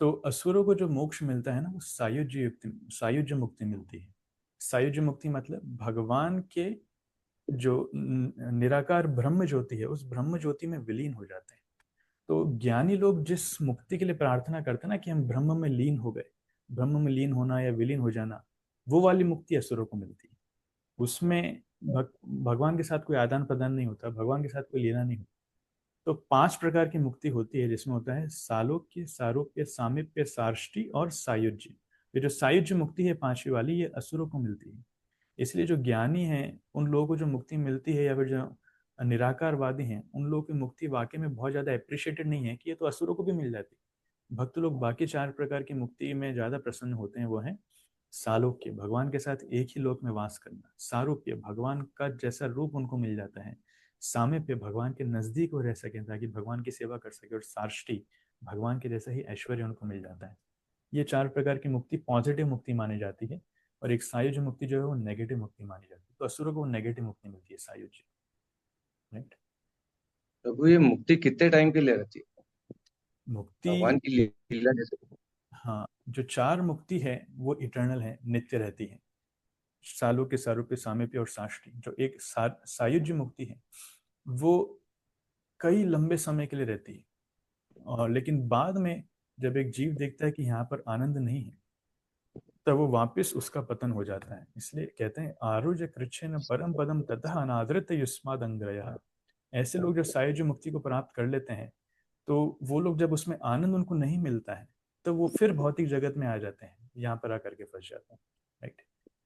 तो असुरों को जो मोक्ष मिलता है ना, वो सायुज्य मुक्ति मिलती है। सायुज्य मुक्ति मतलब भगवान के जो निराकार ब्रह्म ज्योति है, उस ब्रह्म ज्योति में विलीन हो जाते हैं। तो ज्ञानी लोग जिस मुक्ति के लिए प्रार्थना करते हैं ना, कि हम ब्रह्म में लीन हो गए, ब्रह्म में लीन होना या विलीन हो जाना, वो वाली मुक्ति असुरों को मिलती है। उसमें भगवान के साथ कोई आदान प्रदान नहीं होता, भगवान के साथ कोई लेना नहीं होता। तो 5 प्रकार की मुक्ति होती है, जिसमें होता है सालोक्य, सारूप्य, सामीप्य, सार्ष्टी और सायुज्य। ये जो सायुज्य मुक्ति है 5वीं वाली, ये असुरों को मिलती है। इसलिए जो ज्ञानी हैं उन लोगों को जो मुक्ति मिलती है, या फिर जो निराकारवादी हैं उन लोगों की मुक्ति वाकई में बहुत ज्यादा अप्रिशिएटेड नहीं है कि ये तो असुरों को भी मिल जाती है। भक्त लोग बाकी 4 प्रकार की मुक्ति में ज्यादा प्रसन्न होते हैं। वो है सालोक्य, भगवान के साथ एक ही लोक में वास करना। सारूप्य, भगवान का जैसा रूप उनको मिल जाता है। सामीप्य, भगवान के नजदीक वो रह सके ताकि भगवान की सेवा कर सके। और सार्ष्टी, भगवान के जैसा ही ऐश्वर्य उनको मिल जाता है। ये 4 प्रकार की मुक्ति पॉजिटिव मुक्ति मानी जाती है, और एक सायुज्य मुक्ति जो है वो नेगेटिव मुक्ति मानी जाती है। तो असुरों को नेगेटिव मुक्ति मिलती है, सायुज्य, राइट। प्रभु ये मुक्ति कितने टाइम के लिए रहती है? मुक्ति, भगवान की लीला जैसे। हाँ, जो 4 मुक्ति है वो इटर्नल है, नित्य रहती है। सालों के सारूप्य, सामीप्य और साष्टी। जो एक सायुज्य मुक्ति है वो कई लंबे समय के लिए रहती है, और लेकिन बाद में जब एक जीव देखता है कि यहाँ पर आनंद नहीं है, तब वो वापस उसका पतन हो जाता है। इसलिए कहते हैं आरुज कृच्छन परम पदम ततः अनादृत युष्माद अंग्रयः। ऐसे लोग जो सायुज्य मुक्ति को प्राप्त कर लेते हैं, तो वो लोग जब उसमें आनंद उनको नहीं मिलता है, तो वो फिर भौतिक जगत में आ जाते हैं, यहाँ पर आकर के फंस जाते हैं, राइट।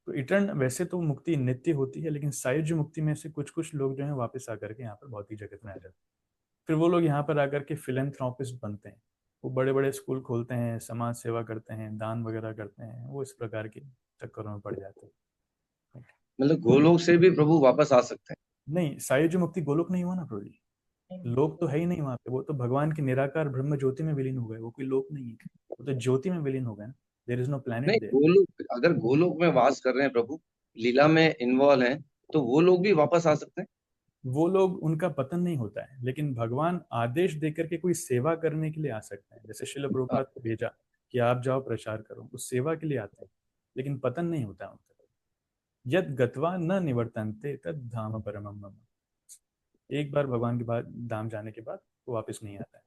तो इटर्न वैसे तो मुक्ति नित्य होती है, लेकिन सायुज्य मुक्ति में से कुछ कुछ लोग जो है वापस आकर के यहाँ पर भौतिक जगत में आ जाते हैं। फिर वो लोग यहाँ पर आकर के फिलेंथ्रोपिस्ट बनते हैं। वो बड़े बड़े स्कूल खोलते हैं, समाज सेवा करते हैं, दान वगैरह करते हैं। वो इस प्रकार के चक्करों में पड़ जाते हैं। मतलब गोलोक से भी प्रभु वापस आ सकते हैं? नहीं, सायुज्य मुक्ति गोलोक नहीं हुआ ना प्रभु जी। लोक तो है ही नहीं वहां पे, वो तो भगवान की निराकार ब्रह्म ज्योति में विलीन हो गए। वो कोई लोक नहीं है, वो तो ज्योति में विलीन हो गए ना। देयर इज नो प्लैनेट नहीं, देयर। गोलोक, अगर गोलोक में वास कर रहे हैं प्रभु, लीला में इन्वॉल्व हैं, तो वो लोग भी वापस आ सकते हैं? वो लोग, उनका पतन नहीं होता है, लेकिन भगवान आदेश देकर के कोई सेवा करने के लिए आ सकते हैं। जैसे शिल प्रभुपाद को भेजा कि आप जाओ प्रचार करो, उस सेवा के लिए आते हैं, लेकिन पतन नहीं होता है उनका। यद गत्वा न निवर्तन्ते तद धाम परमम मम। एक बार भगवान के बाद धाम जाने के बाद वो वापस नहीं आता है।